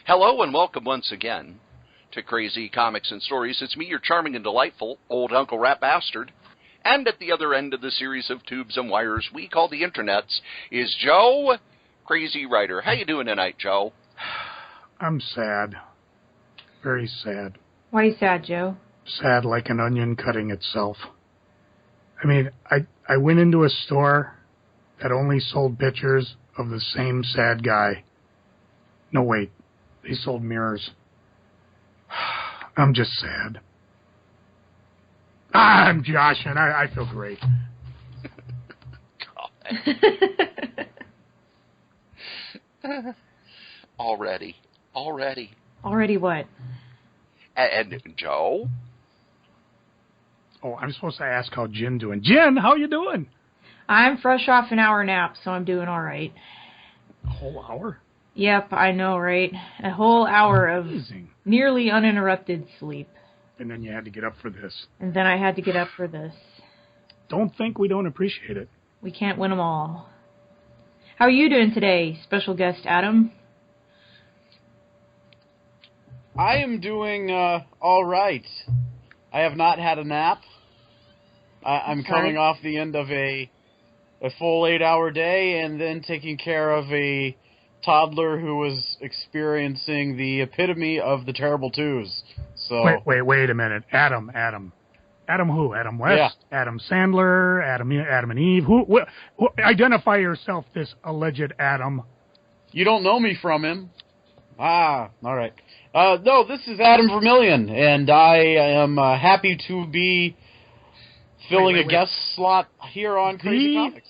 Hello and welcome once again to Crazy Comics and Stories. It's me, your charming and delightful old Uncle Rat Bastard. And at the other end of the series of tubes and wires we call the internets is Joe, Crazy Writer. How you doing tonight, Joe? I'm sad. Very sad. Why are you sad, Joe? Sad like an onion cutting itself. I mean, I went into a store that only sold pictures of the same sad guy. No, wait. They sold mirrors. I'm just sad. I'm Josh, and I feel great. Already. Already what? And Joe? Oh, I'm supposed to ask how Jin doing. Jin, how you doing? I'm fresh off an hour nap, so I'm doing all right. A whole hour? Yep, I know, right? A whole hour of nearly uninterrupted sleep. And then you had to get up for this. And then I had to get up for this. Don't think we don't appreciate it. We can't win them all. How are you doing today, special guest Adam? I am doing all right. I have not had a nap. I'm coming off the end of a full 8-hour day and then taking care of a toddler who was experiencing the epitome of the terrible twos. So wait a minute. Adam who? Adam West? Yeah. Adam Sandler? Adam and Eve? Who identify yourself, this alleged Adam. You don't know me from him. Ah, all right. No, this is Adam Vermillion, and I am happy to be filling a guest slot here on Crazy Comics.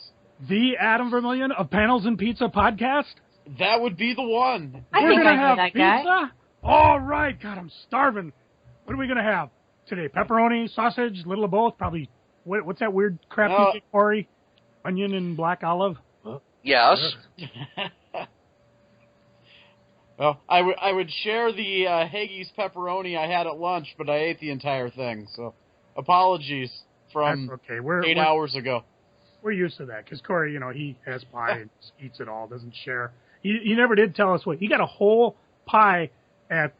The Adam Vermillion of Panels and Pizza podcast? That would be the one. We're going to have that pizza? Guy. All right. God, I'm starving. What are we going to have today? Pepperoni, sausage, little of both? Probably, what's that weird crap you get, Cory? Onion and black olive? Yes. Well, I would share the Haggis pepperoni I had at lunch, but I ate the entire thing. So, apologies from 8 hours ago. We're used to that because Cory, he has pie and eats it all, doesn't share. He never did tell us what he got a whole pie at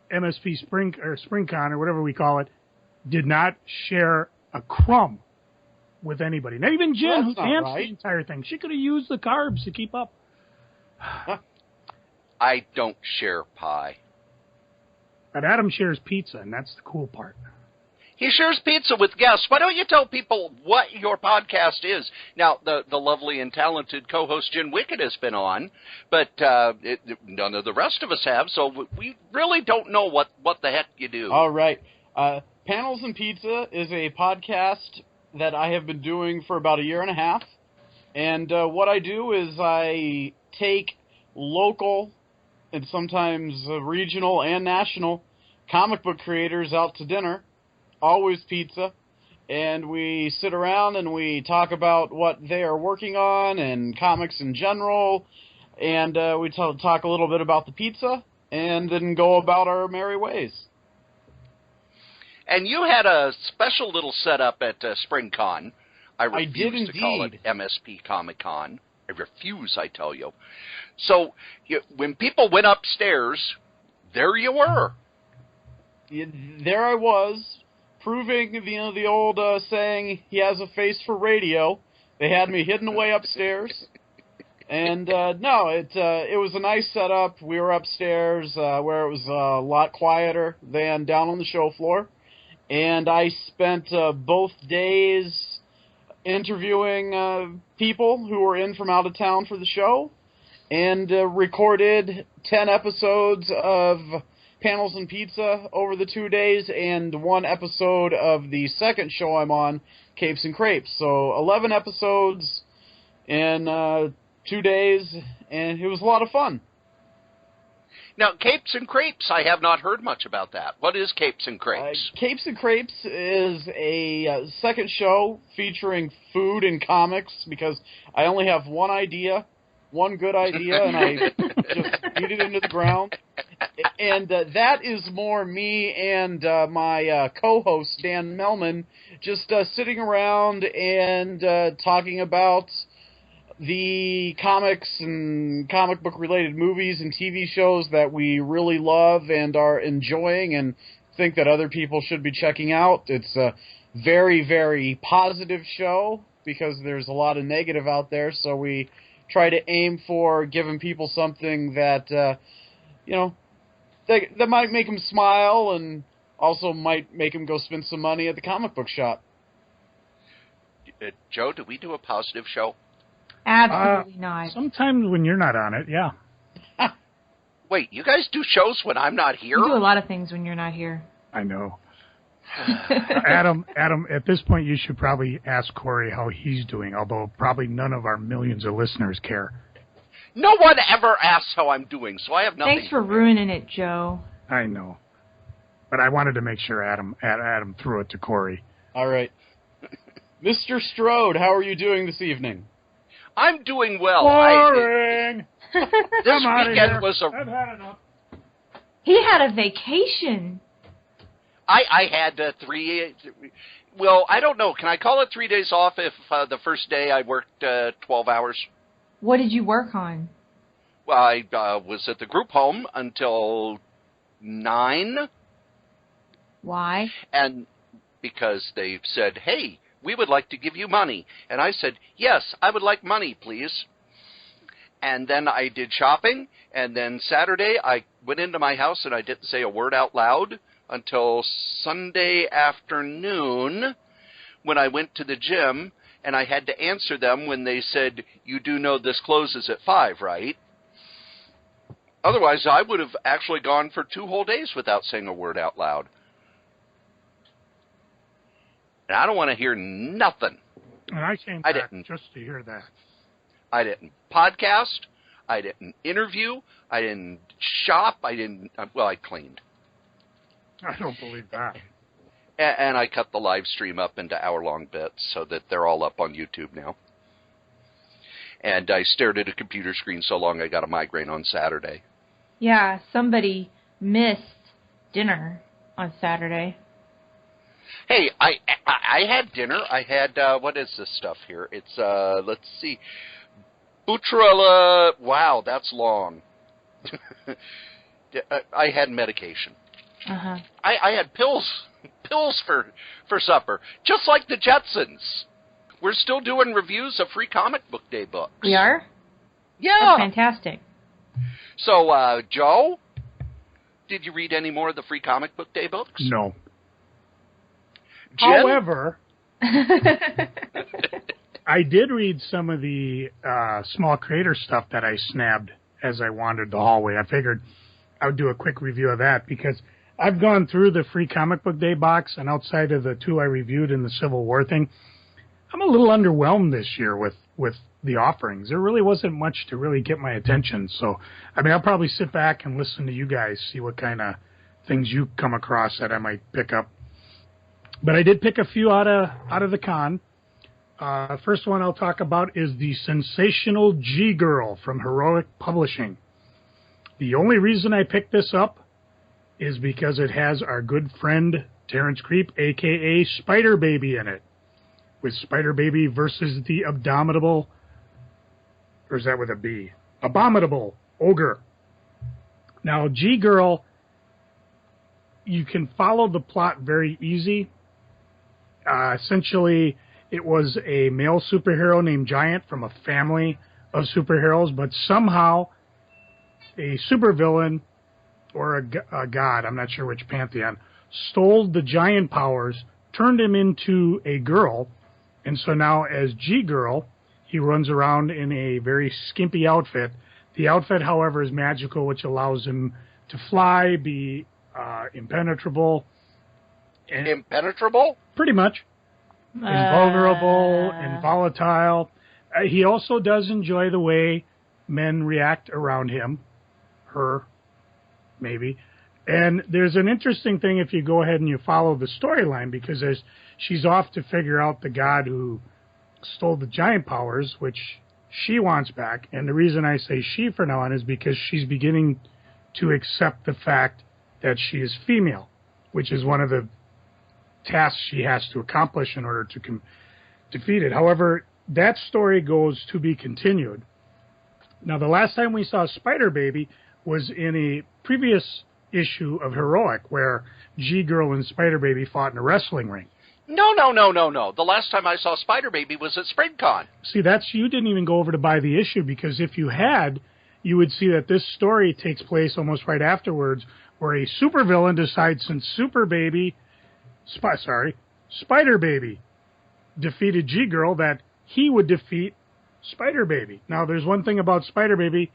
MSP SpringCon or whatever we call it. Did not share a crumb with anybody. Not even Jen, who danced the entire thing. She could have used the carbs to keep up. I don't share pie. But Adam shares pizza, and that's the cool part. He shares pizza with guests. Why don't you tell people what your podcast is? Now, the lovely and talented co-host Jen Wicked has been on, but none of the rest of us have, so we really don't know what the heck you do. All right. Panels and Pizza is a podcast that I have been doing for about a year and a half, and what I do is I take local and sometimes regional and national comic book creators out to dinner, always pizza, and we sit around and we talk about what they are working on and comics in general, and we talk a little bit about the pizza, and then go about our merry ways. And you had a special little setup at SpringCon. I did refuse to call it MSP Comic Con. I refuse, I tell you. So when people went upstairs, there you were. There I was, proving the old saying, he has a face for radio. They had me hidden away upstairs. And no, it was a nice setup. We were upstairs where it was a lot quieter than down on the show floor. And I spent both days interviewing people who were in from out of town for the show, and recorded 10 episodes of Panels and Pizza over the 2 days, and 1 episode of the second show I'm on, Capes and Crepes. So 11 episodes in 2 days, and it was a lot of fun. Now, Capes and Crepes, I have not heard much about that. What is Capes and Crepes? Capes and Crepes is a second show featuring food and comics, because I only have one good idea, and I just beat it into the ground. And that is more me and my co-host, Dan Melman, just sitting around and talking about the comics and comic book related movies and TV shows that we really love and are enjoying and think that other people should be checking out. It's a very, very positive show because there's a lot of negative out there, so we try to aim for giving people something that, that might make them smile and also might make them go spend some money at the comic book shop. Joe, do we do a positive show? Absolutely not. Sometimes when you're not on it, yeah. Wait, you guys do shows when I'm not here? You do a lot of things when you're not here. I know. Adam, at this point, you should probably ask Cory how he's doing, although probably none of our millions of listeners care. No one ever asks how I'm doing, so I have nothing. Thanks for ruining it, Joe. I know. But I wanted to make sure Adam threw it to Cory. All right. Mr. Strode, how are you doing this evening? I'm doing well. Boring! This weekend was I've had enough. He had a vacation. I had 3... Well, I don't know. Can I call it 3 days off if the first day I worked 12 hours? What did you work on? Well, I was at the group home until 9. Why? And because they said, hey, we would like to give you money. And I said, yes, I would like money, please. And then I did shopping. And then Saturday, I went into my house and I didn't say a word out loud until Sunday afternoon when I went to the gym. And I had to answer them when they said, you do know this closes at 5, right? Otherwise, I would have actually gone for 2 whole days without saying a word out loud. And I don't want to hear nothing. And I came back just to hear that. I didn't podcast. I didn't interview. I didn't shop. I cleaned. I don't believe that. And I cut the live stream up into hour-long bits so that they're all up on YouTube now. And I stared at a computer screen so long I got a migraine on Saturday. Yeah, somebody missed dinner on Saturday. Hey, I had dinner. I had, what is this stuff here? It's, let's see. Butrella. Wow, that's long. I had medication. Uh-huh. I had pills for supper, just like the Jetsons. We're still doing reviews of Free Comic Book Day books. We are? Yeah. That's fantastic. So, Joe, did you read any more of the Free Comic Book Day books? No. Jen? However, I did read some of the small creator stuff that I snabbed as I wandered the hallway. I figured I would do a quick review of that because I've gone through the Free Comic Book Day box, and outside of the 2 I reviewed in the Civil War thing, I'm a little underwhelmed this year with the offerings. There really wasn't much to really get my attention. So, I mean, I'll probably sit back and listen to you guys, see what kind of things you come across that I might pick up. But I did pick a few out of the con. First one I'll talk about is the sensational G-Girl from Heroic Publishing. The only reason I picked this up is because it has our good friend Terrence Creep, a.k.a. Spider Baby, in it. With Spider Baby versus the Abominable, or is that with a B? Abominable Ogre. Now, G-Girl, you can follow the plot very easy. Essentially, it was a male superhero named Giant from a family of superheroes, but somehow a supervillain or a god, I'm not sure which pantheon, stole the giant powers, turned him into a girl, and so now as G-Girl, he runs around in a very skimpy outfit. The outfit, however, is magical, which allows him to fly, be impenetrable. Impenetrable? Pretty much. Invulnerable and volatile. He also does enjoy the way men react around him. Her, maybe. And there's an interesting thing if you go ahead and you follow the storyline, because she's off to figure out the god who stole the giant powers, which she wants back. And the reason I say she for now on is because she's beginning to accept the fact that she is female, which is one of the tasks she has to accomplish in order to defeat it. However, that story goes to be continued. Now, the last time we saw Spider Baby was in a previous issue of Heroic, where G-Girl and Spider Baby fought in a wrestling ring. No. The last time I saw Spider Baby was at SpringCon. See, you didn't even go over to buy the issue, because if you had, you would see that this story takes place almost right afterwards, where a supervillain decides, since Spider Baby defeated G-Girl, that he would defeat Spider Baby. Now, there's one thing about Spider Baby.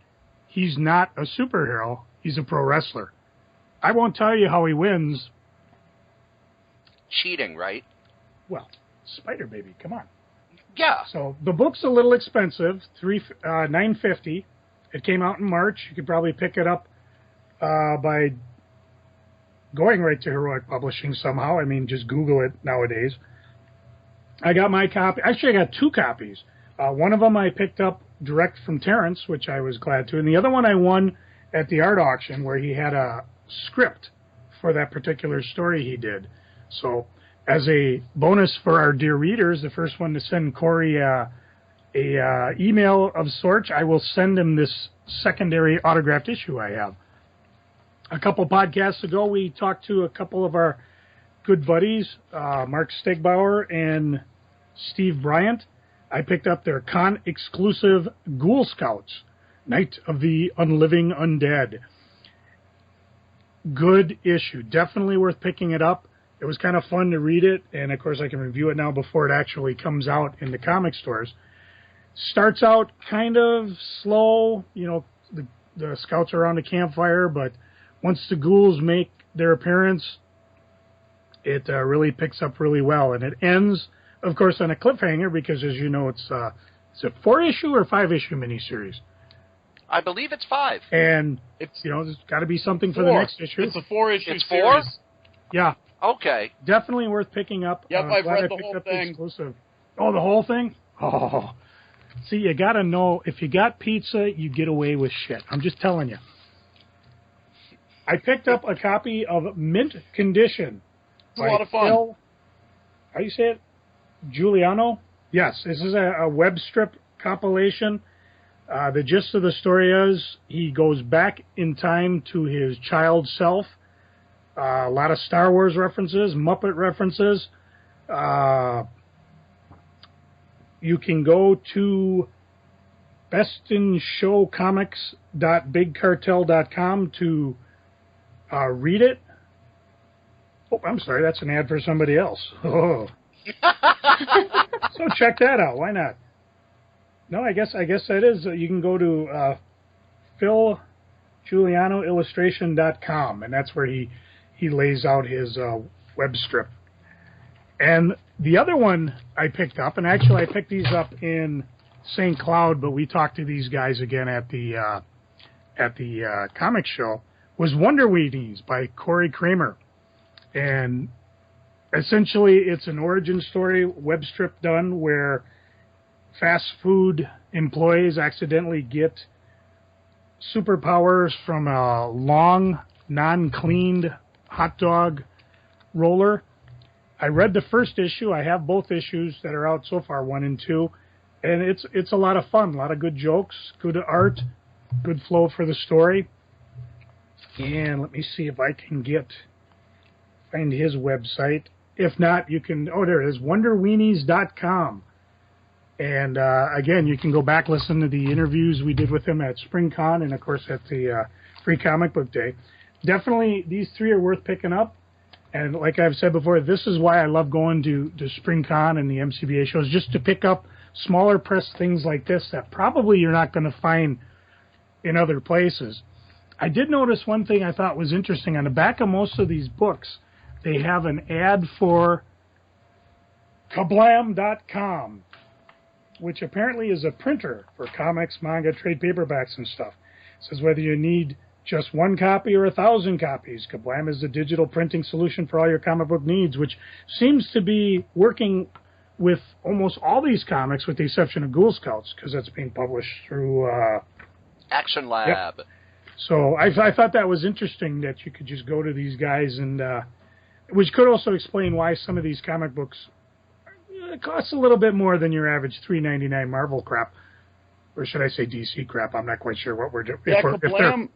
He's not a superhero. He's a pro wrestler. I won't tell you how he wins. Cheating, right? Well, Spider Baby, come on. Yeah. So the book's a little expensive, $9.50. It came out in March. You could probably pick it up by going right to Heroic Publishing somehow. I mean, just Google it nowadays. I got my copy. Actually, I got two copies. One of them I picked up direct from Terrence, which I was glad to, and the other one I won at the art auction, where he had a script for that particular story he did. So, as a bonus for our dear readers, the first one to send Cory a email of sorts, I will send him this secondary autographed issue I have. A couple podcasts ago, we talked to a couple of our good buddies, Mark Stegbauer and Steve Bryant. I picked up their con-exclusive Ghoul Scouts, Night of the Unliving Undead. Good issue. Definitely worth picking it up. It was kind of fun to read it, and of course I can review it now before it actually comes out in the comic stores. Starts out kind of slow, the scouts are around the campfire, but once the ghouls make their appearance, it really picks up really well, and it ends, of course, on a cliffhanger, because as you know, it's a 4-issue or 5-issue miniseries. I believe it's 5. And there's got to be something for the next issue. It's a 4-issue It's series. 4? Yeah. Okay. Definitely worth picking up. Yep, I've read the whole thing. Exclusive. Oh, the whole thing? Oh. See, you got to know, if you got pizza, you get away with shit. I'm just telling you. I picked up a copy of Mint Condition. It's a lot of fun. Phil, how do you say it? Giuliano? Yes, this is a web strip compilation. The gist of the story is he goes back in time to his child self. A lot of Star Wars references, Muppet references. You can go to bestinshowcomics.bigcartel.com to read it. Oh, I'm sorry, that's an ad for somebody else. Oh. So check that out. Why not? No, I guess that is. You can go to philgiulianoillustration.com, and that's where he lays out his web strip. And the other one I picked up, and actually I picked these up in St. Cloud, but we talked to these guys again at the comic show, was Wonder Weenies by Cory Kramer. And essentially it's an origin story web strip done where fast food employees accidentally get superpowers from a long, non-cleaned hot dog roller. I read the first issue. I have both issues that are out so far, 1 and 2, and it's a lot of fun, a lot of good jokes, good art, good flow for the story. And let me see if I can find his website. If not, you can, there it is, wonderweenies.com. And again, you can go back, listen to the interviews we did with him at SpringCon and, of course, at the Free Comic Book Day. Definitely, these 3 are worth picking up. And like I've said before, this is why I love going to SpringCon and the MCBA shows, just to pick up smaller press things like this that probably you're not going to find in other places. I did notice one thing I thought was interesting. On the back of most of these books, they have an ad for Kablam.com, which apparently is a printer for comics, manga, trade paperbacks, and stuff. It says whether you need just 1 copy or 1,000 copies, Kablam is the digital printing solution for all your comic book needs, which seems to be working with almost all these comics, with the exception of Ghoul Scouts, because that's being published through Action Lab. Yep. So I thought that was interesting that you could just go to these guys, and which could also explain why some of these comic books, it costs a little bit more than your average $3.99 Marvel crap. Or should I say DC crap? I'm not quite sure what we're doing. Yeah, Kablam.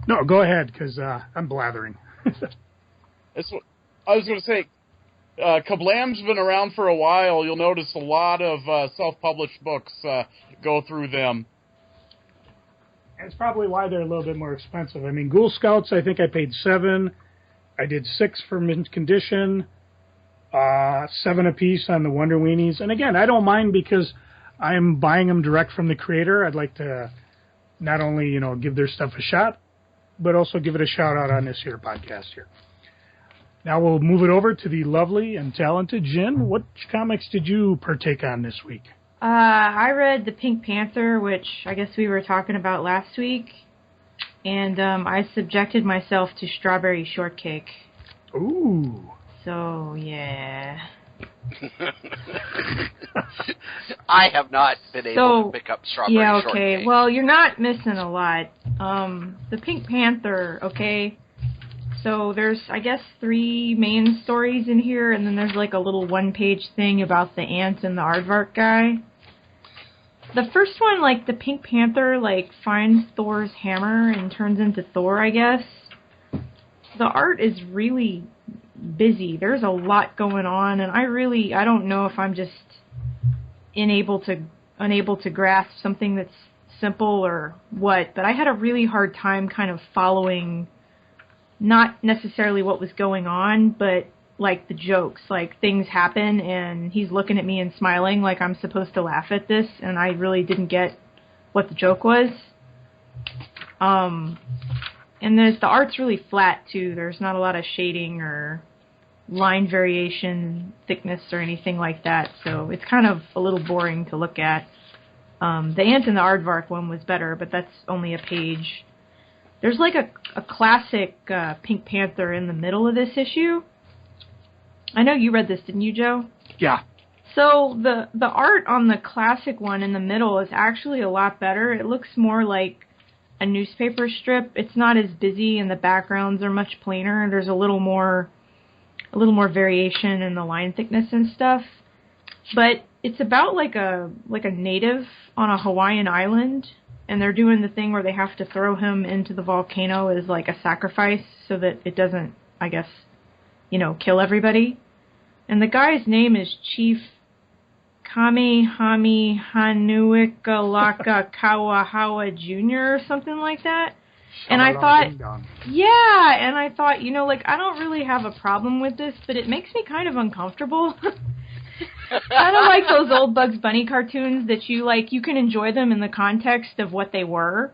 No, go ahead, because I'm blathering. That's what I was going to say. Kablam's been around for a while. You'll notice a lot of self-published books go through them. That's probably why they're a little bit more expensive. I mean, Ghoul Scouts, I think I paid $7. I did $6 for mint condition, $7 a piece on the Wonder Weenies. And again, I don't mind because I'm buying them direct from the creator. I'd like to not only, give their stuff a shot, but also give it a shout out on this here podcast here. Now we'll move it over to the lovely and talented Jin. What comics did you partake on this week? I read The Pink Panther, which I guess we were talking about last week, and I subjected myself to Strawberry Shortcake. Ooh. So, yeah. I have not been able to pick up Strawberry Shortcake. Yeah, okay. Well, you're not missing a lot. The Pink Panther, okay. So there's, I guess, 3 main stories in here, and then there's like a little 1-page thing about the ant and the aardvark guy. The first one, like, the Pink Panther, like, finds Thor's hammer and turns into Thor, I guess. The art is really busy. There's a lot going on, and I don't know if I'm just unable to grasp something that's simple or what, but I had a really hard time kind of following not necessarily what was going on, but like the jokes, like things happen and he's looking at me and smiling like I'm supposed to laugh at this, and I really didn't get what the joke was. And the art's really flat too. There's not a lot of shading or line variation, thickness, or anything like that, so it's kind of a little boring to look at. The ant and the aardvark one was better, but that's only a page. There's like a classic Pink Panther in the middle of this issue. I know you read this, didn't you, Joe? Yeah. So the art on the classic one in the middle is actually a lot better. It looks more like a newspaper strip. It's not as busy, and the backgrounds are much plainer. There's a little more variation in the line thickness and stuff. But it's about like a native on a Hawaiian island, and they're doing the thing where they have to throw him into the volcano as like a sacrifice so that it doesn't, I guess, kill everybody. And the guy's name is Chief Kamehamehanuikalaka Kawahawa Jr. or something like that. And I thought, I don't really have a problem with this, but it makes me kind of uncomfortable. Kind of like those old Bugs Bunny cartoons that you can enjoy them in the context of what they were,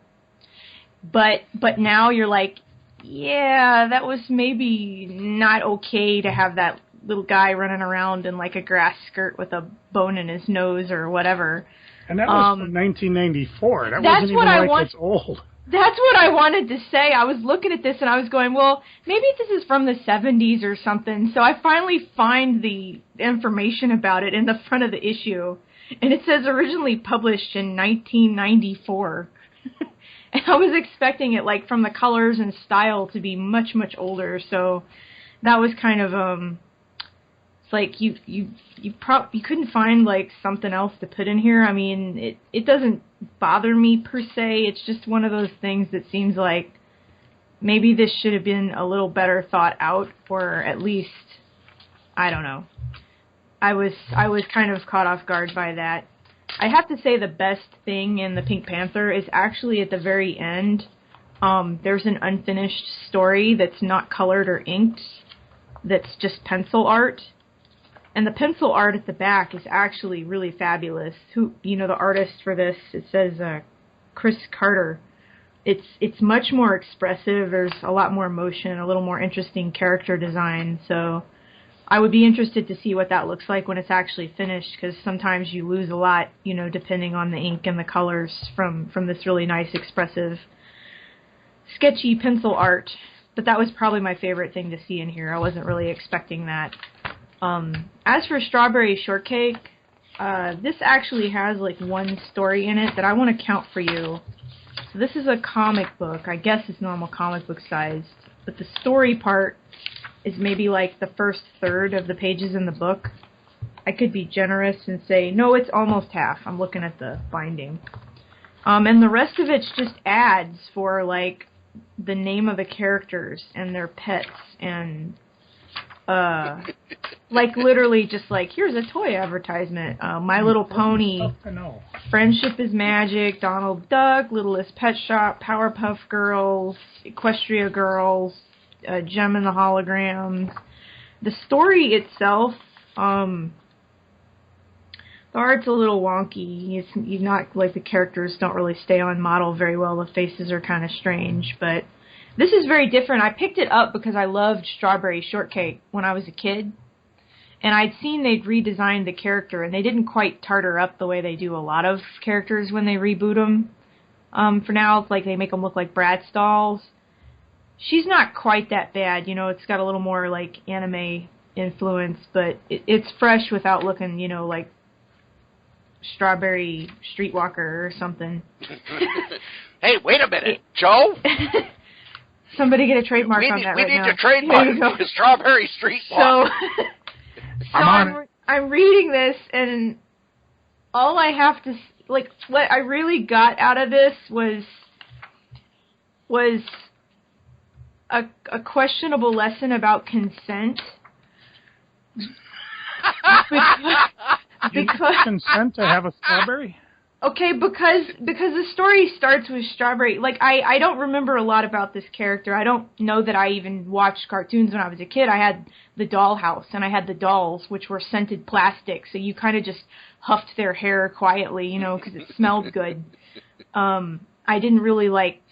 but now you're like, yeah, that was maybe not okay to have that little guy running around in like a grass skirt with a bone in his nose or whatever. And that was from 1994. That wasn't even like it's old. That's what I wanted to say. I was looking at this and I was going, well, maybe this is from the 70s or something. So I finally find the information about it in the front of the issue. And it says originally published in 1994. And I was expecting it, like, from the colors and style to be much, much older. So that was kind of, it's like you couldn't find, like, something else to put in here. I mean, it doesn't bother me per se. It's just one of those things that seems like maybe this should have been a little better thought out, or at least, I don't know. I was kind of caught off guard by that. I have to say the best thing in the Pink Panther is actually at the very end. There's an unfinished story that's not colored or inked, that's just pencil art. And the pencil art at the back is actually really fabulous. The artist for this, it says Chris Carter. It's much more expressive. There's a lot more emotion, a little more interesting character design. So I would be interested to see what that looks like when it's actually finished, because sometimes you lose a lot, depending on the ink and the colors from this really nice, expressive, sketchy pencil art. But that was probably my favorite thing to see in here. I wasn't really expecting that. As for Strawberry Shortcake, this actually has like one story in it that I want to count for you. So this is a comic book. I guess it's normal comic book sized. But the story part is maybe like the first third of the pages in the book. I could be generous and say, no, it's almost half. I'm looking at the binding. And the rest of it's just ads for, like, the name of the characters and their pets and, like, literally just like, here's a toy advertisement. My Little Pony, Friendship is Magic, Donald Duck, Littlest Pet Shop, Powerpuff Girls, Equestria Girls, Gem and the Holograms. The story itself, the art's a little wonky. He's not, like, the characters don't really stay on model very well. The faces are kind of strange, but this is very different. I picked it up because I loved Strawberry Shortcake when I was a kid, and I'd seen they'd redesigned the character, and they didn't quite tartar up the way they do a lot of characters when they reboot them. For now, it's like they make them look like Bratz dolls. She's not quite that bad, you know, it's got a little more, like, anime influence, but it's fresh without looking, you know, like Strawberry Streetwalker or something. Hey, wait a minute, Joe. Somebody get a trademark on that right now. We need to trademark the Strawberry Streetwalker. I'm reading this, and all I have to, like, what I really got out of this was a questionable lesson about consent. Because consent to have a strawberry? Okay, because the story starts with Strawberry. Like, I don't remember a lot about this character. I don't know that I even watched cartoons when I was a kid. I had the dollhouse, and I had the dolls, which were scented plastic, so you kind of just huffed their hair quietly, you know, because it smelled good. I didn't really, like,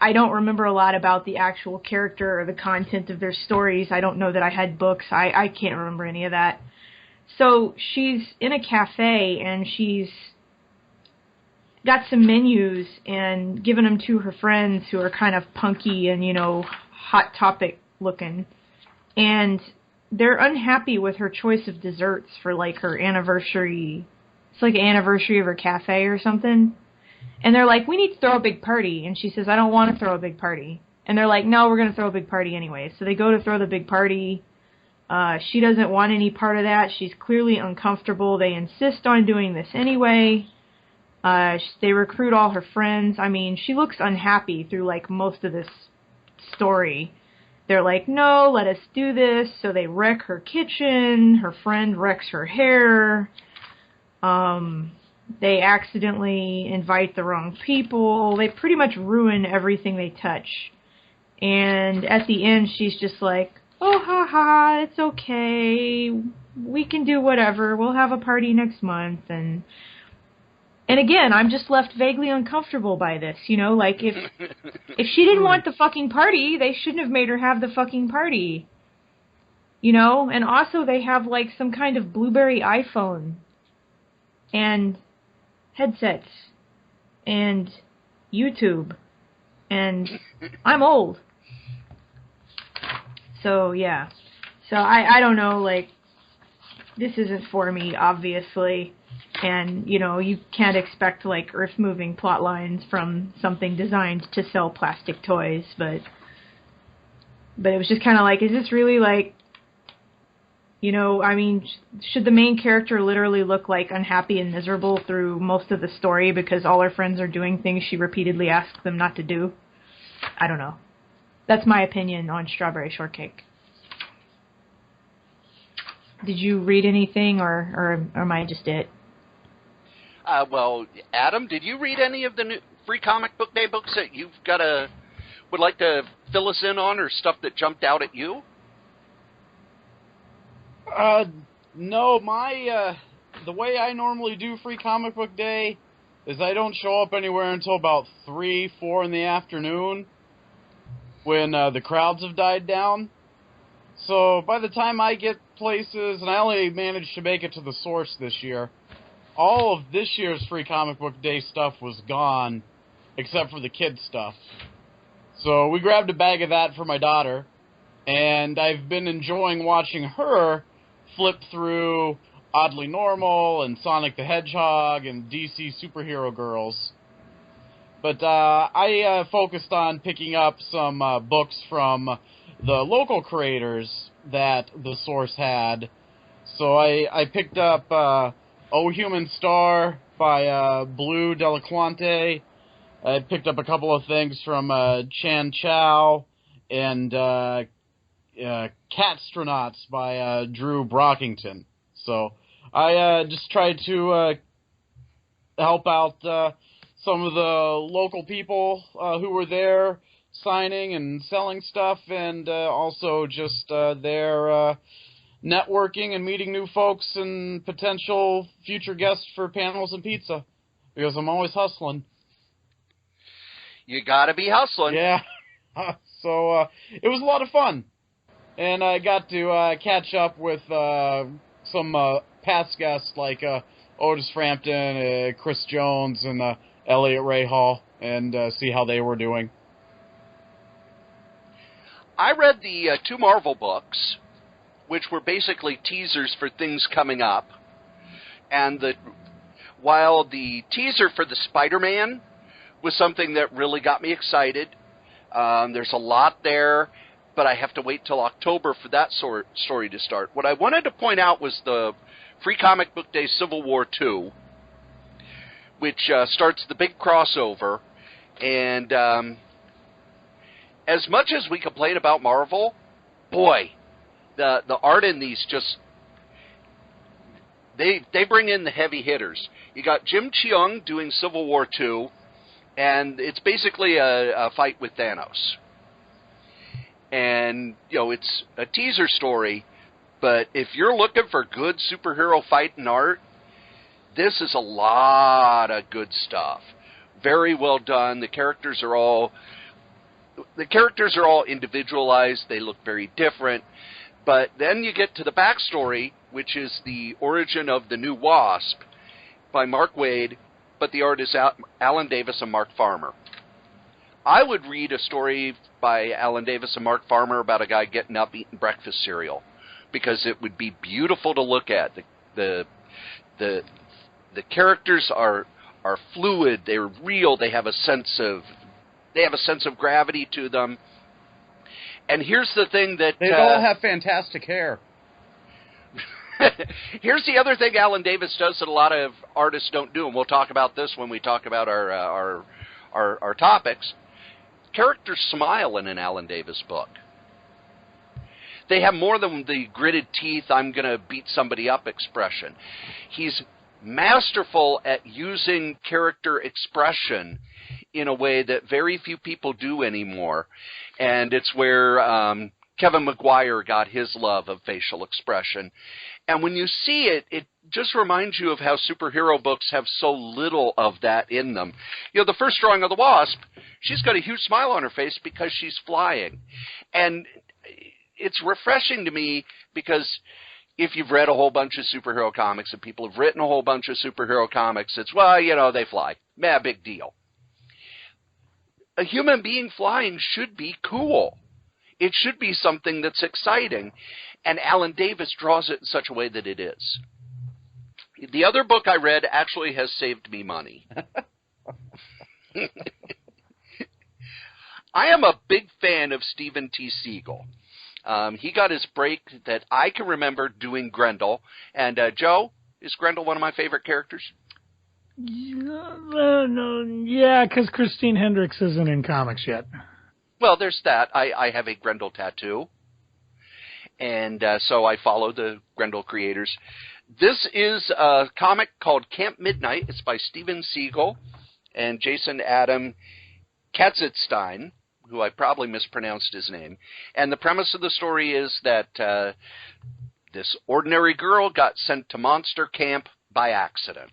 I don't remember a lot about the actual character or the content of their stories. I don't know that I had books. I can't remember any of that. So she's in a cafe, and she's got some menus and given them to her friends who are kind of punky and, you know, hot topic looking. And they're unhappy with her choice of desserts for, like, her anniversary. It's like an anniversary of her cafe or something. And they're like, we need to throw a big party. And she says, I don't want to throw a big party. And they're like, no, we're going to throw a big party anyway. So they go to throw the big party. She doesn't want any part of that. She's clearly uncomfortable. They insist on doing this anyway. They recruit all her friends. I mean, she looks unhappy through, like, most of this story. They're like, no, let us do this. So they wreck her kitchen. Her friend wrecks her hair. They accidentally invite the wrong people. They pretty much ruin everything they touch. And at the end, she's just like, oh, ha, ha, it's okay. We can do whatever. We'll have a party next month. And again, I'm just left vaguely uncomfortable by this. You know, like, if she didn't want the fucking party, they shouldn't have made her have the fucking party. You know? And also, they have, like, some kind of Blueberry iPhone. And headsets. And YouTube. And I'm old. So, yeah. So, I don't know, like, this isn't for me, obviously. And, you know, you can't expect, like, earth-moving plot lines from something designed to sell plastic toys, but it was just kind of like, is this really, like, you know, I mean, should the main character literally look, like, unhappy and miserable through most of the story because all her friends are doing things she repeatedly asks them not to do? I don't know. That's my opinion on Strawberry Shortcake. Did you read anything, or am I just it? Well, Adam, did you read any of the new Free Comic Book Day books that you've would like to fill us in on, or stuff that jumped out at you? No, the way I normally do Free Comic Book Day is I don't show up anywhere until about 3, 4 in the afternoon when the crowds have died down. So by the time I get places, and I only managed to make it to the Source this year, all of this year's Free Comic Book Day stuff was gone, except for the kids' stuff. So we grabbed a bag of that for my daughter, and I've been enjoying watching her flip through Oddly Normal and Sonic the Hedgehog and DC Superhero Girls. But I focused on picking up some books from the local creators that the source had. So I picked up O Human Star by Blue Delaquante. I picked up a couple of things from Chan Chow and Catstronauts by Drew Brockington. So I just tried to help out some of the local people who were there signing and selling stuff, and also just their networking and meeting new folks and potential future guests for panels and pizza, because I'm always hustling. You gotta be hustling. Yeah. So it was a lot of fun. And I got to catch up with some past guests like Otis Frampton, Chris Jones, and Elliot Ray Hall, and see how they were doing. I read the 2 Marvel books, which were basically teasers for things coming up. And while the teaser for the Spider-Man was something that really got me excited, there's a lot there, but I have to wait till October for that story to start. What I wanted to point out was the Free Comic Book Day Civil War 2, which starts the big crossover. And as much as we complain about Marvel, boy, the art in these just, they bring in the heavy hitters. You got Jim Cheung doing Civil War 2, and it's basically a fight with Thanos. And, you know, it's a teaser story, but if you're looking for good superhero fighting art, this is a lot of good stuff. Very well done. The characters are all individualized. They look very different. But then you get to the backstory, which is the origin of the new Wasp by Mark Waid, but the art is Alan Davis and Mark Farmer. I would read a story by Alan Davis and Mark Farmer about a guy getting up eating breakfast cereal, because it would be beautiful to look at. The characters are fluid. They're real. They have a sense of gravity to them. And here's the thing that they all have fantastic hair. Here's the other thing Alan Davis does that a lot of artists don't do, and we'll talk about this when we talk about our topics. Characters smile in an Alan Davis book. They have more than the gritted teeth, I'm going to beat somebody up expression. He's masterful at using character expression in a way that very few people do anymore. And it's where Kevin McGuire got his love of facial expression. And when you see it, it just reminds you of how superhero books have so little of that in them. You know, the first drawing of the Wasp, she's got a huge smile on her face because she's flying. And it's refreshing to me, because if you've read a whole bunch of superhero comics and people have written a whole bunch of superhero comics, it's, well, you know, they fly. Meh, big deal. A human being flying should be cool. It should be something that's exciting. And Alan Davis draws it in such a way that it is. The other book I read actually has saved me money. I am a big fan of Stephen T. Siegel. He got his break that I can remember doing Grendel. And Joe, is Grendel one of my favorite characters? Yeah, because Christine Hendricks isn't in comics yet. Well, there's that. I have a Grendel tattoo. And so I follow the Grendel creators. This is a comic called Camp Midnight. It's by Steven Siegel and Jason Adam Katzitstein, who I probably mispronounced his name. And the premise of the story is that this ordinary girl got sent to monster camp by accident.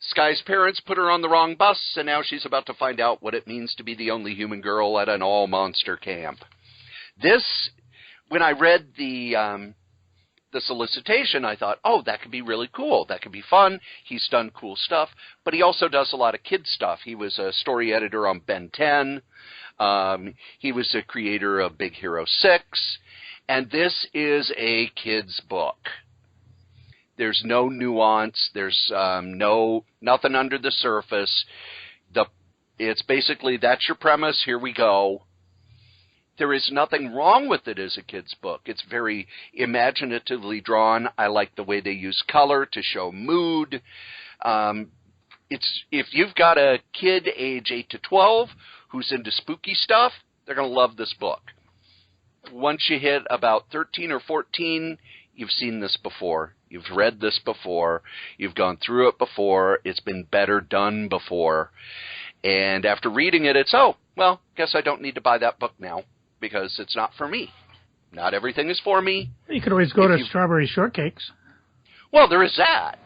Sky's parents put her on the wrong bus, and now she's about to find out what it means to be the only human girl at an all-monster camp. This, when I read the solicitation, I thought, oh, that could be really cool. That could be fun. He's done cool stuff, but he also does a lot of kid stuff. He was a story editor on Ben 10. He was the creator of Big Hero 6, and this is a kid's book. There's no nuance. There's nothing under the surface. It's basically, that's your premise. Here we go. There is nothing wrong with it as a kid's book. It's very imaginatively drawn. I like the way they use color to show mood. If you've got a kid age 8 to 12 who's into spooky stuff, they're going to love this book. Once you hit about 13 or 14, you've seen this before. You've read this before. You've gone through it before. It's been better done before. And after reading it, it's, oh, well, guess I don't need to buy that book now because it's not for me. Not everything is for me. You could always go to Strawberry Shortcakes. Well, there is that.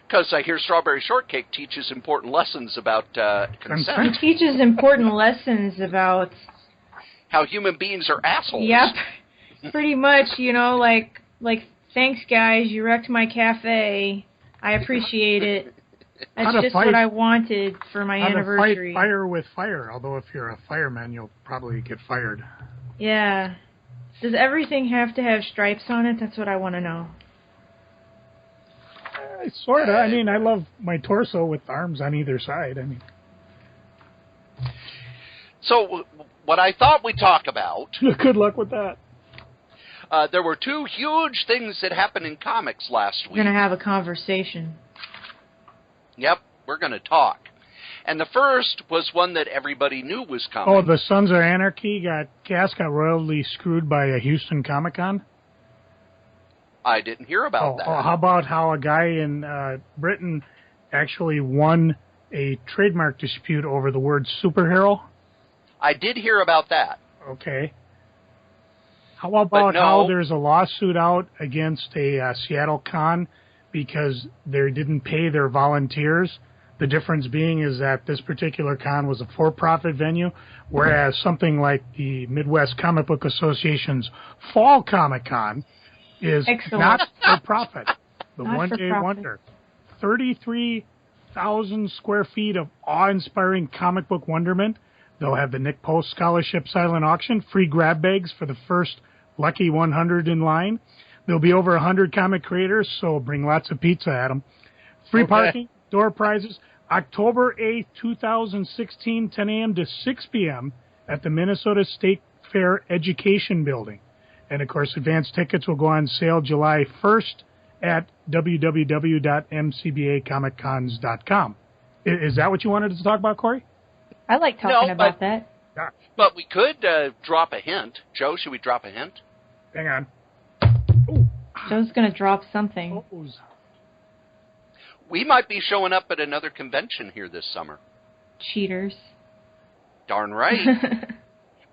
Because I hear Strawberry Shortcake teaches important lessons about consent. It teaches important lessons about how human beings are assholes. Yep. Pretty much, like thanks guys, you wrecked my cafe. I appreciate it. That's just what I wanted for my anniversary. How to fight fire with fire, although if you're a fireman, you'll probably get fired. Yeah. Does everything have to have stripes on it? That's what I want to know. Sort of. I mean, I love my torso with arms on either side. I mean. So, what I thought we'd talk about... Good luck with that. There were two huge things that happened in comics last week. We're going to have a conversation. Yep, we're going to talk. And the first was one that everybody knew was coming. Oh, the Sons of Anarchy got royally screwed by a Houston Comic-Con? I didn't hear about that. How about how a guy in Britain actually won a trademark dispute over the word superhero? I did hear about that. Okay. How about how there's a lawsuit out against a Seattle con because they didn't pay their volunteers? The difference being is that this particular con was a for-profit venue, whereas something like the Midwest Comic Book Association's Fall Comic Con is not for profit. The one-day wonder. 33,000 square feet of awe-inspiring comic book wonderment. They'll have the Nick Post Scholarship Silent Auction, free grab bags for the first lucky 100 in line. There'll be over 100 comic creators, so bring lots of pizza at them. Free parking, door prizes. October 8th, 2016, 10 a.m. to 6 p.m. at the Minnesota State Fair Education Building. And, of course, advance tickets will go on sale July 1st at www.mcbacomiccons.com. Is that what you wanted to talk about, Cory? I like talking about that. But we could drop a hint. Joe, should we drop a hint? Hang on. Ooh. Joe's going to drop something. We might be showing up at another convention here this summer. Cheaters. Darn right.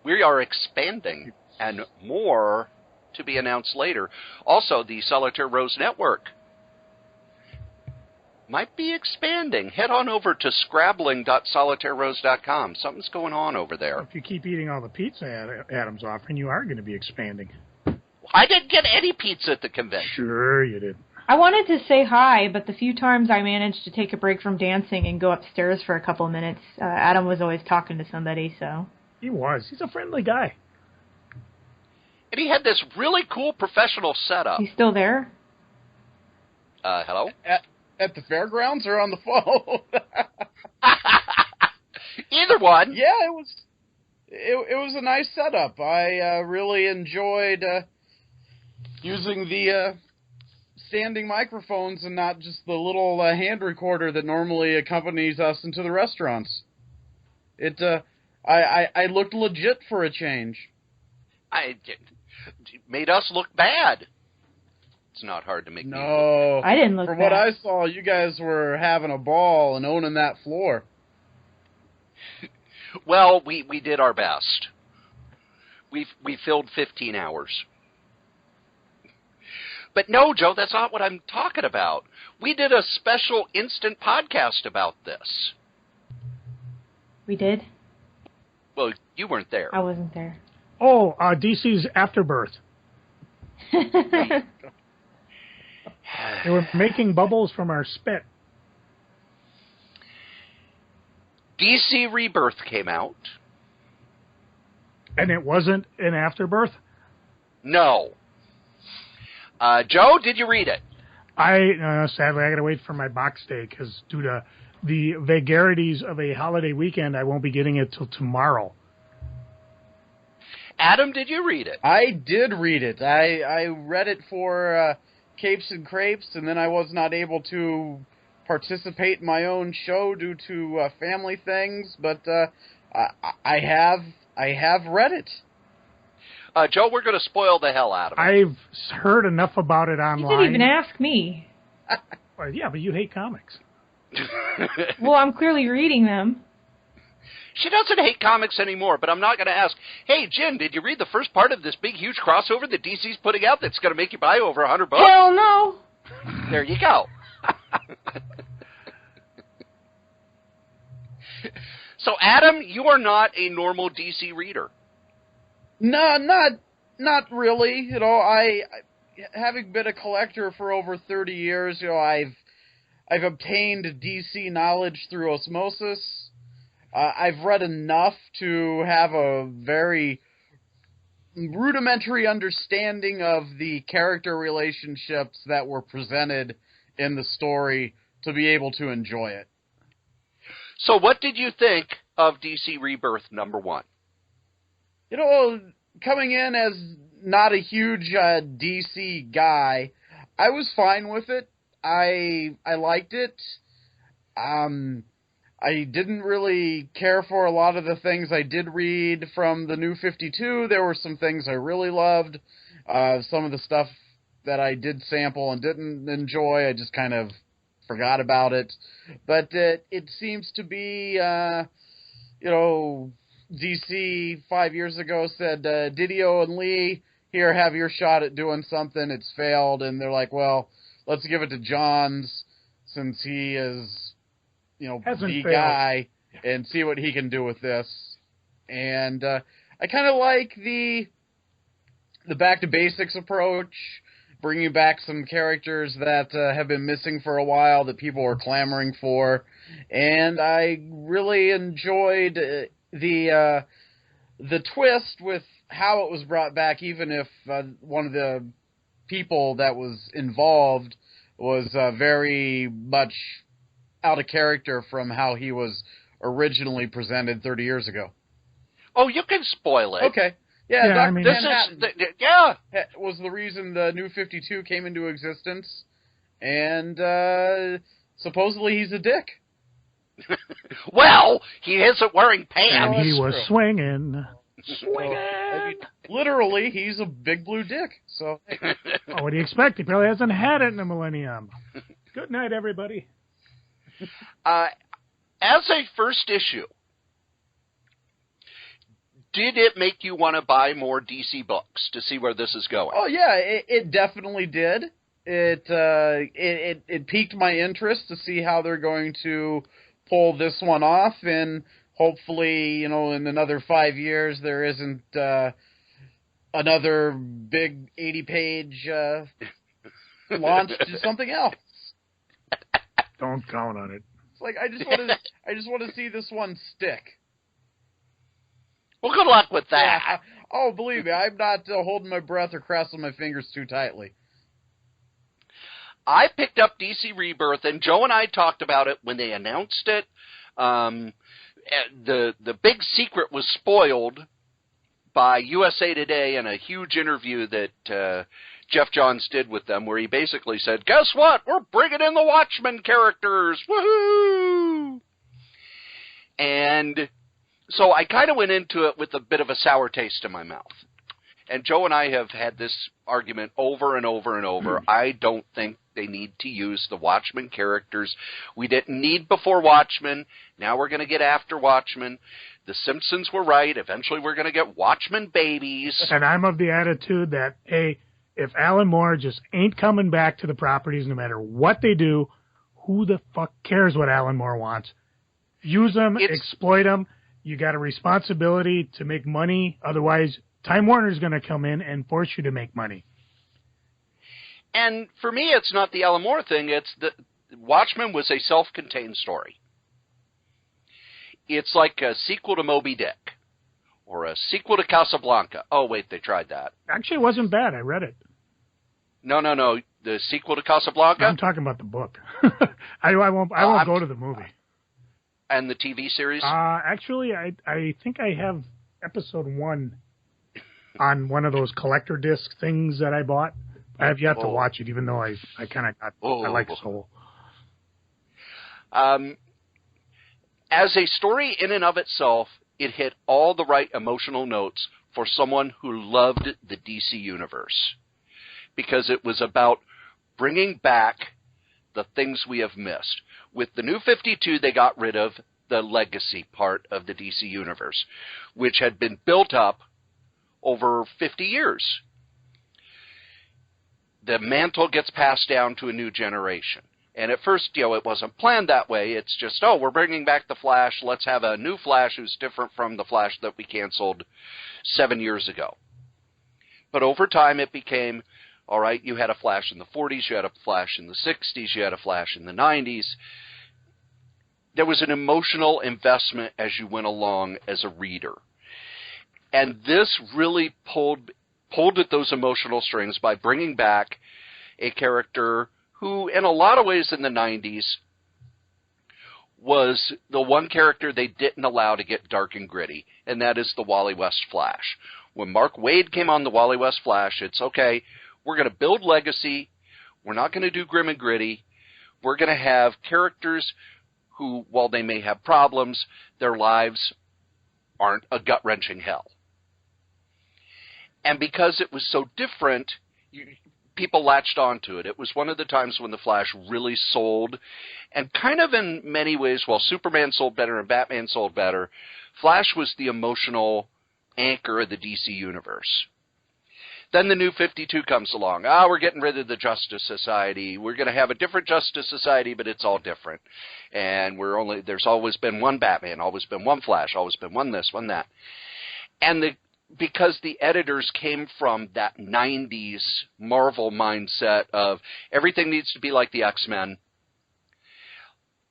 We are expanding. And more to be announced later. Also, the Solitaire Rose Network might be expanding. Head on over to scrabbling.solitairerose.com. Something's going on over there. If you keep eating all the pizza Adam's offering, you are going to be expanding. I didn't get any pizza at the convention. Sure you did. I wanted to say hi, but the few times I managed to take a break from dancing and go upstairs for a couple of minutes, Adam was always talking to somebody, so... He was. He's a friendly guy. And he had this really cool professional setup. He's still there? Hello? At the fairgrounds or on the phone? Either one. Yeah, it was a nice setup. I really enjoyed using the standing microphones and not just the little hand recorder that normally accompanies us into the restaurants. I looked legit for a change. It made us look bad. It's not hard to make me look bad. I didn't look bad. From bad. what I saw, you guys were having a ball and owning that floor. Well, we did our best. We filled 15 hours. But no, Joe, that's not what I'm talking about. We did a special instant podcast about this. We did? Well, you weren't there. I wasn't there. Oh, DC's Afterbirth. They were making bubbles from our spit. DC Rebirth came out. And it wasn't an Afterbirth? No. Joe, did you read it? Sadly, I got to wait for my box day because due to the vagaries of a holiday weekend, I won't be getting it till tomorrow. Adam, did you read it? I did read it. I read it for Capes and Crepes, and then I was not able to participate in my own show due to family things, but I have read it. Joe, we're going to spoil the hell out of it. I've heard enough about it online. You didn't even ask me. Well, yeah, but you hate comics. Well, I'm clearly reading them. She doesn't hate comics anymore, but I'm not going to ask, hey, Jin, did you read the first part of this big, huge crossover that DC's putting out that's going to make you buy over $100? Hell no. There you go. So, Adam, you are not a normal DC reader. No, not really. You know, I having been a collector for over 30 years, you know, I've obtained DC knowledge through osmosis. I've read enough to have a very rudimentary understanding of the character relationships that were presented in the story to be able to enjoy it. So what did you think of DC Rebirth #1? You know, coming in as not a huge DC guy, I was fine with it. I liked it. I didn't really care for a lot of the things I did read from the New 52. There were some things I really loved. Some of the stuff that I did sample and didn't enjoy, I just kind of forgot about it. But it seems to be, you know, DC 5 years ago said, Didio and Lee, here, have your shot at doing something. It's failed. And they're like, well, let's give it to Johns since he is, you know, the guy, and see what he can do with this. And I kind of like the back to basics approach, bringing back some characters that have been missing for a while that people are clamoring for. And I really enjoyed the twist with how it was brought back, even if one of the people that was involved was very much out of character from how he was originally presented 30 years ago. Oh, you can spoil it. Okay. Yeah, Dr. I mean, Manhattan yeah. was the reason the New 52 came into existence, and supposedly he's a dick. Well, he isn't wearing pants. And he was swinging. I mean, literally, he's a big blue dick. So, Oh, what do you expect? He probably hasn't had it in a millennium. Good night, everybody. As a first issue, did it make you want to buy more DC books to see where this is going? oh yeah, it definitely did. It piqued my interest to see how they're going to pull this one off, and hopefully, you know, in another 5 years there isn't another big 80-page launch to something else. Don't count on it. It's like I just want to see this one stick. Well, good luck with that. Yeah. Oh, believe me, I'm not holding my breath or crossing my fingers too tightly. I picked up DC Rebirth, and Joe and I talked about it when they announced it. The big secret was spoiled by USA Today in a huge interview that Jeff Johns did with them, where he basically said, guess what? We're bringing in the Watchmen characters. Woohoo! And so I kind of went into it with a bit of a sour taste in my mouth. And Joe and I have had this argument over and over and over. I don't think they need to use the Watchmen characters. We didn't need before Watchmen. Now we're going to get after Watchmen. The Simpsons were right. Eventually we're going to get Watchmen babies. And I'm of the attitude that, hey, if Alan Moore just ain't coming back to the properties no matter what they do, who the fuck cares what Alan Moore wants? Use them, exploit them. You got a responsibility to make money. Otherwise, Time Warner's going to come in and force you to make money. And for me, it's not the Alan Moore thing. It's the Watchmen was a self-contained story. It's like a sequel to Moby Dick or a sequel to Casablanca. Oh, wait, they tried that. Actually, it wasn't bad. I read it. No. The sequel to Casablanca? I'm talking about the book. I won't go to the movie. And the TV series? Actually, I think I have episode 1 on one of those collector disc things that I bought. I have yet to watch it, even though I kind of got I like Soul. As a story in and of itself, it hit all the right emotional notes for someone who loved the DC Universe, because it was about bringing back the things we have missed. With the New 52, they got rid of the legacy part of the DC Universe, which had been built up over 50 years. The mantle gets passed down to a new generation. And at first, it wasn't planned that way. It's just, we're bringing back the Flash. Let's have a new Flash who's different from the Flash that we canceled 7 years ago. But over time, it became, all right, you had a Flash in the 40s, you had a Flash in the 60s, you had a Flash in the 90s. There was an emotional investment as you went along as a reader. And this really pulled at those emotional strings by bringing back a character who, in a lot of ways in the 90s, was the one character they didn't allow to get dark and gritty, and that is the Wally West Flash. When Mark Waid came on the Wally West Flash, it's, okay, we're going to build legacy, we're not going to do grim and gritty, we're going to have characters who, while they may have problems, their lives aren't a gut-wrenching hell. And because it was so different, people latched onto it. It was one of the times when the Flash really sold, and kind of in many ways, while Superman sold better and Batman sold better, Flash was the emotional anchor of the DC Universe. Then the New 52 comes along. We're getting rid of the Justice Society. We're going to have a different Justice Society, but it's all different. And there's always been one Batman, always been one Flash, always been one this, one that. And because the editors came from that 90s Marvel mindset of everything needs to be like the X-Men,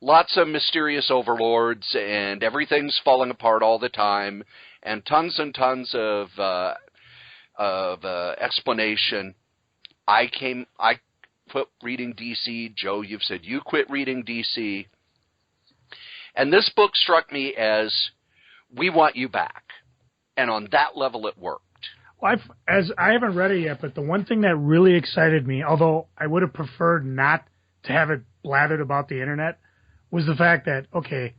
lots of mysterious overlords, and everything's falling apart all the time, and tons of explanation. I quit reading DC. Joe, you've said you quit reading DC. And this book struck me as, we want you back. And on that level, it worked. Well, I haven't read it yet, but the one thing that really excited me, although I would have preferred not to have it blathered about the internet, was the fact that, okay,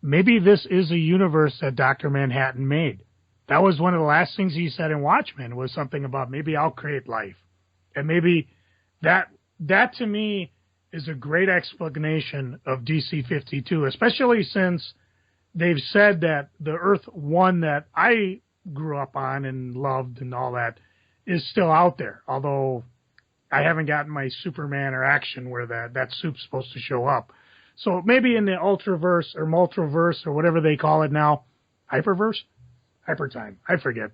maybe this is a universe that Dr. Manhattan made. That was one of the last things he said in Watchmen, was something about, maybe I'll create life. And maybe that to me is a great explanation of DC 52, especially since they've said that the Earth 1 that I grew up on and loved and all that is still out there, although I haven't gotten my Superman or Action where that soup's supposed to show up. So maybe in the Ultraverse or Multiverse or whatever they call it now, Hyperverse? Hypertime, I forget.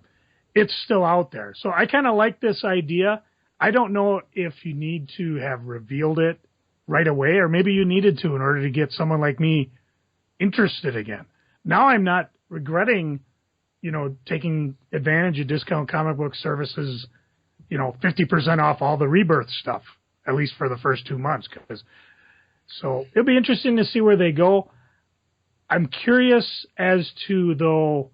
It's still out there. So I kind of like this idea. I don't know if you need to have revealed it right away, or maybe you needed to in order to get someone like me interested again. Now I'm not regretting, taking advantage of Discount Comic Book Services, 50% off all the Rebirth stuff, at least for the first 2 months. So it'll be interesting to see where they go. I'm curious as to, though,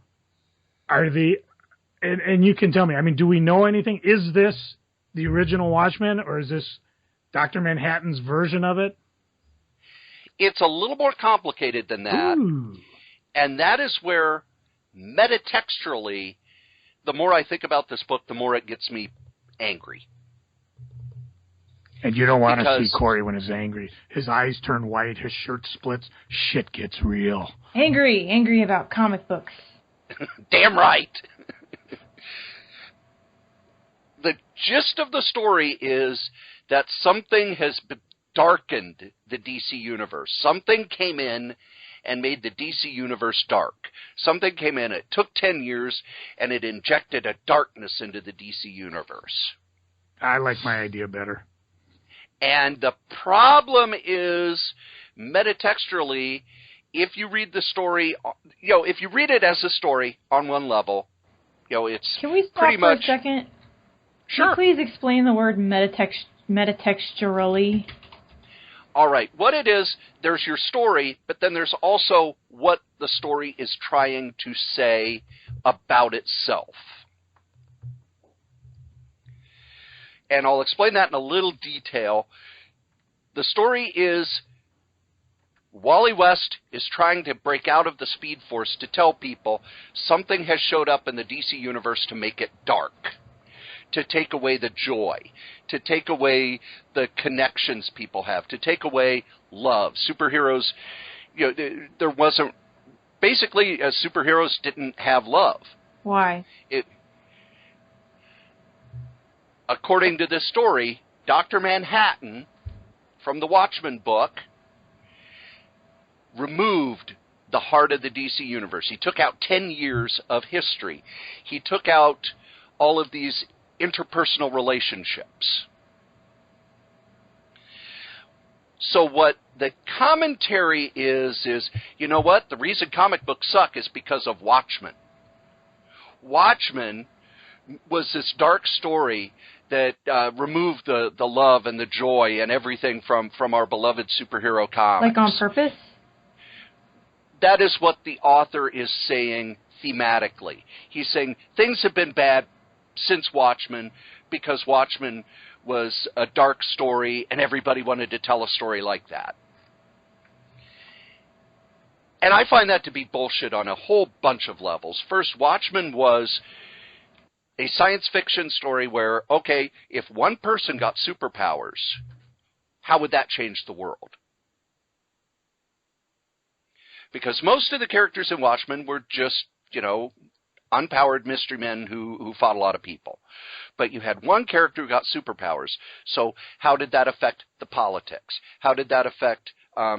and you can tell me, do we know anything? Is this the original Watchmen, or is this Dr. Manhattan's version of it? It's a little more complicated than that. Ooh. And that is where, meta-textually, the more I think about this book, the more it gets me angry. And you don't want to see Cory when he's angry. His eyes turn white, his shirt splits, shit gets real. Angry about comic books. Damn right. The gist of the story is that something has darkened the DC Universe. Something came in and made the DC Universe dark. Something came in, it took 10 years, and it injected a darkness into the DC Universe. I like my idea better. And the problem is, metatextually, if you read the story, if you read it as a story on one level, it's Can we stop pretty for much... a second? Sure. Can you please explain the word metatextually? All right. What it is, there's your story, but then there's also what the story is trying to say about itself. and I'll explain that in a little detail. The story is Wally West is trying to break out of the Speed Force to tell people something has showed up in the DC universe to make it dark, to take away the joy, to take away the connections people have, to take away love. Superheroes, there wasn't, basically, superheroes didn't have love. Why? According to this story, Dr. Manhattan, from the Watchmen book, removed the heart of the DC universe. He took out 10 years of history. He took out all of these interpersonal relationships. So what the commentary is, you know what? The reason comic books suck is because of Watchmen. Watchmen was this dark story that removed the love and the joy and everything from our beloved superhero comics. Like on purpose? That is what the author is saying thematically. He's saying things have been bad since Watchmen because Watchmen was a dark story and everybody wanted to tell a story like that. And I find that to be bullshit on a whole bunch of levels. First, Watchmen was a science fiction story where, okay, if one person got superpowers, how would that change the world? Because most of the characters in Watchmen were just, unpowered mystery men who fought a lot of people. But you had one character who got superpowers. So how did that affect the politics? How did that affect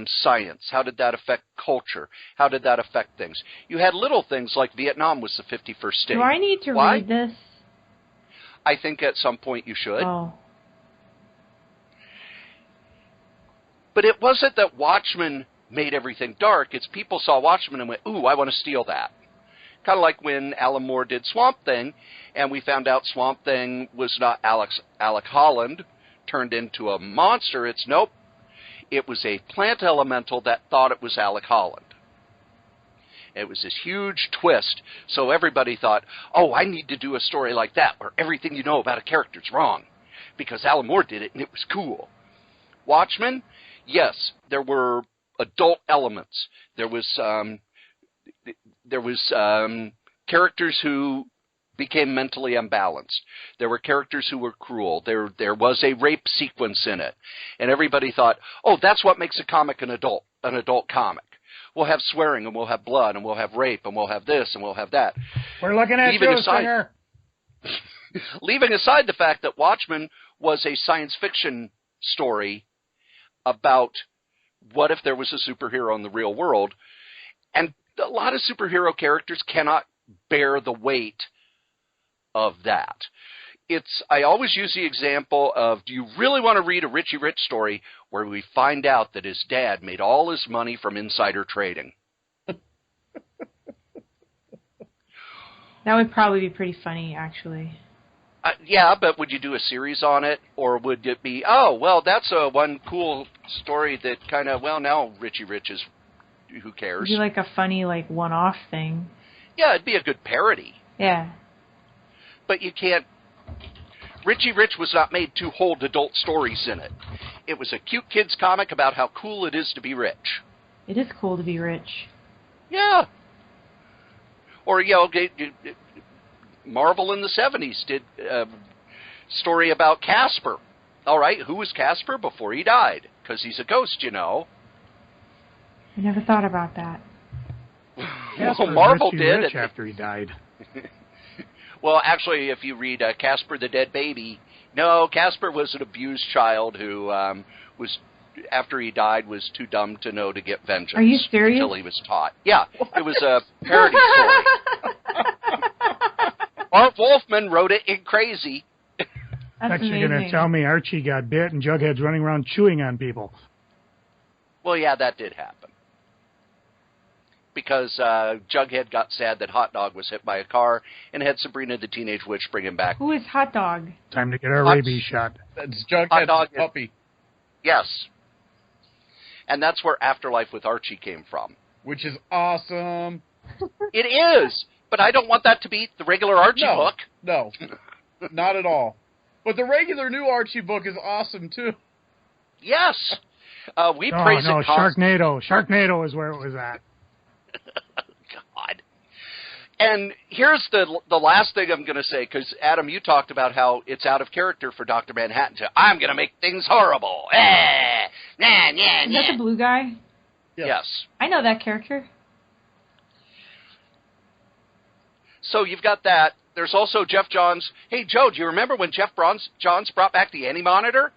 science? How did that affect culture? How did that affect things? You had little things like Vietnam was the 51st state. Do I need to read this? I think at some point you should. Oh. But it wasn't that Watchmen made everything dark. It's people saw Watchmen and went, ooh, I want to steal that. Kind of like when Alan Moore did Swamp Thing, and we found out Swamp Thing was not Alec Holland turned into a monster. Nope. It was a plant elemental that thought it was Alec Holland. It was this huge twist, so everybody thought, oh, I need to do a story like that where everything you know about a character is wrong, because Alan Moore did it and it was cool. Watchmen, yes, there were adult elements. There was characters who became mentally unbalanced. There were characters who were cruel. There was a rape sequence in it, and everybody thought, oh, that's what makes a comic an adult comic. We'll have swearing, and we'll have blood, and we'll have rape, and we'll have this, and we'll have that. We're looking at you, Singer. Leaving aside the fact that Watchmen was a science fiction story about what if there was a superhero in the real world, and a lot of superhero characters cannot bear the weight of that. I always use the example of, do you really want to read a Richie Rich story where we find out that his dad made all his money from insider trading? That would probably be pretty funny, actually. Yeah, but would you do a series on it? Or would it be, oh, well, that's one cool story that kind of, well, now Richie Rich is, who cares? It'd be like a funny, one-off thing. Yeah, it'd be a good parody. Yeah. But you can't. Richie Rich was not made to hold adult stories in it. It was a cute kid's comic about how cool it is to be rich. It is cool to be rich. Yeah. Or, Marvel in the 70s did a story about Kasper. All right, who was Kasper before he died? Because he's a ghost, I never thought about that. Well, Marvel did. Rich after he died. Well, actually, if you read Kasper the Dead Baby, no, Kasper was an abused child who was, after he died, was too dumb to know to get vengeance. Are you serious? Until he was taught. Yeah, it was a parody story. Art Wolfman wrote it in Crazy. That's you're going to tell me Archie got bit and Jughead's running around chewing on people. Well, yeah, that did happen. Because Jughead got sad that Hot Dog was hit by a car and had Sabrina the Teenage Witch bring him back. Who is Hot Dog? Time to get our rabies shot. That's Jughead's puppy. Yes. And that's where Afterlife with Archie came from. Which is awesome. It is! But I don't want that to be the regular Archie book. No, not at all. But the regular new Archie book is awesome, too. Yes. We praise it constantly. Sharknado is where it was at. God. And here's the last thing I'm going to say, because, Adam, you talked about how it's out of character for Dr. Manhattan to, I'm going to make things horrible. Is that the blue guy? Yes. I know that character. So you've got that. There's also Jeff Johns. Hey, Joe, do you remember when Jeff Johns brought back the Anti-Monitor?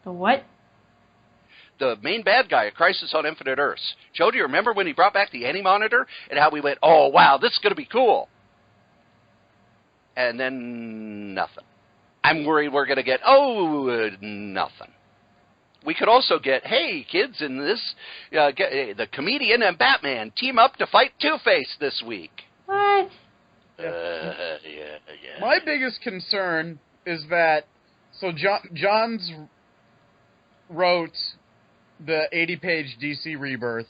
The what? The main bad guy at Crisis on Infinite Earths. Joe, do you remember when he brought back the Anti-Monitor and how we went, oh, wow, this is going to be cool? And then nothing. I'm worried we're going to get, nothing. We could also get, hey, kids, in this, the comedian and Batman team up to fight Two-Face this week. What? My biggest concern is that, so Johns wrote the 80-page DC Rebirth,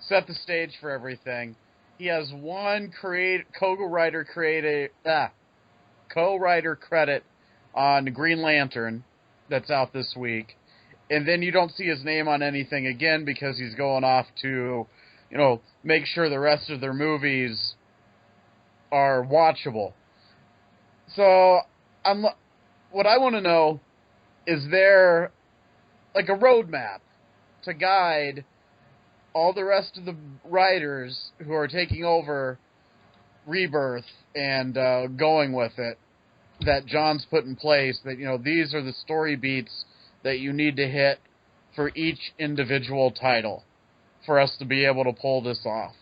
set the stage for everything. He has one co-writer credit on Green Lantern that's out this week, and then you don't see his name on anything again because he's going off to, make sure the rest of their movies are watchable. So, what I want to know, is there like a roadmap to guide all the rest of the writers who are taking over Rebirth and going with it, that John's put in place, that, these are the story beats that you need to hit for each individual title for us to be able to pull this off?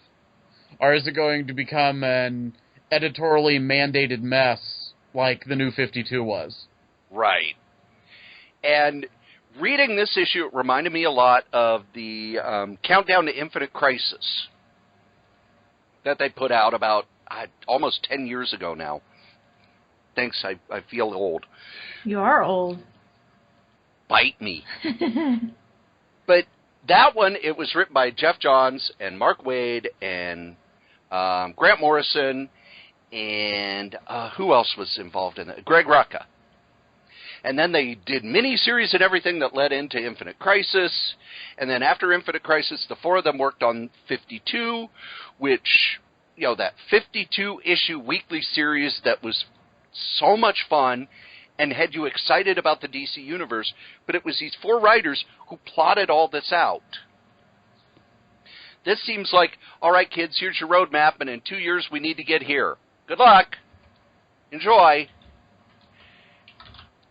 Or is it going to become an editorially mandated mess like the New 52 was? Right. And reading this issue, it reminded me a lot of the Countdown to Infinite Crisis that they put out about almost 10 years ago now. Thanks, I feel old. You are old. Bite me. But that one, it was written by Jeff Johns and Mark Waid and Grant Morrison and who else was involved in it? Greg Rucka. And then they did mini-series and everything that led into Infinite Crisis. And then after Infinite Crisis, the four of them worked on 52, which, that 52-issue weekly series that was so much fun and had you excited about the DC Universe. But it was these four writers who plotted all this out. This seems like, all right, kids, here's your roadmap, and in 2 years we need to get here. Good luck. Enjoy.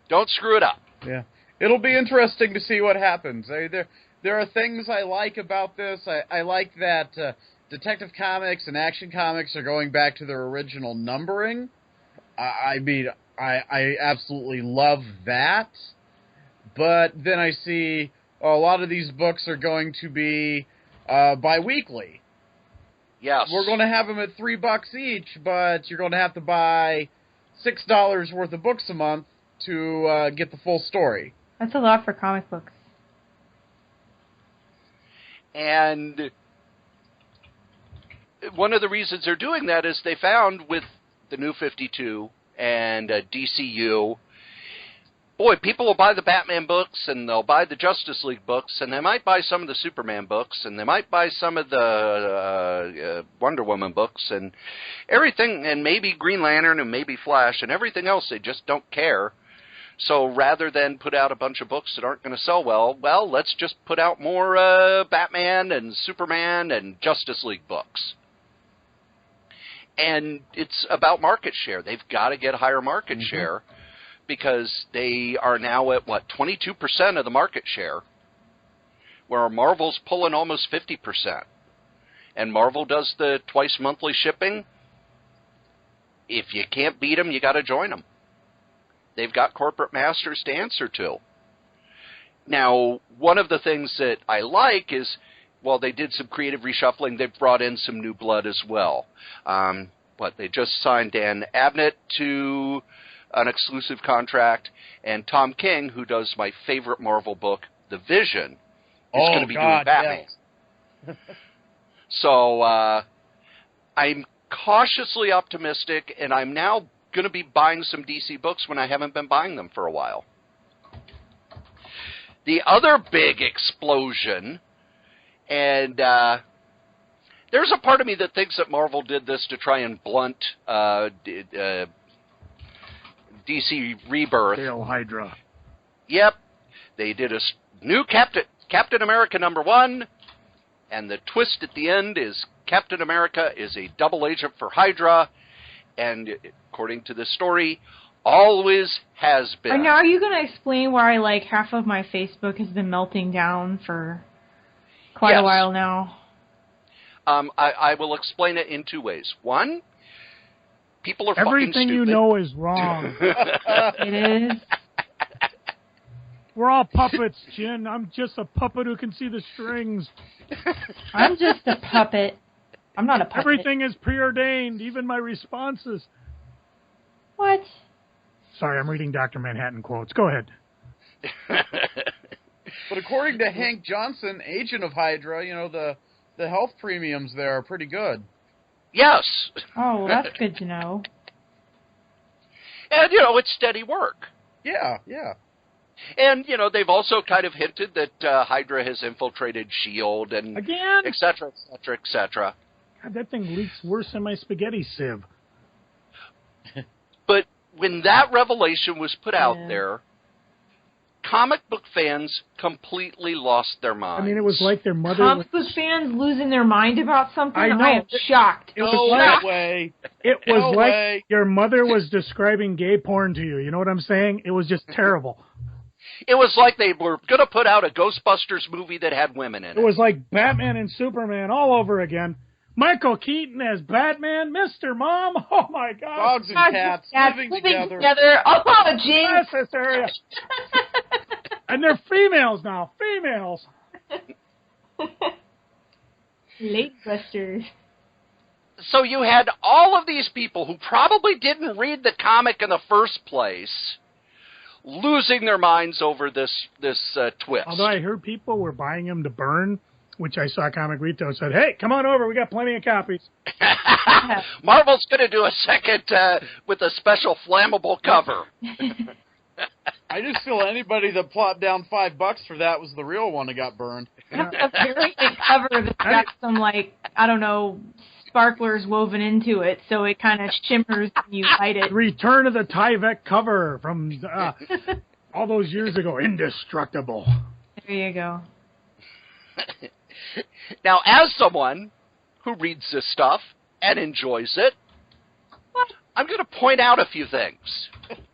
Don't screw it up. Yeah. It'll be interesting to see what happens. There are things I like about this. I like that Detective Comics and Action Comics are going back to their original numbering. I absolutely love that. But then I see a lot of these books are going to be bi-weekly. Yes. We're going to have them at $3 each, but you're going to have to buy $6 worth of books a month to get the full story. That's a lot for comic books. And one of the reasons they're doing that is they found with the New 52 and DCU, boy, people will buy the Batman books, and they'll buy the Justice League books, and they might buy some of the Superman books, and they might buy some of the Wonder Woman books, and everything, and maybe Green Lantern, and maybe Flash, and everything else. They just don't care. So rather than put out a bunch of books that aren't going to sell well, let's just put out more Batman and Superman and Justice League books. And it's about market share. They've got to get higher market share because they are now at, 22% of the market share, where Marvel's pulling almost 50%. And Marvel does the twice-monthly shipping. If you can't beat them, you got to join them. They've got corporate masters to answer to. Now, one of the things that I like is, while they did some creative reshuffling, they've brought in some new blood as well. They just signed Dan Abnett to an exclusive contract, and Tom King, who does my favorite Marvel book, The Vision, is going to be doing Batman. Yes. So I'm cautiously optimistic, and I'm now going to be buying some DC books when I haven't been buying them for a while. The other big explosion, and there's a part of me that thinks that Marvel did this to try and blunt DC Rebirth. Hail Hydra. Yep. They did a new Captain America #1, and the twist at the end is Captain America is a double agent for Hydra, and according to this story, always has been. Now, are you going to explain why, like, half of my Facebook has been melting down for quite a while now? I will explain it in 2 ways. One, people are Everything fucking stupid. you know is wrong. It is. We're all puppets, Jin. I'm just a puppet who can see the strings. I'm just a puppet. I'm not a puppet. Everything is preordained, even my responses. What? Sorry, I'm reading Dr. Manhattan quotes. Go ahead. But according to Hank Johnson, agent of Hydra, the health premiums there are pretty good. Yes. Oh, well, that's good to know. And, it's steady work. Yeah. And, they've also kind of hinted that Hydra has infiltrated S.H.I.E.L.D. and Again? et cetera, et cetera, et cetera. God, that thing leaks worse than my spaghetti sieve. But when that revelation was put out there, comic book fans completely lost their minds. I mean, it was like their mother... Comic book fans losing their mind about something? I know. I am shocked. It was way. It was No like way. your mother was describing gay porn to you. You know what I'm saying? It was just terrible. It was like they were going to put out a Ghostbusters movie that had women in it. It was like Batman and Superman all over again. Michael Keaton as Batman, Mr. Mom. Oh, my God. Dogs and cats living together. Oh, Jane. Bless this area. And they're females now. Females. Late Busters. So you had all of these people who probably didn't read the comic in the first place losing their minds over this twist. Although I heard people were buying them to burn, which I saw Comic Rito said, hey, come on over. We got plenty of copies. Marvel's going to do a second with a special flammable cover. I just feel anybody that plopped down $5 for that was the real one that got burned. That's a very big cover that's got some, like, I don't know, sparklers woven into it, so it kind of shimmers when you light it. Return of the Tyvek cover from all those years ago. Indestructible. There you go. Now, as someone who reads this stuff and enjoys it, I'm going to point out a few things.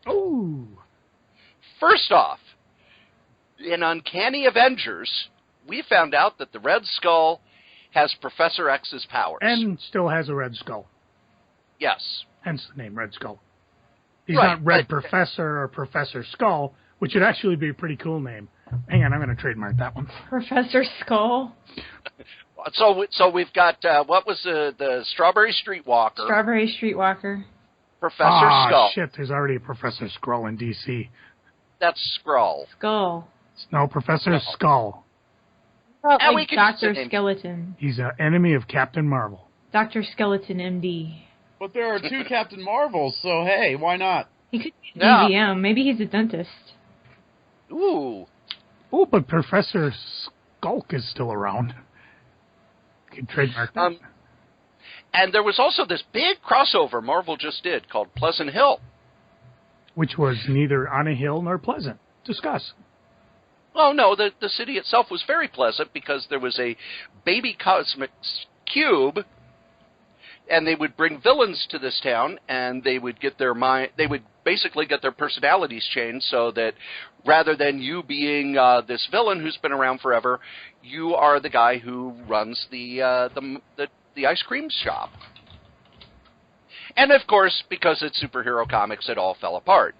Ooh. First off, in Uncanny Avengers, we found out that the Red Skull has Professor X's powers. And still has a red skull. Yes. Hence the name Red Skull. He's Right, not Red but- Professor or Professor Skull, which would actually be a pretty cool name. Hang on, I'm going to trademark that one. Professor Skull. So we've got, what was the Strawberry Streetwalker? Strawberry Streetwalker. Professor Skull. Shit, there's already a Professor Skrull in DC. That's Skrull. Skull. No, Professor Skull. Well, And we like could Dr. use the name. Skeleton. He's an enemy of Captain Marvel. Dr. Skeleton, MD. But there are 2 Captain Marvels, so hey, why not? He could be Yeah. DVM. Maybe he's a dentist. Ooh. Oh, but Professor Skulk is still around. You can trademark that. And there was also this big crossover Marvel just did called Pleasant Hill. Which was neither on a hill nor pleasant. Discuss. Oh, no, the city itself was very pleasant because there was a baby cosmic cube, and they would bring villains to this town, and they would get they would basically get their personalities changed so that rather than you being this villain who's been around forever, you are the guy who runs the ice cream shop. And, of course, because it's superhero comics, it all fell apart.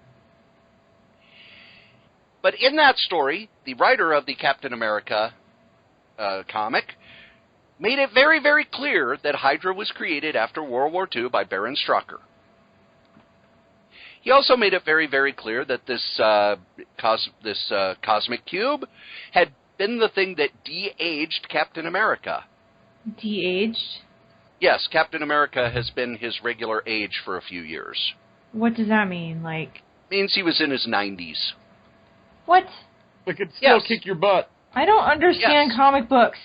But in that story, the writer of the Captain America comic made it very, very clear that Hydra was created after World War II by Baron Strucker. He also made it very, very clear that this cosmic cube had been the thing that de-aged Captain America. De-aged? Yes, Captain America has been his regular age for a few years. What does that mean? Like, Means he was in his 90s. what? It could still Yes. kick your butt. I don't understand Yes. comic books.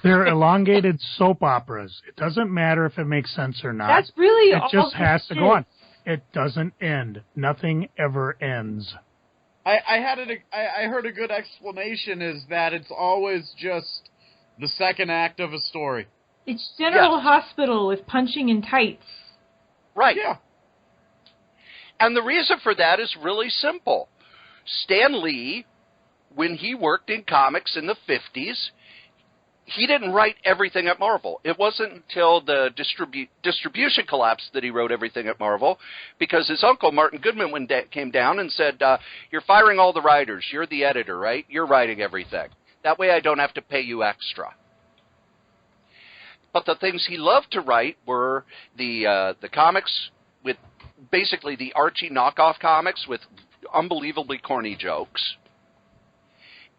They're elongated soap operas. It doesn't matter if it makes sense or not. That's really It all just this has to is. go on. It doesn't end. Nothing ever ends. I heard a good explanation is that it's always just the second act of a story. It's General Yes. Hospital with punching in tights. Right. Yeah. And the reason for that is really simple. Stan Lee, when he worked in comics in the 50s, he didn't write everything at Marvel. It wasn't until the distribution collapsed that he wrote everything at Marvel, because his uncle, Martin Goodman, came down and said, you're firing all the writers. You're the editor, right? You're writing everything. That way I don't have to pay you extra. But the things he loved to write were the comics with basically the Archie knockoff comics with unbelievably corny jokes,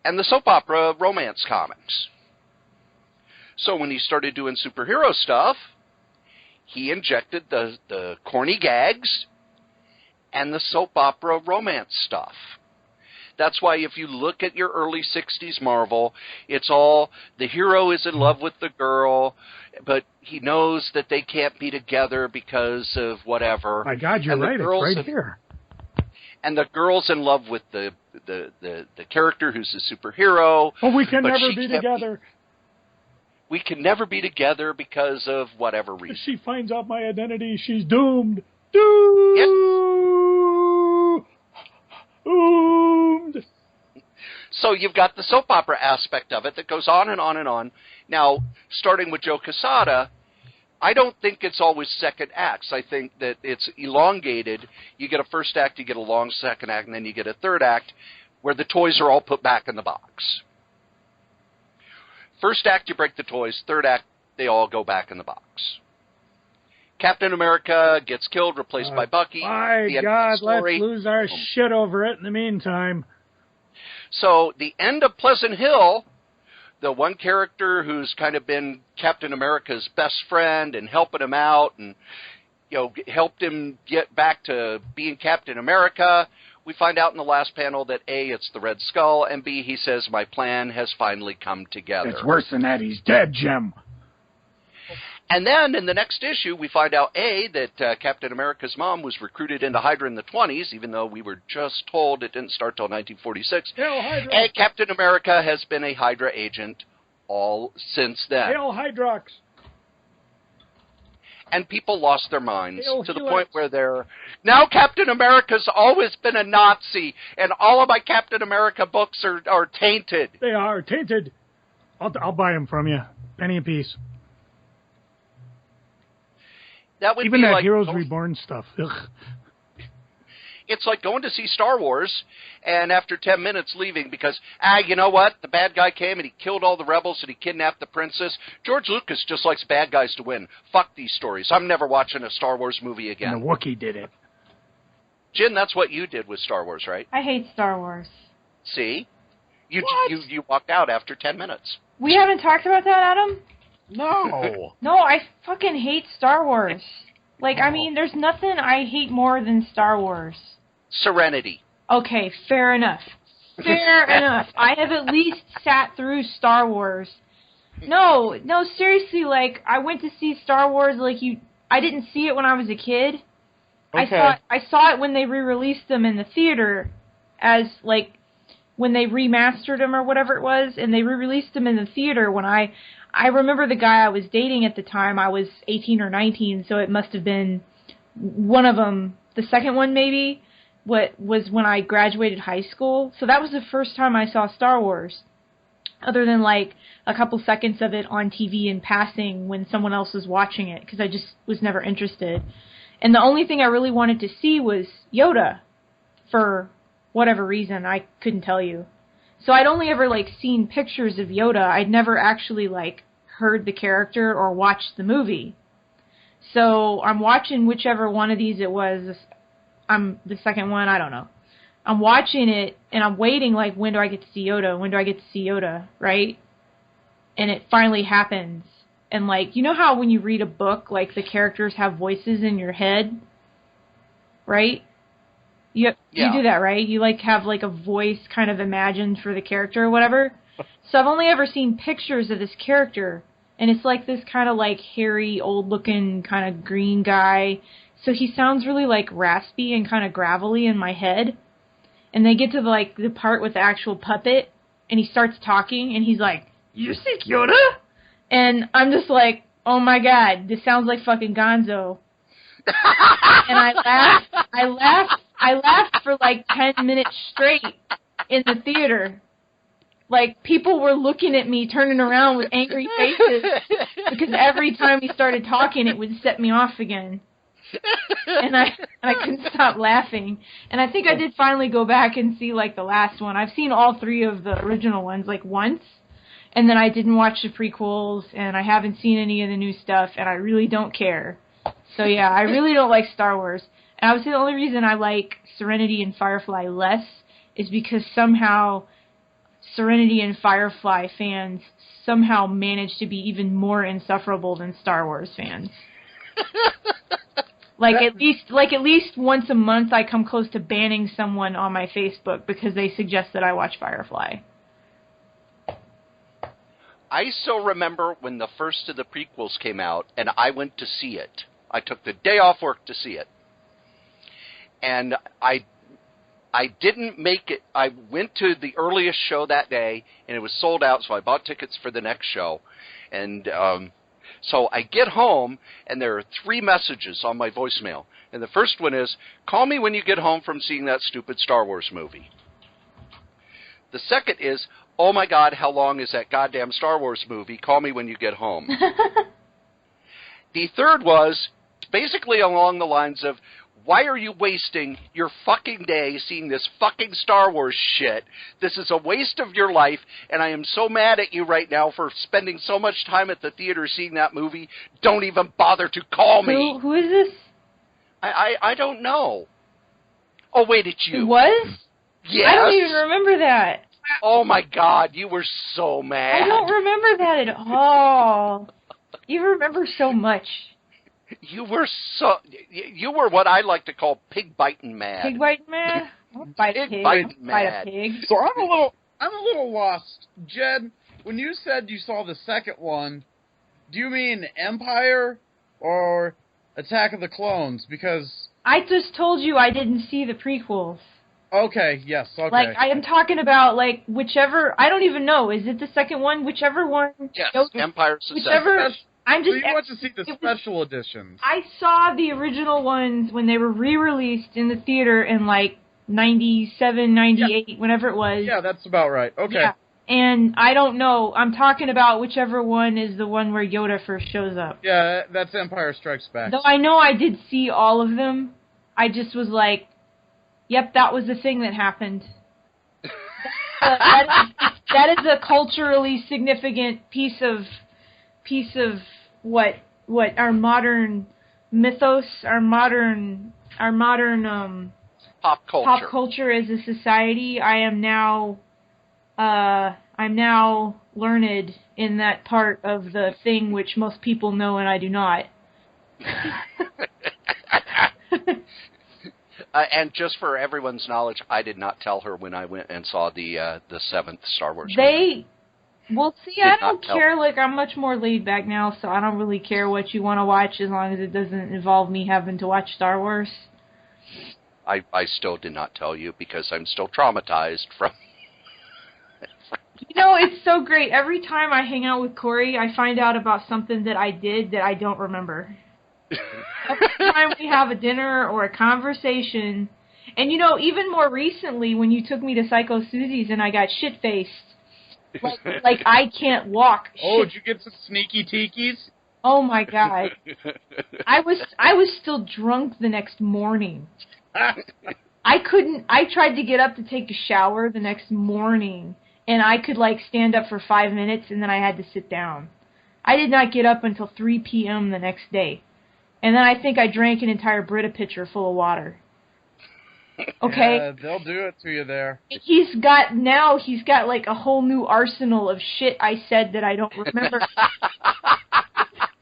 and the soap opera romance comics. So when he started doing superhero stuff, he injected the corny gags and the soap opera romance stuff. That's why if you look at your early 60s Marvel, it's all the hero is in love with the girl, but he knows that they can't be together because of whatever. My God, you're And the right. It's girls right have- here. And the girl's in love with the character who's a superhero. Oh, we can but never she be can't together. We can never be together because of whatever If reason. she finds out my identity, she's doomed. Doomed. So you've got the soap opera aspect of it that goes on and on and on. Now, starting with Joe Quesada, I don't think it's always second acts. I think that it's elongated. You get a first act, you get a long second act, and then you get a third act where the toys are all put back in the box. First act, you break the toys. Third act, they all go back in the box. Captain America gets killed, replaced by Bucky. My The end of the God, let's story. lose our shit over it in the meantime. So the end of Pleasant Hill, the one character who's kind of been Captain America's best friend and helping him out and, you know, helped him get back to being Captain America, we find out in the last panel that A, it's the Red Skull, and B, he says, my plan has finally come together. It's worse than that. He's dead, Jim. And then in the next issue, we find out, A, that Captain America's mom was recruited into Hydra in the 20s, even though we were just told it didn't start till 1946. Hail Hydra. And Captain America has been a Hydra agent all since then. Hail Hydrox. And people lost their minds Hail to the Helix. point where they're, now Captain America's always been a Nazi, and all of my Captain America books are tainted. They are tainted. I'll buy them from you. Penny a piece. That would Even be that like Heroes Reborn stuff. Ugh. It's like going to see Star Wars and after 10 minutes leaving because, you know what? The bad guy came and he killed all the rebels and he kidnapped the princess. George Lucas just likes bad guys to win. Fuck these stories. I'm never watching a Star Wars movie again. And the Wookiee did it. Jin, that's what you did with Star Wars, right? I hate Star Wars. See? You What? walked out after 10 minutes. We haven't talked about that, Adam? No. No, I fucking hate Star Wars. Like, I mean, there's nothing I hate more than Star Wars. Serenity. Okay, fair enough. Fair enough. I have at least sat through Star Wars. No, seriously, like, I went to see Star Wars, like, I didn't see it when I was a kid. Okay. I saw it when they re-released them in the theater as, like, when they remastered them or whatever it was, and they re-released them in the theater when I remember the guy I was dating at the time, I was 18 or 19, so it must have been one of them, the second one maybe, what was when I graduated high school. So that was the first time I saw Star Wars, other than like a couple seconds of it on TV in passing when someone else was watching it, because I just was never interested. And the only thing I really wanted to see was Yoda, for whatever reason, I couldn't tell you. So I'd only ever, like, seen pictures of Yoda. I'd never actually, like, heard the character or watched the movie. So I'm watching whichever one of these it was. I'm the second one, I don't know. I'm watching it, and I'm waiting, like, when do I get to see Yoda? When do I get to see Yoda, right? And it finally happens. And, like, you know how when you read a book, like, the characters have voices in your head? right? You Yeah. do that, right? You like have like a voice kind of imagined for the character or whatever. So I've only ever seen pictures of this character, and it's like this kind of like hairy, old-looking kind of green guy. So he sounds really like raspy and kind of gravelly in my head. And they get to like the part with the actual puppet, and he starts talking, and he's like, "You see Yoda?" And I'm just like, "Oh my god, this sounds like fucking Gonzo." And I laughed for like 10 minutes straight in the theater. Like, people were looking at me, turning around with angry faces, because every time he started talking, it would set me off again. And I couldn't stop laughing. And I think I did finally go back and see, like, the last one. I've seen all 3 of the original ones, like, once. And then I didn't watch the prequels, and I haven't seen any of the new stuff, and I really don't care. So, yeah, I really don't like Star Wars. And I would say the only reason I like Serenity and Firefly less is because somehow Serenity and Firefly fans somehow manage to be even more insufferable than Star Wars fans. At least once a month I come close to banning someone on my Facebook because they suggest that I watch Firefly. I still remember when the first of the prequels came out, and I went to see it. I took the day off work to see it. And I didn't make it. I went to the earliest show that day, and it was sold out, so I bought tickets for the next show. And so I get home, and there are 3 messages on my voicemail. And the first one is, "Call me when you get home from seeing that stupid Star Wars movie." The second is, "Oh my God, how long is that goddamn Star Wars movie? Call me when you get home." The third was basically along the lines of, "Why are you wasting your fucking day seeing this fucking Star Wars shit? This is a waste of your life, and I am so mad at you right now for spending so much time at the theater seeing that movie. Don't even bother to call me." Who is this? I don't know. Oh, wait, it's you. It was? Yes. I don't even remember that. Oh, my God, you were so mad. I don't remember that at all. You remember so much. You were what I like to call pig-biting mad. Pig-biting mad? I'll bite a pig. Pig-biting I'll bite a mad. pig. So I'm a little lost. Jed, when you said you saw the second one, do you mean Empire or Attack of the Clones? Because I just told you I didn't see the prequels. Okay, yes, okay. Like, I am talking about, like, whichever, I don't even know, is it the second one? Whichever one. Yes, goes, Empire Secession. Whichever, I'm just. So you want to see the special editions? I saw the original ones when they were re-released in the theater in, like, 97, 98, whenever it was. Yeah, that's about right. Okay. Yeah. And I don't know, I'm talking about whichever one is the one where Yoda first shows up. Yeah, that's Empire Strikes Back. Though I know I did see all of them, I just was like, yep, that was the thing that happened. That is a culturally significant piece of what our modern mythos, our modern pop culture as a society. I'm now learned in that part of the thing which most people know and I do not. And just for everyone's knowledge, I did not tell her when I went and saw the 7th Star Wars movie. Well, see, I don't care. Like, I'm much more laid back now, so I don't really care what you want to watch as long as it doesn't involve me having to watch Star Wars. I still did not tell you because I'm still traumatized from... You know, it's so great. Every time I hang out with Cory, I find out about something that I did that I don't remember. Every time we have a dinner or a conversation, and you know, even more recently when you took me to Psycho Susie's and I got shit-faced, like I can't walk. Oh, did you get some sneaky tikis? Oh my God. I was still drunk the next morning. I tried to get up to take a shower the next morning, and I could like stand up for 5 minutes and then I had to sit down. I did not get up until 3 p.m. the next day. And then I think I drank an entire Brita pitcher full of water. Okay? Yeah, they'll do it to you there. He's got like a whole new arsenal of shit I said that I don't remember.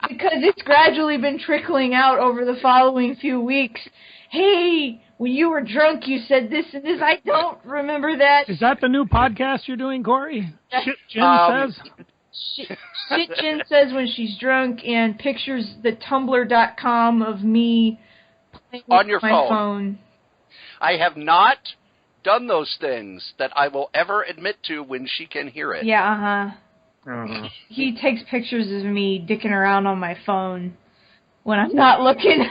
Because it's gradually been trickling out over the following few weeks. hey, when you were drunk, you said this and this. I don't remember that. Is that the new podcast you're doing, Corey? Shit Jen says? Shit Jen says when she's drunk, and pictures the Tumblr.com of me playing On with your my phone. I have not done those things that I will ever admit to when she can hear it. Yeah, He takes pictures of me dicking around on my phone when I'm not looking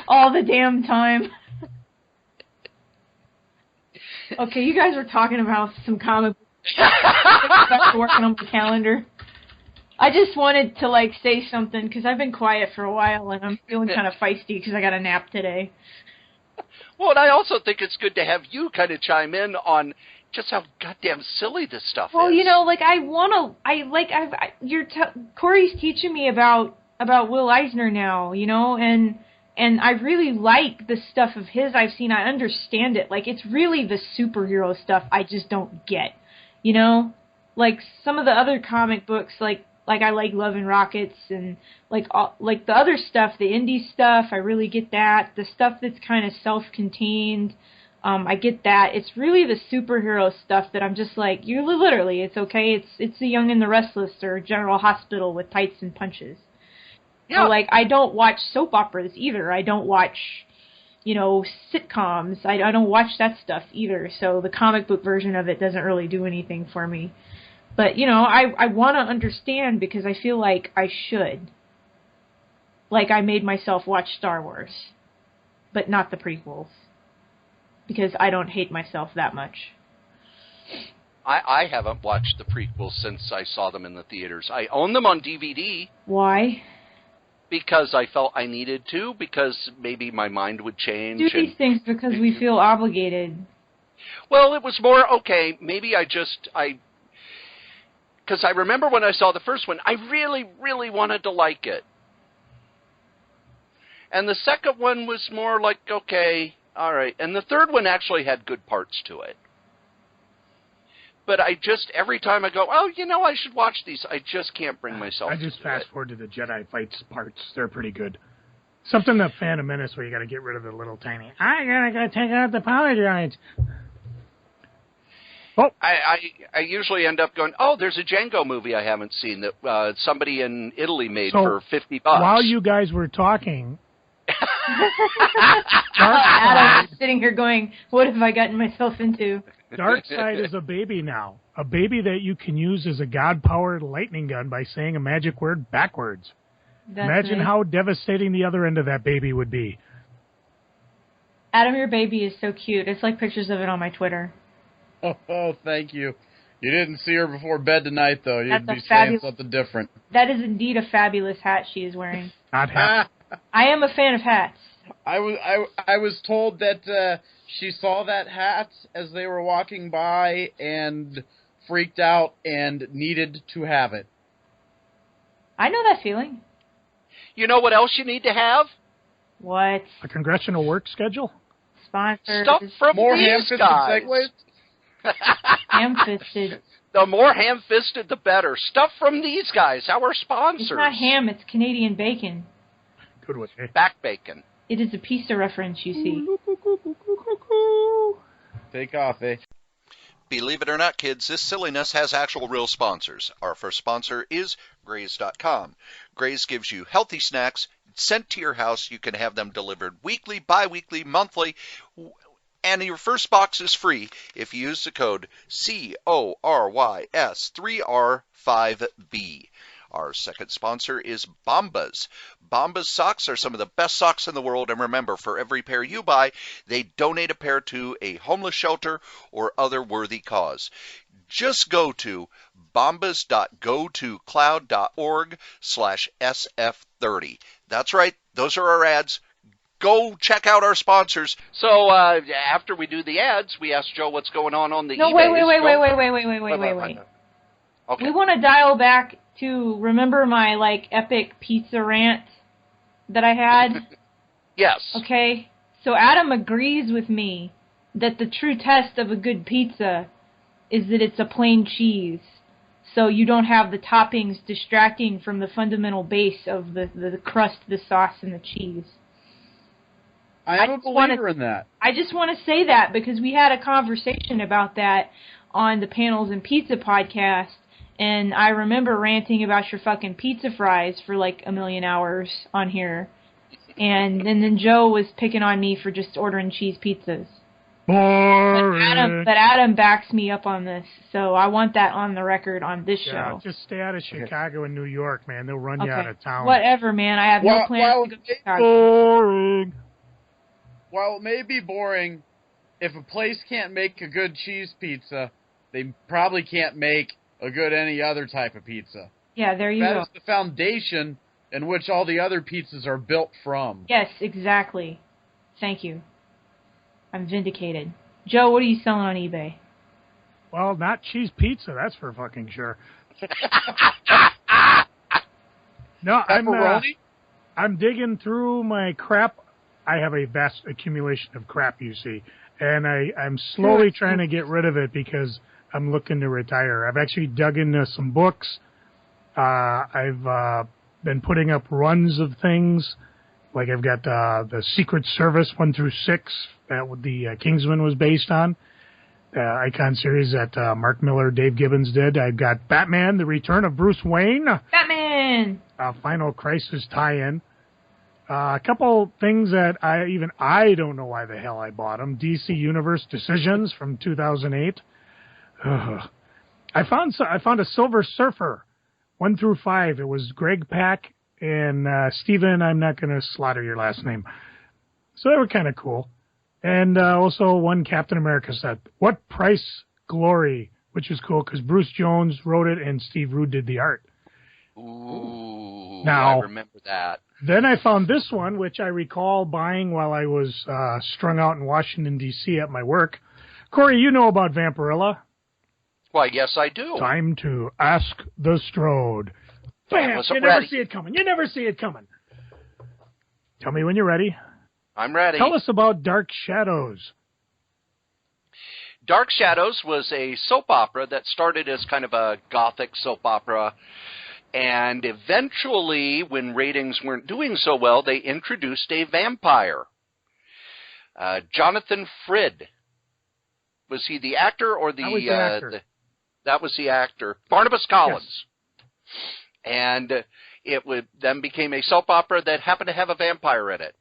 all the damn time. Okay, you guys were talking about some comic books. Working on my calendar. I just wanted to, like, say something because I've been quiet for a while and I'm feeling kind of feisty because I got a nap today. Well, and I also think it's good to have you kind of chime in on just how goddamn silly this stuff is. Well, you know, like, Corey's teaching me about Will Eisner now, you know, and I really like the stuff of his I've seen. I understand it. Like, it's really the superhero stuff I just don't get, you know? Like, some of the other comic books, like I like Love and Rockets and, like the other stuff, the indie stuff, I really get that. The stuff that's kind of self-contained, I get that. It's really the superhero stuff that I'm just like, you literally, it's okay. It's The Young and the Restless or General Hospital with tights and punches. Yeah. So, like, I don't watch soap operas either. I don't watch, you know, sitcoms. I don't watch that stuff either. So the comic book version of it doesn't really do anything for me. But, you know, I want to understand because I feel like I should. Like, I made myself watch Star Wars, but not the prequels. Because I don't hate myself that much. I haven't watched the prequels since I saw them in the theaters. I own them on DVD. Why? Because I felt I needed to, because maybe my mind would change. Do these things because we feel obligated. Well, it was more, okay, maybe because I remember when I saw the first one, I really, really wanted to like it. And the second one was more like, okay, all right. And the third one actually had good parts to it. But I just, every time I go, oh, you know, I should watch these, I just can't bring myself to do it. I just fast forward to the Jedi fights parts. They're pretty good. Something that Phantom Menace where you got to get rid of the little tiny, I gotta go take out the power drives. Oh. I usually end up going, oh, there's a Django movie I haven't seen that somebody in Italy made for $50. While you guys were talking, Adam is sitting here going, what have I gotten myself into? Darkseid is a baby now. A baby that you can use as a god-powered lightning gun by saying a magic word backwards. Imagine how devastating the other end of that baby would be. Adam, your baby is so cute. It's like pictures of it on my Twitter. Oh, thank you. You didn't see her before bed tonight, though. You'd be saying something different. That is indeed a fabulous hat she is wearing. Not hat. I am a fan of hats. I was told that she saw that hat as they were walking by and freaked out and needed to have it. I know that feeling. You know what else you need to have? What? A congressional work schedule? Sponsors. Stuff from more these ham-fisted guys. segues? Ham-fisted. The more ham-fisted, the better. Stuff from these guys, our sponsors. It's not ham, it's Canadian bacon. Good one. Back bacon. It is a pizza reference, you see. Take off, eh? Believe it or not, kids, this silliness has actual real sponsors. Our first sponsor is Graze.com. Graze gives you healthy snacks sent to your house. You can have them delivered weekly, bi-weekly, monthly, and your first box is free if you use the code CORYS3R5B. Our second sponsor is Bombas. Bombas socks are some of the best socks in the world, and remember, for every pair you buy, they donate a pair to a homeless shelter or other worthy cause. Just go to bombas.gotocloud.org/SF30. That's right, those are our ads. Go check out our sponsors. So after we do the ads, we ask Joe what's going on the eBay. Wait. Okay. We want to dial back to remember my epic pizza rant that I had. Yes. Okay. So Adam agrees with me that the true test of a good pizza is that it's a plain cheese. So you don't have the toppings distracting from the fundamental base of the crust, the sauce, and the cheese. I am a believer in that. I just want to say that because we had a conversation about that on the Panels and Pizza podcast, and I remember ranting about your fucking pizza fries for like a million hours on here. And then Joe was picking on me for just ordering cheese pizzas. Boring. But Adam backs me up on this, so I want that on the record on this show. Just stay out of Chicago and New York, man. They'll run you out of town. Whatever, man. I have no plans to go to Chicago. Boring. While it may be boring, if a place can't make a good cheese pizza, they probably can't make a good any other type of pizza. Yeah, there you go. That is the foundation in which all the other pizzas are built from. Yes, exactly. Thank you. I'm vindicated. Joe, what are you selling on eBay? Well, not cheese pizza, that's for fucking sure. No, I'm digging through my crap. I have a vast accumulation of crap, you see, and I'm slowly trying to get rid of it because I'm looking to retire. I've actually dug into some books. I've been putting up runs of things. Like I've got the Secret Service 1 through 6 that the Kingsman was based on. Icon series that Mark Miller, Dave Gibbons did. I've got Batman, The Return of Bruce Wayne. Batman! Final Crisis tie-in. A couple things that I don't know why the hell I bought them. DC Universe Decisions from 2008. I found a Silver Surfer 1 through 5. It was Greg Pak and Steven, I'm not going to slaughter your last name. So they were kind of cool. And also one Captain America set. What Price Glory, which is cool because Bruce Jones wrote it and Steve Rude did the art. Ooh, now, I remember that. Then I found this one, which I recall buying while I was strung out in Washington, D.C. at my work. Cory, you know about Vampirilla. Why, yes, I do. Time to ask the Strode. Bam! You never see it coming. You never see it coming. Tell me when you're ready. I'm ready. Tell us about Dark Shadows. Dark Shadows was a soap opera that started as kind of a gothic soap opera. And eventually, when ratings weren't doing so well, they introduced a vampire. Jonathan Frid. Was he the actor or the... That was the actor. That was the actor. Barnabas Collins. Yes. And it then became a soap opera that happened to have a vampire in it.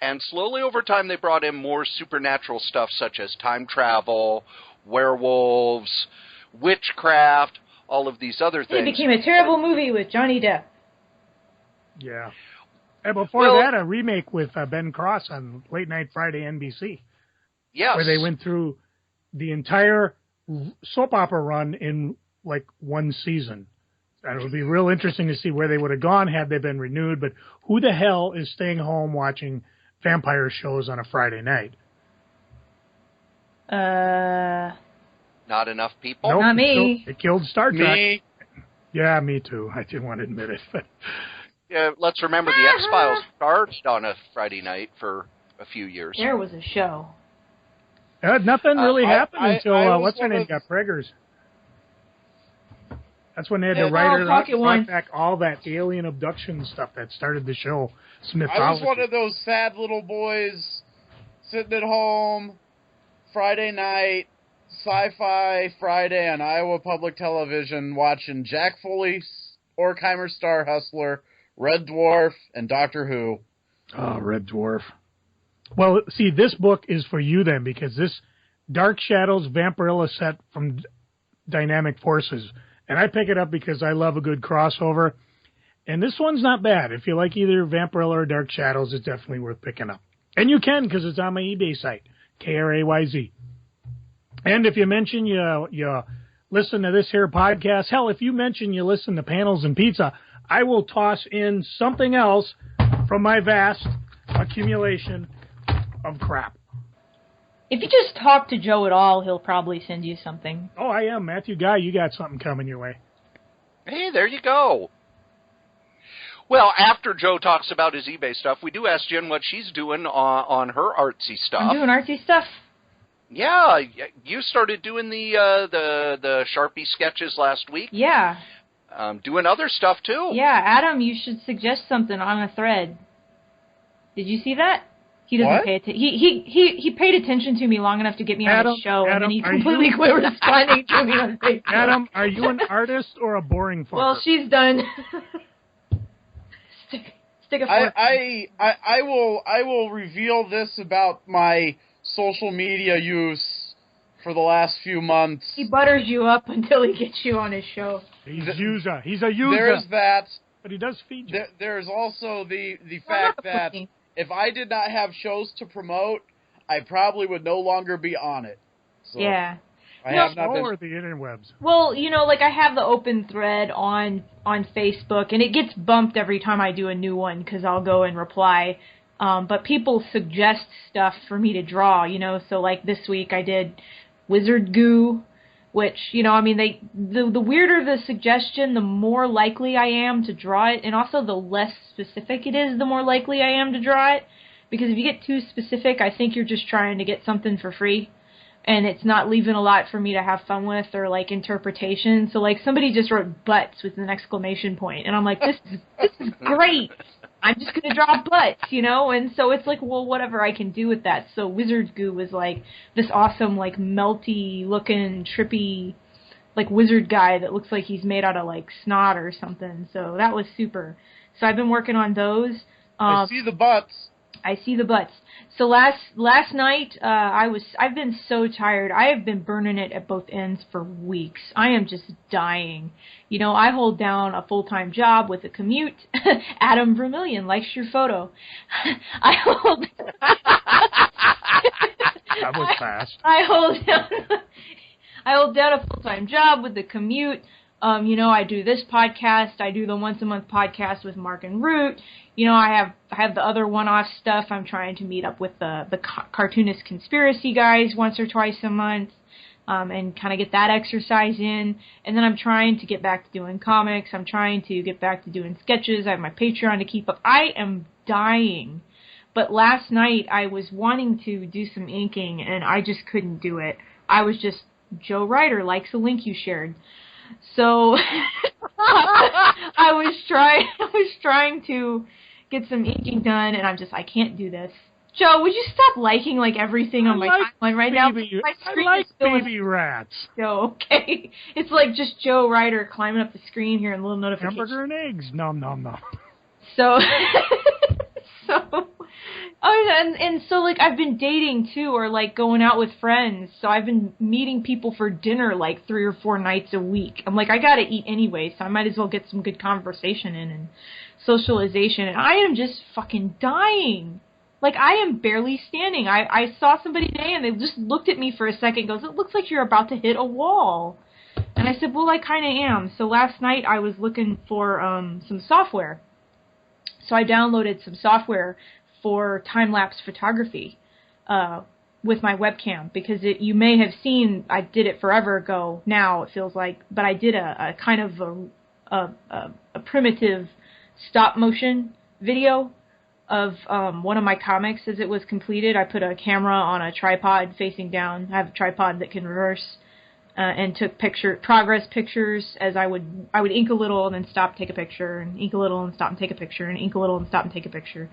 And slowly over time, they brought in more supernatural stuff such as time travel, werewolves, witchcraft, all of these other things. It became a terrible movie with Johnny Depp. Yeah. And before that, a remake with Ben Cross on Late Night Friday NBC. Yes. Where they went through the entire soap opera run in like one season. And it would be real interesting to see where they would have gone had they been renewed. But who the hell is staying home watching vampire shows on a Friday night? Not enough people? Nope, Not me. It killed Star Trek. Me. Yeah, me too. I didn't want to admit it. But Yeah, let's remember the X-Files started on a Friday night for a few years. There was a show. nothing really happened until, I was what's her one name, of- got Preggers. That's when they had Yeah, to write Pocket One. back all that alien abduction stuff that started the show. Smithology. I was one of those sad little boys sitting at home, Friday night, Sci-Fi Friday on Iowa Public Television, watching Jack Foley, Orkheimer Star Hustler, Red Dwarf, and Doctor Who. Oh, Red Dwarf. Well, see, this book is for you then, because this Dark Shadows Vampirilla set from Dynamic Forces. And I pick it up because I love a good crossover. And this one's not bad. If you like either Vampirilla or Dark Shadows, it's definitely worth picking up. And you can, because it's on my eBay site, KRAYZ. And if you mention you listen to this here podcast, hell, if you mention you listen to Panels and Pizza, I will toss in something else from my vast accumulation of crap. If you just talk to Joe at all, he'll probably send you something. Oh, I am. Matthew Guy, you got something coming your way. Hey, there you go. Well, after Joe talks about his eBay stuff, we do ask Jen what she's doing on her artsy stuff. I'm doing artsy stuff. Yeah, you started doing the Sharpie sketches last week. Yeah. Doing other stuff, too. Yeah, Adam, you should suggest something on a thread. Did you see that? He doesn't What? pay attention. He paid attention to me long enough to get me on his show, and then he completely quit responding to me on Facebook. Adam, are you an artist or a boring fucker? Well, she's done. Stick a fork. I will reveal this about my social media use for the last few months. He butters you up until he gets you on his show. He's a user. He's a user. There's that. But he does feed you. There's also the fact that if I did not have shows to promote, I probably would no longer be on it. So yeah. I have not been. Or the interwebs. Well, like I have the open thread on Facebook, and it gets bumped every time I do a new one because I'll go and reply. But people suggest stuff for me to draw, So like this week I did Wizard Goo, which, the weirder the suggestion, the more likely I am to draw it, and also the less specific it is, the more likely I am to draw it. Because if you get too specific, I think you're just trying to get something for free, and it's not leaving a lot for me to have fun with or, like, interpretation. So, like, somebody just wrote butts with an exclamation point, and I'm like, this is great. I'm just going to draw butts, And so it's like, well, whatever I can do with that. So Wizard Goo was, like, this awesome, like, melty-looking, trippy, like, wizard guy that looks like he's made out of, like, snot or something. So that was super. So I've been working on those. I see the butts. I see the butts. So last night, I've been so tired. I have been burning it at both ends for weeks. I am just dying. I hold down a full-time job with a commute. Adam Vermillion likes your photo. I hold That was fast. I hold down a full-time job with a commute. I do this podcast. I do the once-a-month podcast with Mark and Root. I have the other one-off stuff. I'm trying to meet up with the cartoonist conspiracy guys once or twice a month, and kind of get that exercise in. And then I'm trying to get back to doing comics. I'm trying to get back to doing sketches. I have my Patreon to keep up. I am dying. But last night I was wanting to do some inking, and I just couldn't do it. I was just, Joe Ryder likes a link you shared. So I was trying to get some inking done, and I can't do this. Joe, would you stop liking like everything on my timeline right now? My screen I like is still baby rats. Joe, okay. It's like just Joe Ryder climbing up the screen here and little notifications. Hamburger and eggs. Nom nom nom. So so like I've been dating too, or like going out with friends. So I've been meeting people for dinner like 3 or 4 nights a week. I'm like, I gotta eat anyway, so I might as well get some good conversation in and socialization. And I am just fucking dying. Like, I am barely standing. I saw somebody today and they just looked at me for a second and goes, it looks like you're about to hit a wall. And I said, well, I kind of am. So last night I was looking for some software. So I downloaded some software for time-lapse photography with my webcam, because you may have seen, I did it forever ago now, it feels like, but I did a kind of a primitive stop-motion video of one of my comics as it was completed. I put a camera on a tripod facing down. I have a tripod that can reverse, and took progress pictures as I would ink a little and then stop, take a picture, and ink a little and stop and take a picture, and ink a little and stop and take a picture.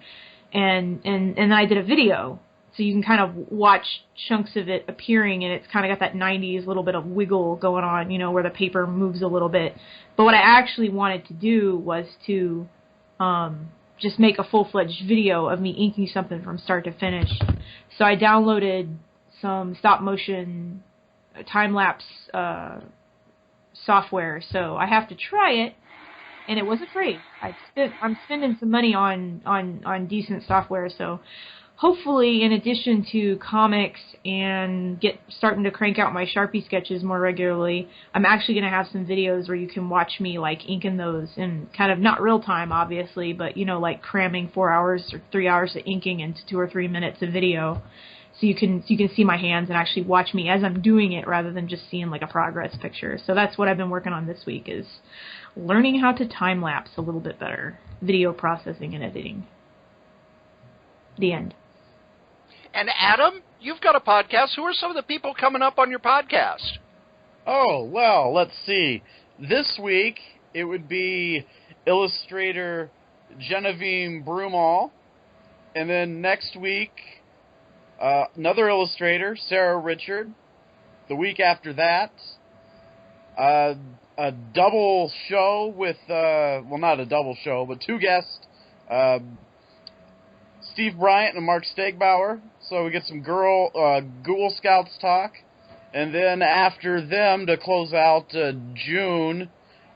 And then I did a video, so you can kind of watch chunks of it appearing, and it's kind of got that 90s little bit of wiggle going on, where the paper moves a little bit. But what I actually wanted to do was to just make a full-fledged video of me inking something from start to finish. So I downloaded some stop-motion time-lapse software, so I have to try it. And it wasn't free. I'm spending some money on decent software, so hopefully, in addition to comics and starting to crank out my Sharpie sketches more regularly, I'm actually going to have some videos where you can watch me like inking those in kind of not real time, obviously, but like cramming 4 hours or 3 hours of inking into 2 or 3 minutes of video. So you can see my hands and actually watch me as I'm doing it, rather than just seeing like a progress picture. So that's what I've been working on this week, is learning how to time-lapse a little bit better. Video processing and editing. The end. And Adam, you've got a podcast. Who are some of the people coming up on your podcast? Oh, well, let's see. This week, it would be illustrator Genevieve Broomall And then next week, another illustrator, Sarah Richard. The week after that, a double show with, well, not a double show, but two guests, Steve Bryant and Mark Stegbauer. So we get some Ghoul Scouts talk. And then after them, to close out June,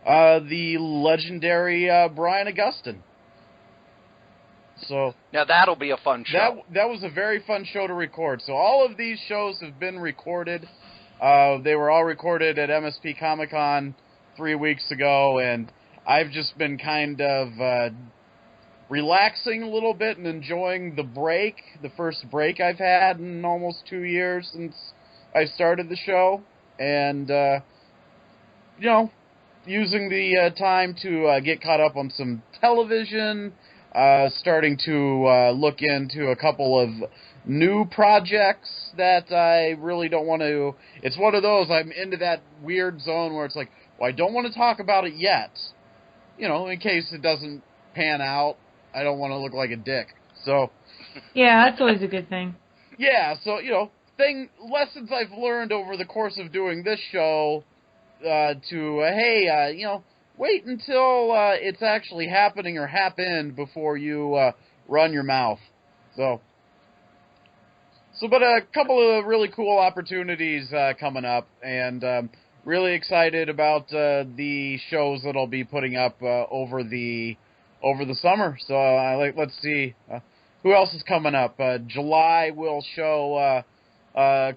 the legendary Brian Augustine. So now that'll be a fun show. That was a very fun show to record. So all of these shows have been recorded. They were all recorded at MSP Comic-Con 3 weeks ago, and I've just been kind of relaxing a little bit and enjoying the break, the first break I've had in almost 2 years since I started the show, and using the time to get caught up on some television, starting to look into a couple of new projects that I really don't want to. It's one of those, I'm into that weird zone where it's like, well, I don't want to talk about it yet, in case it doesn't pan out. I don't want to look like a dick. So yeah, that's always a good thing. Yeah, so lessons I've learned over the course of doing this show, wait until it's actually happening or happened before you run your mouth. But a couple of really cool opportunities coming up, and really excited about the shows that I'll be putting up over the summer. So let's see who else is coming up. July will show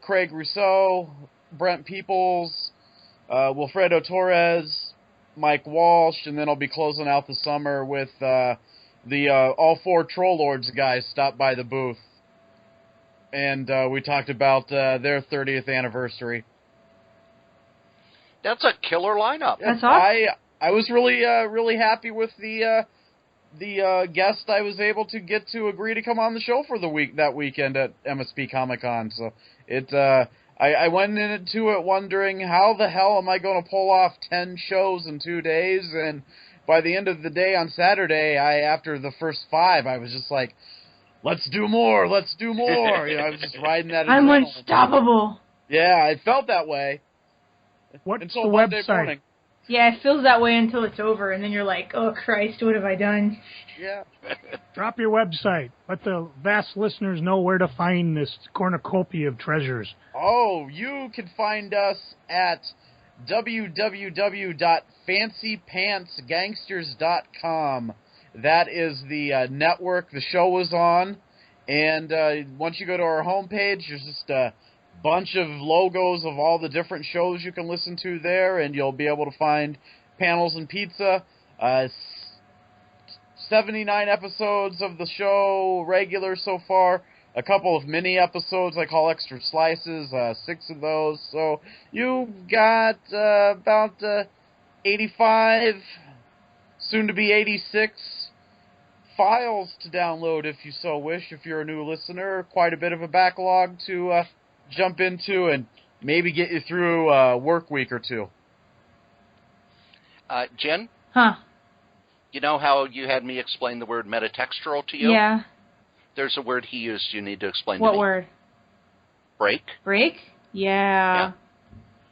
Craig Rousseau, Brent Peoples, Wilfredo Torres, Mike Walsh, and then I'll be closing out the summer with the all four Troll Lords guys stopped by the booth. And we talked about their 30th anniversary. That's a killer lineup. That's awesome. I was really happy with the guest I was able to get to agree to come on the show for that weekend at MSP Comic-Con. So I went into it wondering how the hell am I going to pull off 10 shows in 2 days, and by the end of the day on Saturday, after the first 5, I was just like, let's do more. I was just riding that. I'm unstoppable. Yeah, it felt that way. What's until the Monday website? morning. Yeah, it feels that way until it's over, and then you're like, oh, Christ, what have I done? Yeah. Drop your website. Let the vast listeners know where to find this cornucopia of treasures. Oh, you can find us at www.fancypantsgangsters.com. That is the network the show is on. And once you go to our homepage, there's just a bunch of logos of all the different shows you can listen to there, and you'll be able to find Panels and Pizza. 79 episodes of the show regular so far. A couple of mini episodes I call Extra Slices, 6 of those. So you got about 85, soon to be 86 files to download if you so wish. If you're a new listener, quite a bit of a backlog to jump into and maybe get you through a work week or two. Jen? Huh. You know how you had me explain the word meta-textural to you? Yeah. There's a word he used you need to explain to What me. word? Break. Break? Yeah.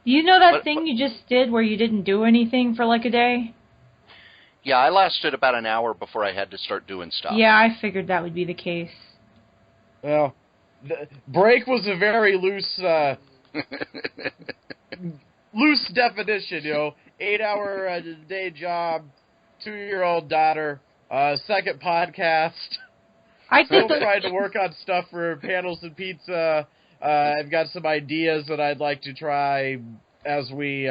You know that thing you just did where you didn't do anything for like a day? Yeah, I lasted about an hour before I had to start doing stuff. Yeah, I figured that would be the case. Well, the break was a very loose definition, 8-hour a day job, 2-year-old daughter, second podcast. I Still think trying to work on stuff for Panels and Pizza. I've got some ideas that I'd like to try as we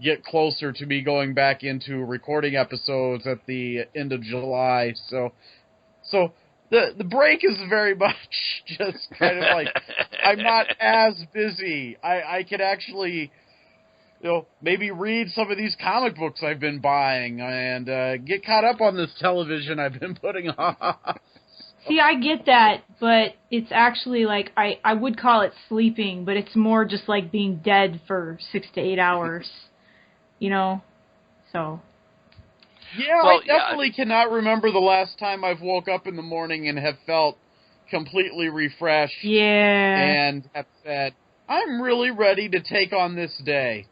get closer to me going back into recording episodes at the end of July. So the break is very much just kind of like, I'm not as busy. I could actually, maybe read some of these comic books I've been buying and get caught up on this television I've been putting on. See, I get that, but it's actually like, I would call it sleeping, but it's more just like being dead for 6 to 8 hours, so. Yeah, well, I definitely cannot remember the last time I've woke up in the morning and have felt completely refreshed. Yeah. And have said, I'm really ready to take on this day.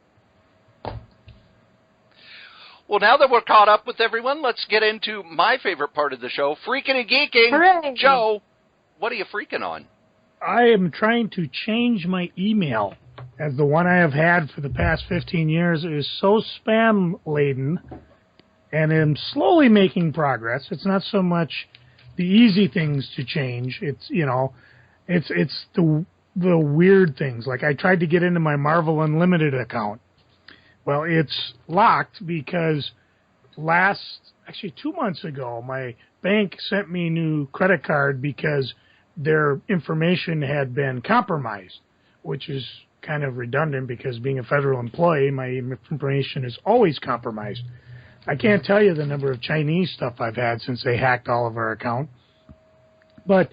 Well, now that we're caught up with everyone, let's get into my favorite part of the show, Freaking and Geeking. Hooray. Joe, what are you freaking on? I am trying to change my email, as the one I have had for the past 15 years is so spam-laden, and am slowly making progress. It's not so much the easy things to change. It's, it's the weird things. Like I tried to get into my Marvel Unlimited account. Well, it's locked because 2 months ago, my bank sent me a new credit card because their information had been compromised, which is kind of redundant because being a federal employee, my information is always compromised. I can't tell you the number of Chinese stuff I've had since they hacked all of our account. But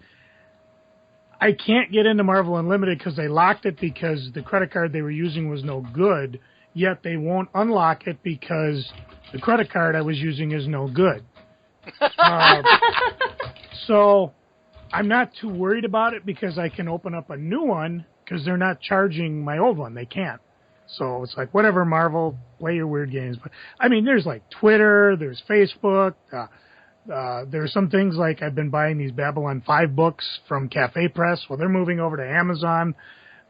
I can't get into Marvel Unlimited because they locked it because the credit card they were using was no good, yet they won't unlock it because the credit card I was using is no good. So I'm not too worried about it because I can open up a new one because they're not charging my old one. They can't. So it's like, whatever, Marvel, play your weird games. But I mean, there's like Twitter, there's Facebook, there's some things like I've been buying these Babylon 5 books from Cafe Press. Well, they're moving over to Amazon.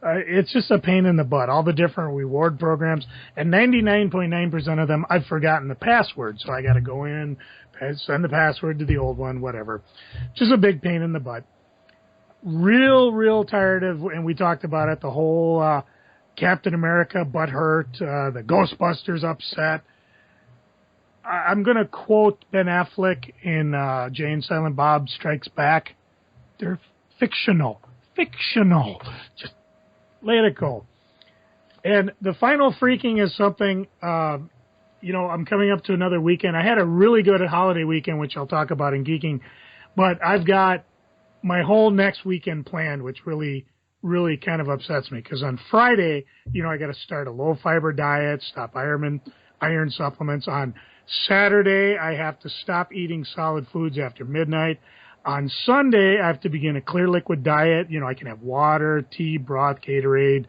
It's just a pain in the butt, all the different reward programs. And 99.9% of them, I've forgotten the password. So I got to go in, send the password to the old one, whatever. Just a big pain in the butt. Real tired of, and we talked about it, the whole Captain America butthurt, the Ghostbusters upset. I'm going to quote Ben Affleck in Jay and Silent Bob Strikes Back. They're fictional. Just let it go. And the final freaking is something, I'm coming up to another weekend. I had a really good holiday weekend, which I'll talk about in Geeking, but I've got my whole next weekend planned, which really kind of upsets me. Because on Friday, I got to start a low-fiber diet, stop iron supplements. On Saturday, I have to stop eating solid foods after midnight. On Sunday, I have to begin a clear liquid diet. I can have water, tea, broth, Gatorade,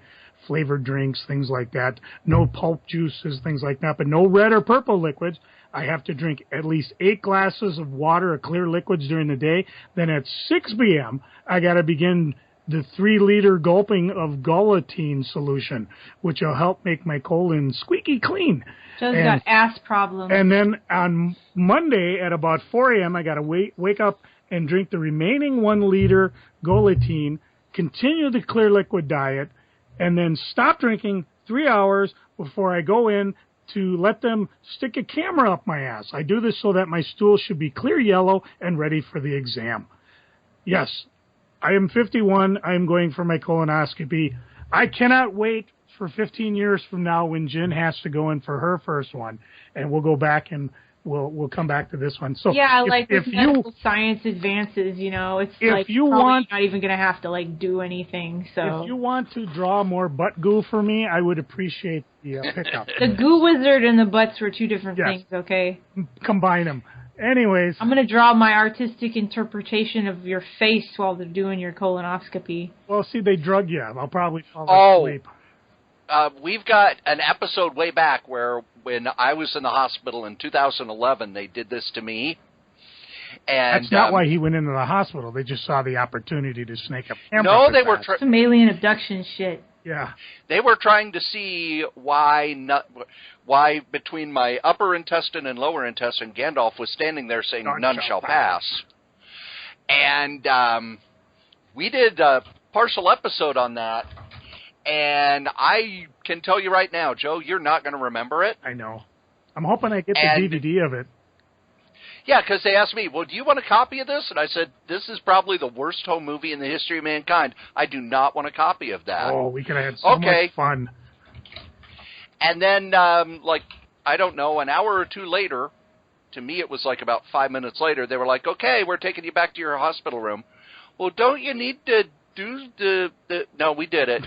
flavored drinks, things like that. No pulp juices, things like that, but no red or purple liquids. I have to drink at least 8 glasses of water or clear liquids during the day. Then at 6 p.m., I got to begin the 3-liter gulping of Gulatin solution, which will help make my colon squeaky clean. Joe's got ass problems. And then on Monday at about 4 a.m., I got to wake up and drink the remaining 1-liter Gulatin, continue the clear liquid diet, and then stop drinking 3 hours before I go in to let them stick a camera up my ass. I do this so that my stool should be clear yellow and ready for the exam. Yes, I am 51. I am going for my colonoscopy. I cannot wait for 15 years from now when Jin has to go in for her first one, and we'll go back and we'll come back to this one. So yeah, if medical science advances, it's like probably not even going to have to do anything. So if you want to draw more butt goo for me, I would appreciate the pickup. The goo wizard and the butts were two different things. Okay, combine them. Anyways, I'm going to draw my artistic interpretation of your face while they're doing your colonoscopy. Well, see, they drug you. I'll probably fall asleep. We've got an episode way back where when I was in the hospital in 2011, they did this to me. And that's not why he went into the hospital. They just saw the opportunity to snake up camera. No, they were some alien abduction shit. Yeah, they were trying to see why between my upper intestine and lower intestine, Gandalf was standing there saying, "None shall pass." And we did a partial episode on that. And I can tell you right now, Joe, you're not going to remember it. I know. I'm hoping I get the DVD of it. Yeah, because they asked me, well, do you want a copy of this? And I said, this is probably the worst home movie in the history of mankind. I do not want a copy of that. Oh, we could have had so much fun. And then, I don't know, an hour or two later, to me it was like about 5 minutes later, they were like, okay, we're taking you back to your hospital room. Well, don't you need to do the no, we did it.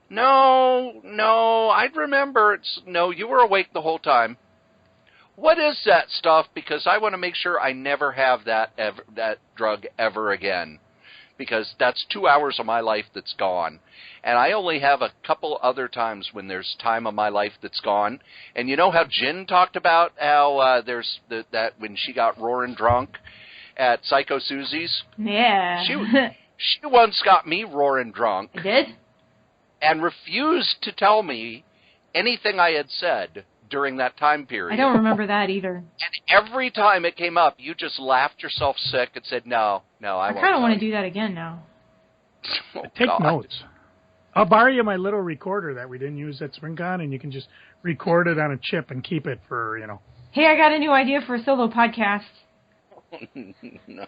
No, I'd remember. No, you were awake the whole time. What is that stuff? Because I want to make sure I never have that drug ever again. because that's 2 hours of my life that's gone. And I only have a couple other times when there's time of my life that's gone. And you know how Jin talked about how there's that when she got roaring drunk at Psycho Susie's? Yeah. She once got me roaring drunk. I did? And refused to tell me anything I had said during that time period. I don't remember that either. And every time it came up, you just laughed yourself sick and said, no, I won't. I kind of want to do that again now. Oh, Take God. notes. I'll borrow you my little recorder that we didn't use at SpringCon, and you can just record it on a chip and keep it for, Hey, I got a new idea for a solo podcast. No.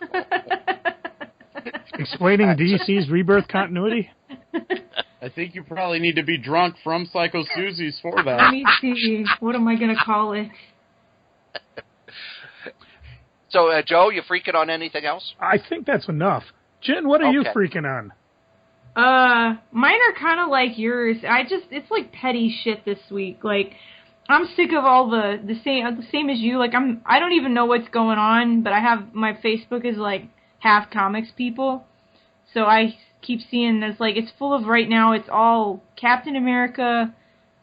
Explaining DC's Rebirth continuity. I think you probably need to be drunk from Psycho Susie's for Let that. me see. What am I going to call it? So, Joe, you freaking on anything else? I think that's enough. Jen, what are you Okay. freaking on? Mine are kind of like yours. It's like petty shit this week. Like, I'm sick of all the same as you. Like, I don't even know what's going on, but my Facebook is like half comics people. So I keep seeing this, like, it's full of right now, it's all Captain America,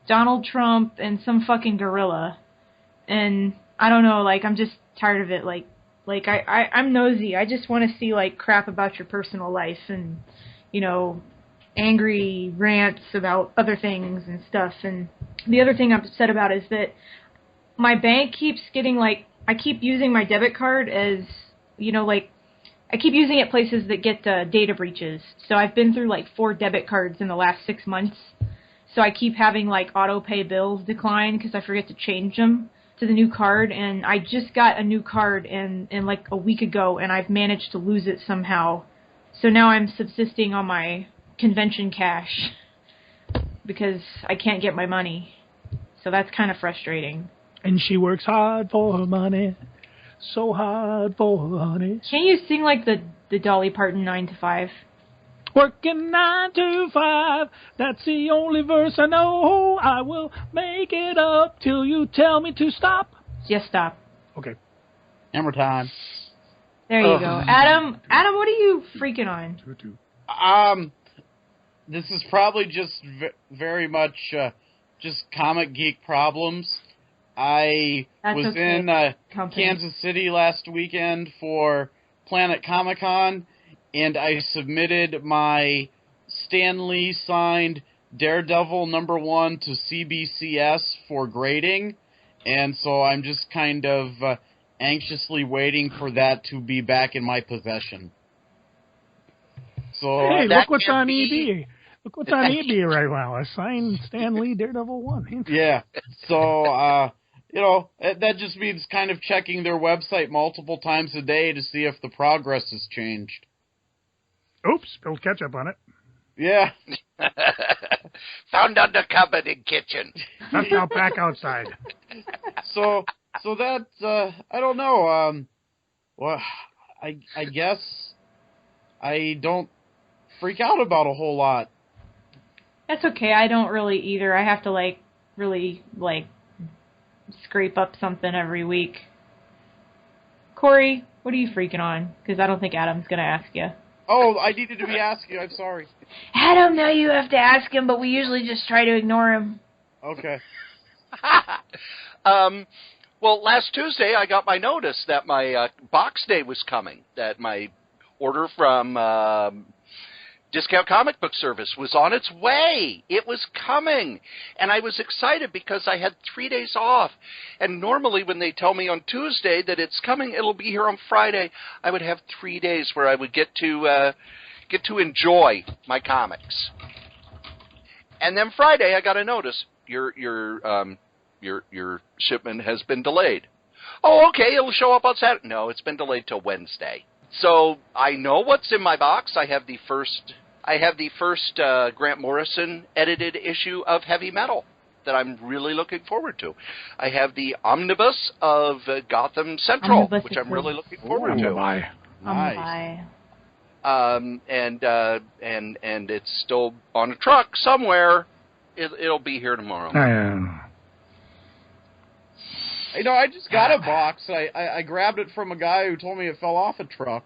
Donald Trump, and some fucking gorilla. And I don't know, like, I'm just tired of it. Like I'm nosy. I just want to see, like, crap about your personal life and, angry rants about other things and stuff. And the other thing I'm upset about is that my bank keeps getting, like, I keep using my debit card as, I keep using it places that get data breaches. So I've been through, like, 4 debit cards in the last 6 months. So I keep having, like, auto-pay bills decline because I forget to change them to the new card. And I just got a new card in like, a week ago, and I've managed to lose it somehow. So now I'm subsisting on my convention cash because I can't get my money. So that's kind of frustrating. And she works hard for her money. So hard for her honey. Can't you sing like the Dolly Parton 9 to 5? Working 9 to 5. That's the only verse I know. I will make it up till you tell me to stop. Just stop. Okay. Hammer time. There you go. Adam, what are you freaking on? This is probably just very much just comic geek problems. I That's was okay. in Company. Kansas City last weekend for Planet Comic-Con, and I submitted my Stan Lee signed Daredevil #1 to CBCS for grading, and so I'm just kind of anxiously waiting for that to be back in my possession. So Hey, that look what's can on be- EB. Look what's on EB right now. A signed Stan Lee Daredevil 1. yeah, so that just means kind of checking their website multiple times a day to see if the progress has changed. Oops, spilled ketchup on it. Yeah. Found under cupboard in kitchen. That's now back outside. So that I don't know. Well, I guess I don't freak out about a whole lot. That's okay. I don't really either. I have to, really scrape up something every week. Cory, what are you freaking on? Because I don't think Adam's going to ask you. Oh, I needed to be asking. I'm sorry. Adam, no, you have to ask him, but we usually just try to ignore him. Okay. Well, last Tuesday I got my notice that my box day was coming, that my order from Discount Comic Book Service was on its way. It was coming. And I was excited because I had 3 days off. And normally when they tell me on Tuesday that it's coming, it'll be here on Friday, I would have 3 days where I would get to enjoy my comics. And then Friday I got a notice. Your shipment has been delayed. Oh, okay, it'll show up on Saturday. No, it's been delayed till Wednesday. So I know what's in my box. I have the first Grant Morrison edited issue of Heavy Metal that I'm really looking forward to. I have the omnibus of Gotham Central, Omnibus which I'm exists. really looking forward to. Bye. Nice. And it's still on a truck somewhere. It'll be here tomorrow. I just got a box. I grabbed it from a guy who told me it fell off a truck.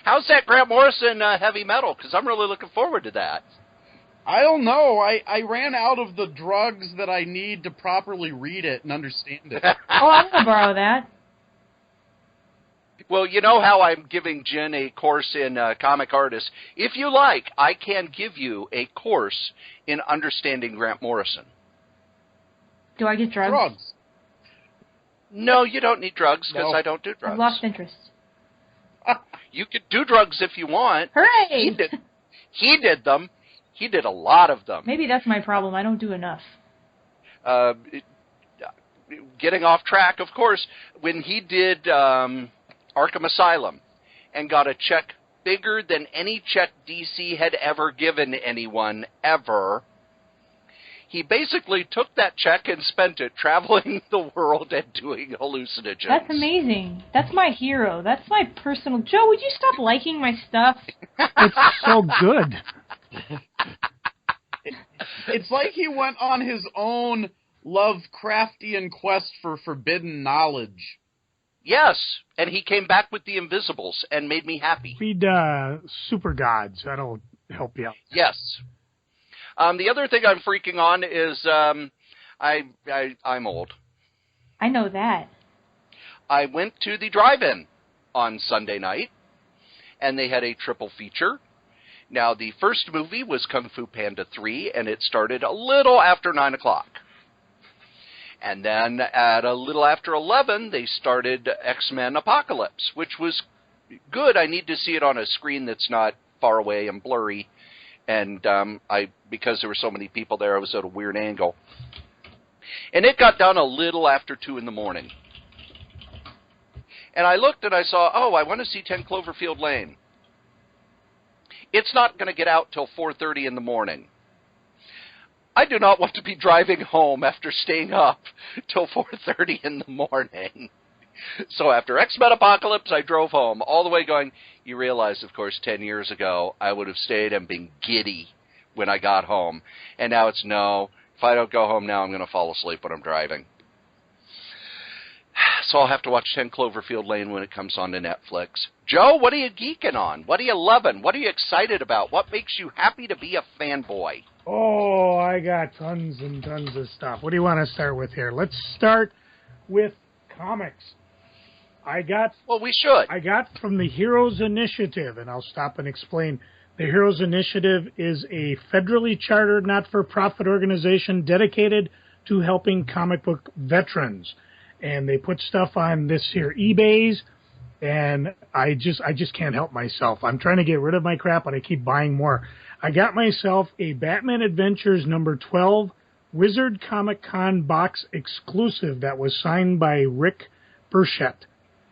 How's that Grant Morrison heavy metal? Because I'm really looking forward to that. I don't know. I ran out of the drugs that I need to properly read it and understand it. Oh, I'm going to borrow that. Well, you know how I'm giving Jen a course in comic artists. If you like, I can give you a course in understanding Grant Morrison. Do I get drugs? Drugs. No, you don't need drugs because No. I don't do drugs. I've lost interest. You could do drugs if you want. Hooray! He did them. He did a lot of them. Maybe that's my problem. I don't do enough. Getting off track, of course, when he did Arkham Asylum and got a check bigger than any check DC had ever given anyone, ever, he basically took that check and spent it traveling the world and doing hallucinogens. That's amazing. That's my hero. That's my personal... Joe, would you stop liking my stuff? It's so good. It's like he went on his own Lovecraftian quest for forbidden knowledge. Yes, and he came back with the Invisibles and made me happy. Read Super Gods. That'll help you out. Yes. The other thing I'm freaking on is I'm old. I know that. I went to the drive-in on Sunday night, and they had a triple feature. Now, the first movie was Kung Fu Panda 3, and it started a little after 9 o'clock. And then at a little after 11, they started X-Men Apocalypse, which was good. I need to see it on a screen that's not far away and blurry. And because there were so many people there, I was at a weird angle. And it got done a little after 2 in the morning. And I looked and I saw, I want to see 10 Cloverfield Lane. It's not going to get out till 4:30 in the morning. I do not want to be driving home after staying up till 4:30 in the morning. So after X-Men Apocalypse, I drove home all the way going, you realize, of course, 10 years ago, I would have stayed and been giddy when I got home. And now it's no, if I don't go home now, I'm going to fall asleep when I'm driving. So I'll have to watch 10 Cloverfield Lane when it comes on to Netflix. Joe, what are you geeking on? What are you loving? What are you excited about? What makes you happy to be a fanboy? Oh, I got tons and tons of stuff. What do you want to start with here? Let's start with comics. Well, we should. I got from the Heroes Initiative, and I'll stop and explain. The Heroes Initiative is a federally chartered, not-for-profit organization dedicated to helping comic book veterans. And they put stuff on this here eBays, and I just can't help myself. I'm trying to get rid of my crap, but I keep buying more. I got myself a Batman Adventures number 12 Wizard Comic Con box exclusive that was signed by Rick Burchett.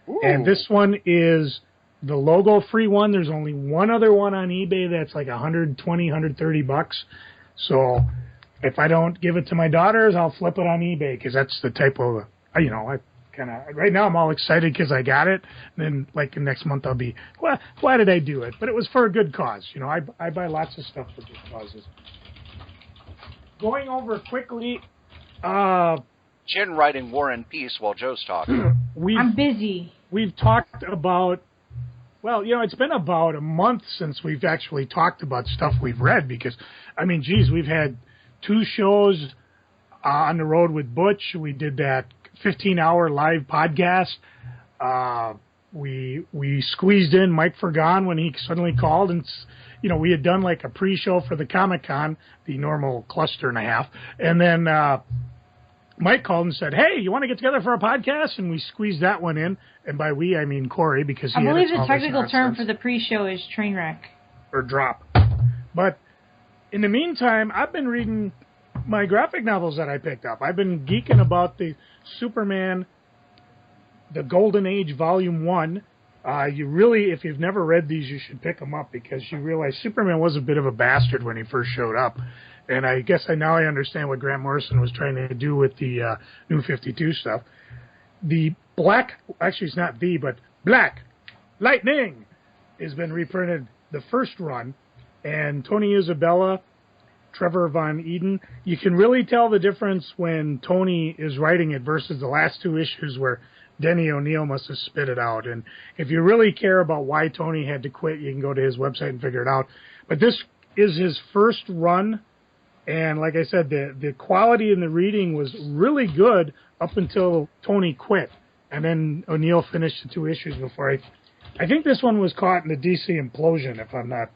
Ooh. And this one is the logo-free one. There's only one other one on eBay that's like $120, $130. So if I don't give it to my daughters, I'll flip it on eBay because that's the type of... I kind of, right now I'm all excited because I got it. And then, like, the next month I'll be, why did I do it? But it was for a good cause. I buy lots of stuff for good causes. Going over quickly. Jen writing War and Peace while Joe's talking. I'm busy. We've talked about, it's been about a month since we've actually talked about stuff we've read because, we've had 2 shows on the road with Butch. We did that 15-hour live podcast. We squeezed in Mike Fergon when he suddenly called, and we had done like a pre-show for the Comic-Con, the normal cluster and a half, and then Mike called and said, "Hey, you want to get together for a podcast?" And we squeezed that one in, and by we I mean Cory because he I believe edits the all technical this term nonsense. for the pre-show is train wreck. Or drop. But in the meantime, I've been reading my graphic novels that I picked up. I've been geeking about the Superman, the Golden Age Volume 1. If you've never read these, you should pick them up because you realize Superman was a bit of a bastard when he first showed up. And I guess now I understand what Grant Morrison was trying to do with the New 52 stuff. The Black Lightning has been reprinted the first run. And Tony Isabella, Trevor Von Eden, you can really tell the difference when Tony is writing it versus the last 2 issues where Denny O'Neil must have spit it out. And if you really care about why Tony had to quit, you can go to his website and figure it out. But this is his first run, and like I said, the quality in the reading was really good up until Tony quit. And then O'Neil finished the 2 issues before I think this one was caught in the DC implosion, if I'm not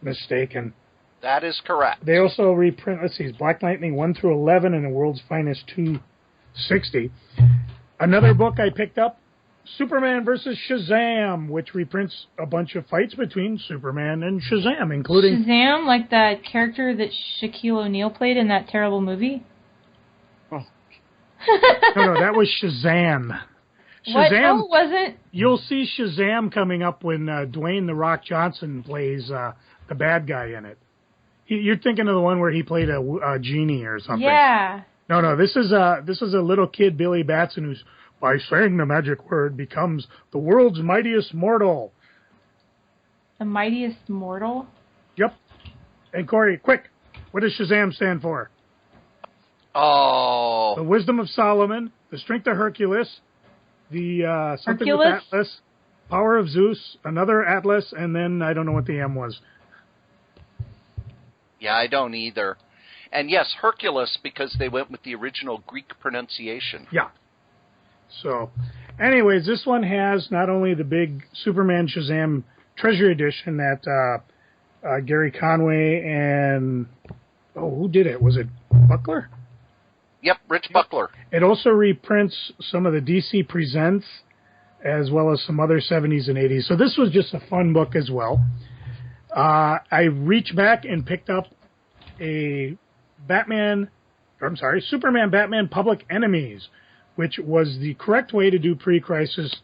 mistaken. That is correct. They also reprint, let's see, Black Lightning 1 through 11 and The World's Finest 260. Another book I picked up, Superman versus Shazam, which reprints a bunch of fights between Superman and Shazam, including... Shazam, like that character that Shaquille O'Neal played in that terrible movie? Oh. No, that was Shazam. What? No, it wasn't. You'll see Shazam coming up when Dwayne "The Rock" Johnson plays the bad guy in it. You're thinking of the one where he played a genie or something. Yeah. No. This is a little kid, Billy Batson, who's by saying the magic word becomes the world's mightiest mortal. The mightiest mortal? Yep. And Cory, quick, what does Shazam stand for? Oh. The wisdom of Solomon, the strength of Hercules, the something Hercules? with Atlas, power of Zeus, another Atlas, and then I don't know what the M was. Yeah, I don't either. And yes, Hercules, because they went with the original Greek pronunciation. Yeah. So, anyways, this one has not only the big Superman Shazam Treasury Edition that Gary Conway and... Oh, who did it? Was it Buckler? Yep, Rich Buckler. It also reprints some of the DC Presents, as well as some other 70s and 80s. So this was just a fun book as well. I reached back and picked up a Superman Batman Public Enemies, which was the correct way to do pre-crisis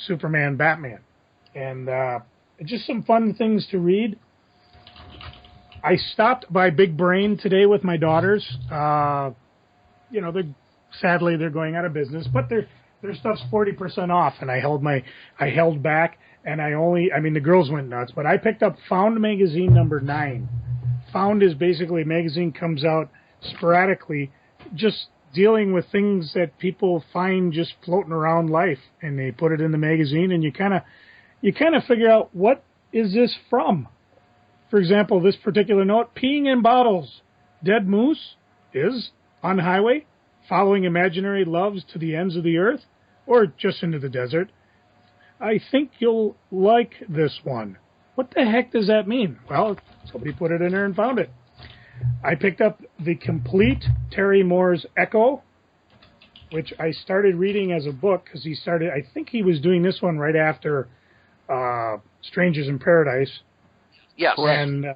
Superman Batman. And just some fun things to read. I stopped by Big Brain today with my daughters. Sadly they're going out of business, but their stuff's 40% off, and I held back, and the girls went nuts, but I picked up Found magazine number 9. Found is basically a magazine comes out sporadically, just dealing with things that people find just floating around life, and they put it in the magazine, and you kind of figure out, what is this from? For example, this particular note, peeing in bottles. Dead moose is on highway, following imaginary loves to the ends of the earth, or just into the desert. I think you'll like this one. What the heck does that mean? Well, somebody put it in there and found it. I picked up the complete Terry Moore's Echo, which I started reading as a book because I think he was doing this one right after Strangers in Paradise. Yes. And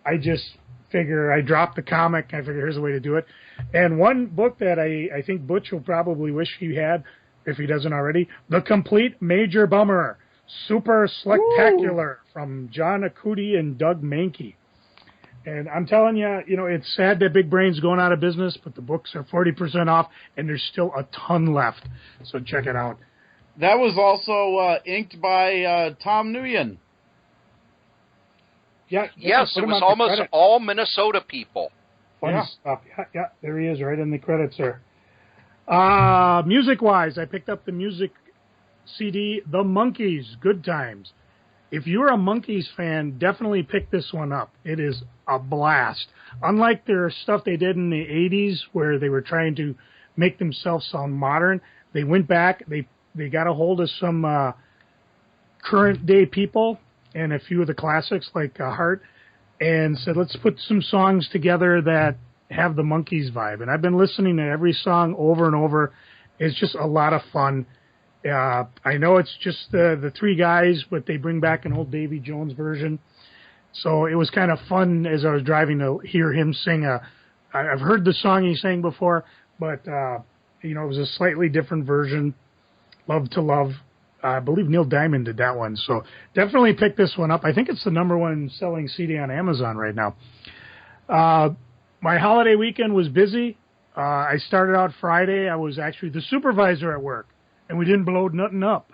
I just figure, I dropped the comic, I figure here's a way to do it. And one book that I think Butch will probably wish he had, if he doesn't already, The Complete Major Bummer, Super Spectacular, from John Acudi and Doug Mankey. And I'm telling you, it's sad that Big Brain's going out of business, but the books are 40% off, and there's still a ton left. So check it out. That was also inked by Tom Nguyen. Yeah, yes, it was almost all Minnesota people. Fun stuff. Yeah, there he is, right in the credits there. Music-wise, I picked up the music CD, The Monkees, Good Times. If you're a Monkees fan, definitely pick this one up. It is a blast. Unlike their stuff they did in the 80s, where they were trying to make themselves sound modern, they went back, they got a hold of some current-day people, and a few of the classics like Heart, and said, let's put some songs together that have the Monkees vibe. And I've been listening to every song over and over. It's just a lot of fun. I know it's just the three guys, but they bring back an old Davy Jones version. So it was kind of fun as I was driving to hear him sing. I've heard the song he sang before, but it was a slightly different version. Love to Love. I believe Neil Diamond did that one, so definitely pick this one up. I think it's the #1 selling CD on Amazon right now. My holiday weekend was busy. I started out Friday. I was actually the supervisor at work, and we didn't blow nothing up.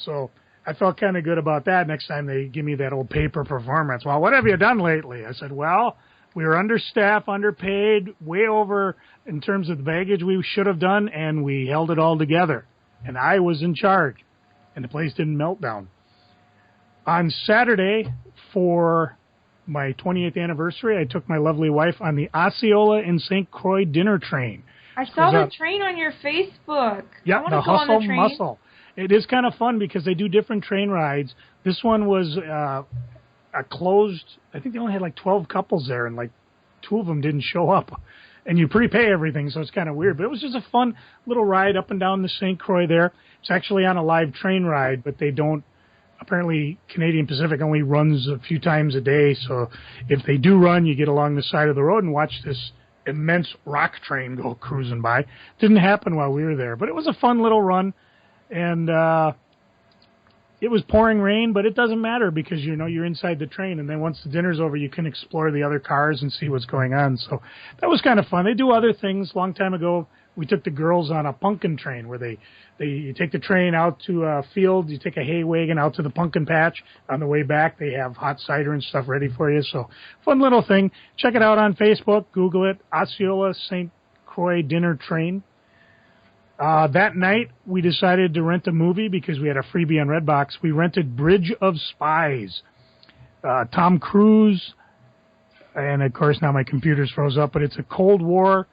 So I felt kind of good about that. Next time they give me that old paper performance. Well, what have you done lately? I said, well, we were understaffed, underpaid, way over in terms of the baggage we should have done, and we held it all together. and I was in charge, and the place didn't melt down. On Saturday, for my 20th anniversary, I took my lovely wife on the Osceola and St. Croix dinner train. I saw the train on your Facebook. Yeah, the Hustle Muscle. It is kind of fun because they do different train rides. This one was a closed, I think they only had like 12 couples there, and like 2 of them didn't show up. And you prepay everything, so it's kind of weird. But it was just a fun little ride up and down the St. Croix there. It's actually on a live train ride, but they don't. Apparently, Canadian Pacific only runs a few times a day, so if they do run, you get along the side of the road and watch this immense rock train go cruising by. Didn't happen while we were there, but it was a fun little run, and it was pouring rain, but it doesn't matter because you're inside the train, and then once the dinner's over, you can explore the other cars and see what's going on. So that was kind of fun. They do other things. A long time ago, we took the girls on a pumpkin train where you take the train out to a field, you take a hay wagon out to the pumpkin patch. On the way back, they have hot cider and stuff ready for you. So fun little thing. Check it out on Facebook. Google it, Osceola St. Croix Dinner Train. That night, we decided to rent a movie because we had a freebie on Redbox. We rented Bridge of Spies. Tom Cruise, and of course now my computer's froze up, but it's a Cold War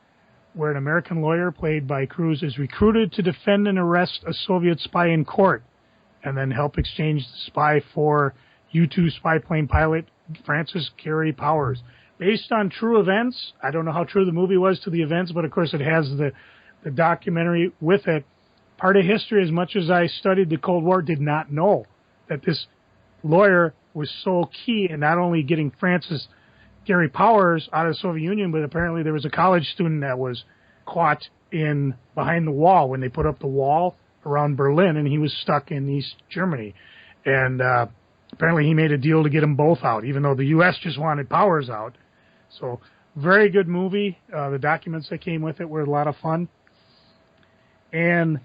where an American lawyer played by Cruise is recruited to defend and arrest a Soviet spy in court and then help exchange the spy for U-2 spy plane pilot Francis Gary Powers. Based on true events. I don't know how true the movie was to the events, but of course it has the documentary with it. Part of history, as much as I studied the Cold War, did not know that this lawyer was so key in not only getting Francis Gary Powers out of the Soviet Union, but apparently there was a college student that was caught behind the wall when they put up the wall around Berlin, and he was stuck in East Germany. And apparently he made a deal to get them both out, even though the U.S. just wanted Powers out. So very good movie. The documents that came with it were a lot of fun. And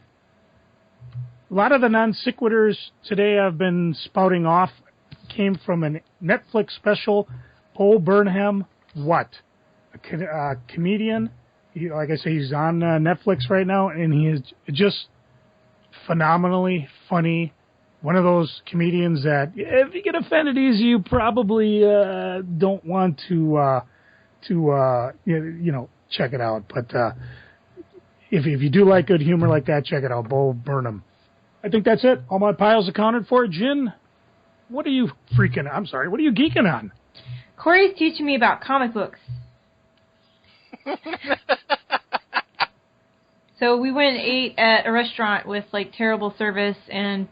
a lot of the non sequiturs today I've been spouting off came from a Netflix special. Paul Burnham, a comedian. Like I say, he's on Netflix right now, and he is just phenomenally funny. One of those comedians that if you get offended easy, you probably don't want to check it out. But if you do like good humor like that, check it out, Bo Burnham. I think that's it. All my piles accounted for. Jin, what are you geeking on? Cory's teaching me about comic books. So we went and ate at a restaurant with terrible service and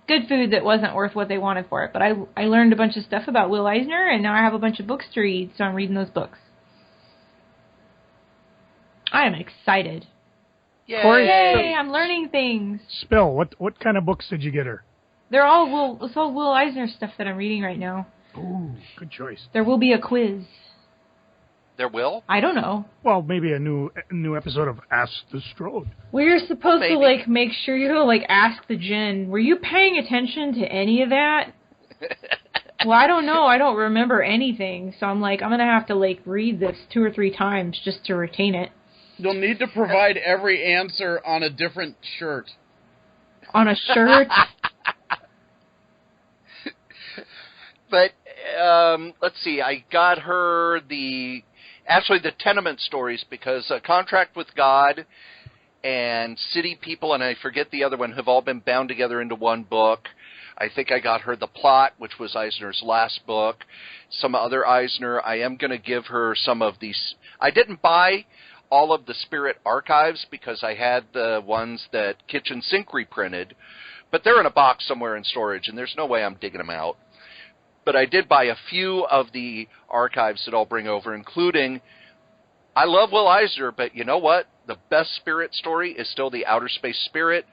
good food that wasn't worth what they wanted for it. But I learned a bunch of stuff about Will Eisner, and now I have a bunch of books to read, so I'm reading those books. I am excited. Yay! Cory, Yay! I'm learning things. Spill. What kind of books did you get her? It's all Will Eisner stuff that I'm reading right now. Ooh, good choice. There will be a quiz. There will? I don't know. Well, maybe a new episode of Ask the Strode. We're supposed to make sure you ask the Jin. Were you paying attention to any of that? Well, I don't know. I don't remember anything. So I'm gonna have to read this 2 or 3 times just to retain it. You'll need to provide every answer on a different shirt. On a shirt? But let's see. I got her the Tenement Stories because Contract with God and City People, and I forget the other one, have all been bound together into one book. I think I got her The Plot, which was Eisner's last book. Some other Eisner. I am going to give her some of these. I didn't buy all of the Spirit Archives because I had the ones that Kitchen Sink reprinted, but they're in a box somewhere in storage, and there's no way I'm digging them out. But I did buy a few of the archives that I'll bring over, including, I love Will Eisner, but you know what? The best Spirit story is still the Outer Space Spirit,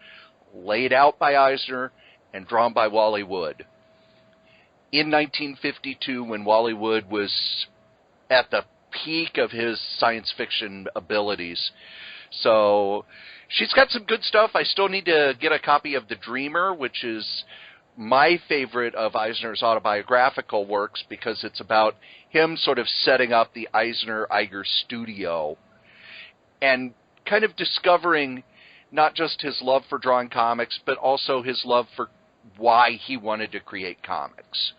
laid out by Eisner and drawn by Wally Wood. In 1952, when Wally Wood was at the peak of his science fiction abilities. So she's got some good stuff. I still need to get a copy of The Dreamer, which is my favorite of Eisner's autobiographical works because it's about him sort of setting up the Eisner-Iger studio and kind of discovering not just his love for drawing comics, but also his love for why he wanted to create comics.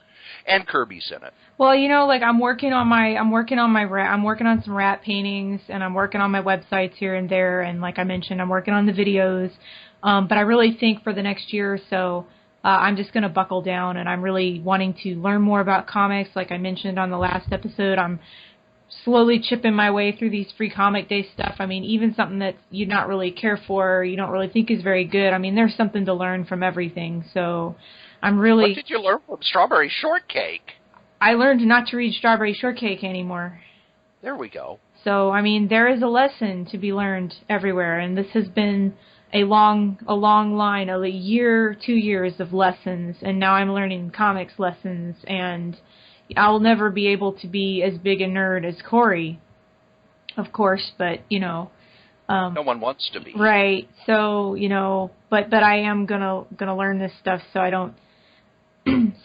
And Kirby's in it. Well, you know, like I'm working on some rat paintings, and I'm working on my websites here and there, and like I mentioned, I'm working on the videos. But I really think for the next year or so, I'm just going to buckle down, and I'm really wanting to learn more about comics. Like I mentioned on the last episode, I'm slowly chipping my way through these free comic day stuff. I mean, even something that you not really care for, or you don't really think is very good. I mean, there's something to learn from everything. So I'm really... What did you learn from Strawberry Shortcake? I learned not to read Strawberry Shortcake anymore. There we go. So, I mean, there is a lesson to be learned everywhere, and this has been a long line, a year, 2 years of lessons, and now I'm learning comics lessons, and I'll never be able to be as big a nerd as Cory, of course, but, you know... no one wants to be. Right, so, you know, but I am gonna learn this stuff so I don't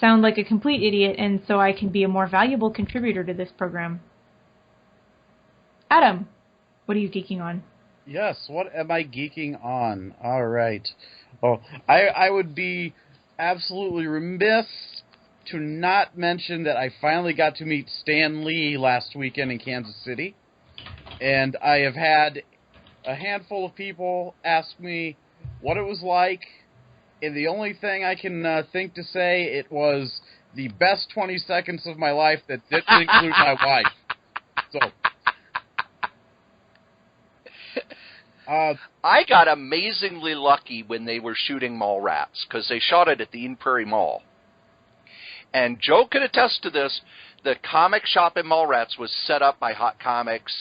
sound like a complete idiot, and so I can be a more valuable contributor to this program. Adam, what are you geeking on? Yes, what am I geeking on? All right. Well, I would be absolutely remiss to not mention that I finally got to meet Stan Lee last weekend in Kansas City. And I have had a handful of people ask me what it was like. And the only thing I can think to say, it was the best 20 seconds of my life that didn't include my wife. So... I got amazingly lucky when they were shooting Mallrats, because they shot it at the Eden Prairie Mall. And Joe could attest to this. The comic shop in Mallrats was set up by Hot Comics.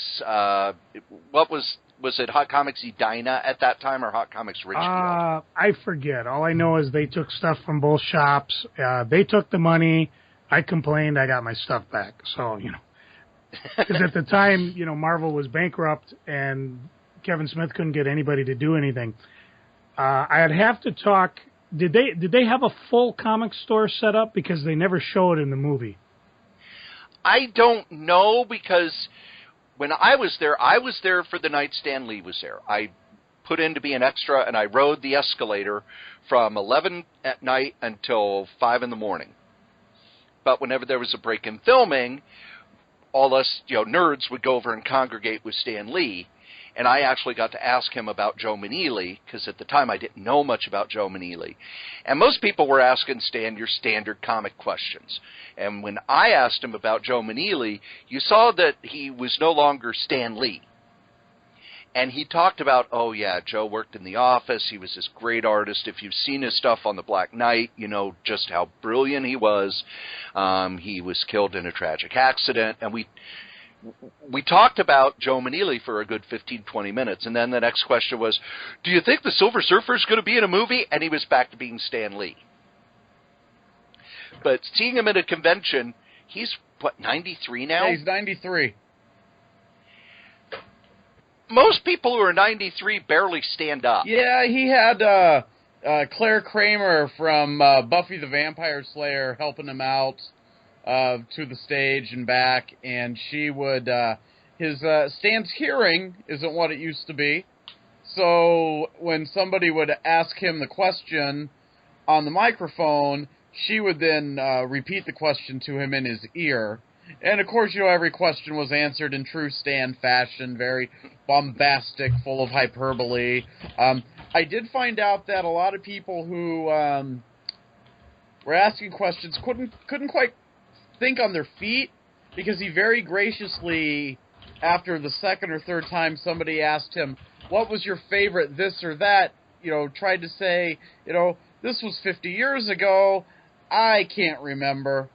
What was it Hot Comics Edina at that time, or Hot Comics Richfield? I forget. All I know is they took stuff from both shops. They took the money. I complained. I got my stuff back. So, you know. Because at the time, you know, Marvel was bankrupt, and Kevin Smith couldn't get anybody to do anything. I'd have to talk. Did they have a full comic store set up? Because they never show it in the movie. I don't know, because when I was there for the night Stan Lee was there. I put in to be an extra, and I rode the escalator from 11 at night until 5 in the morning. But whenever there was a break in filming, all us, you know, nerds would go over and congregate with Stan Lee. And I actually got to ask him about Joe Maneely, because at the time I didn't know much about Joe Maneely. And most people were asking Stan your standard comic questions. And when I asked him about Joe Maneely, you saw that he was no longer Stan Lee. And he talked about, oh yeah, Joe worked in the office, he was this great artist. If you've seen his stuff on the Black Knight, you know just how brilliant he was. He was killed in a tragic accident. And we talked about Joe Maneely for a good 15, 20 minutes, and then the next question was, do you think the Silver Surfer's going to be in a movie? And he was back to being Stan Lee. But seeing him at a convention, he's, 93 now? Yeah, he's 93. Most people who are 93 barely stand up. Yeah, he had Claire Kramer from Buffy the Vampire Slayer helping him out. To the stage and back, and she would, Stan's hearing isn't what it used to be, so when somebody would ask him the question on the microphone, she would then repeat the question to him in his ear, and of course, you know, every question was answered in true Stan fashion, very bombastic, full of hyperbole. I did find out that a lot of people who were asking questions couldn't quite think on their feet, because he very graciously, after the second or third time somebody asked him, what was your favorite this or that, you know, tried to say, you know, this was 50 years ago, I can't remember,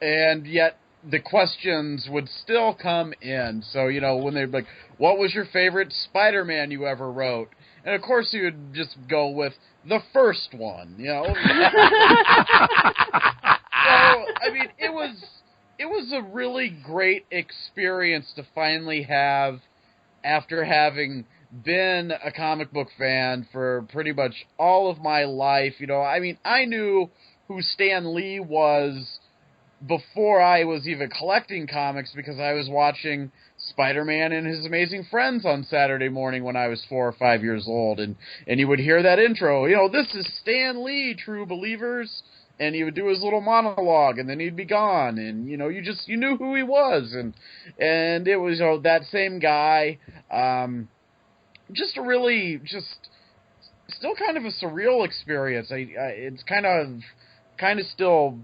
and yet the questions would still come in. So, you know, when they'd be like, what was your favorite Spider-Man you ever wrote? And of course he would just go with the first one, you know. So, I mean, it was a really great experience to finally have, after having been a comic book fan for pretty much all of my life. You know, I mean, I knew who Stan Lee was before I was even collecting comics, because I was watching Spider-Man and His Amazing Friends on Saturday morning when I was 4 or 5 years old, and you would hear that intro, this is Stan Lee, true believers, and he would do his little monologue, and then he'd be gone, and you knew who he was, and it was that same guy, just a really still kind of a surreal experience. It's kind of still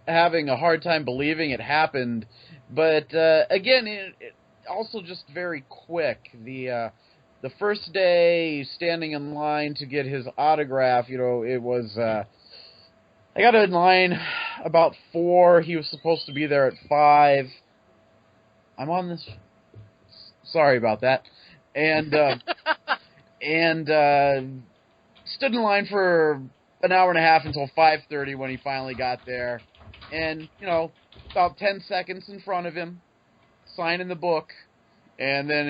having a hard time believing it happened, but again, it also just very quick. The first day standing in line to get his autograph, it was I got in line about 4. He was supposed to be there at 5. I'm on this. Sorry about that. And stood in line for an hour and a half until 5:30 when he finally got there. And, about 10 seconds in front of him, signing the book. And then,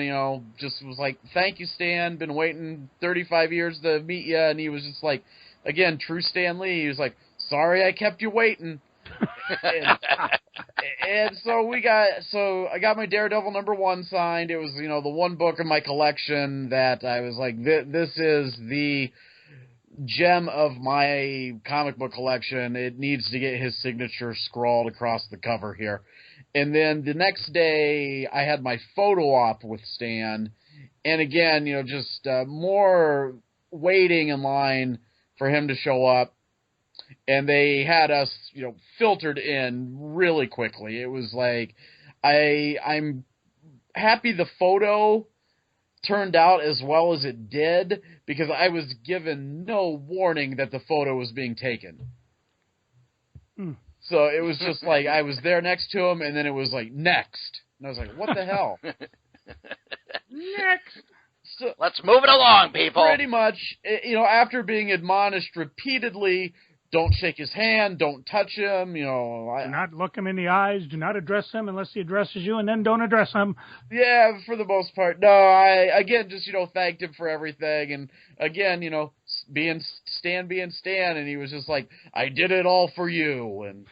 just was like, thank you, Stan. Been waiting 35 years to meet you. And he was just like, again, true Stan Lee. He was like, sorry I kept you waiting. and so I got my Daredevil #1 signed. It was, the one book in my collection that I was like, this is the gem of my comic book collection. It needs to get his signature scrawled across the cover here. And then the next day I had my photo op with Stan, and again, just more waiting in line for him to show up. And they had us, filtered in really quickly. It was like, I'm happy the photo turned out as well as it did, because I was given no warning that the photo was being taken. So it was just like, I was there next to him, and then it was like, next. And I was like, what the hell? Next. So, let's move it along, people. Pretty much, after being admonished repeatedly, don't shake his hand, don't touch him, Do not look him in the eyes, do not address him unless he addresses you, and then don't address him. Yeah, for the most part. No, I, again, just, thanked him for everything, and again, being Stan, and he was just like, I did it all for you, and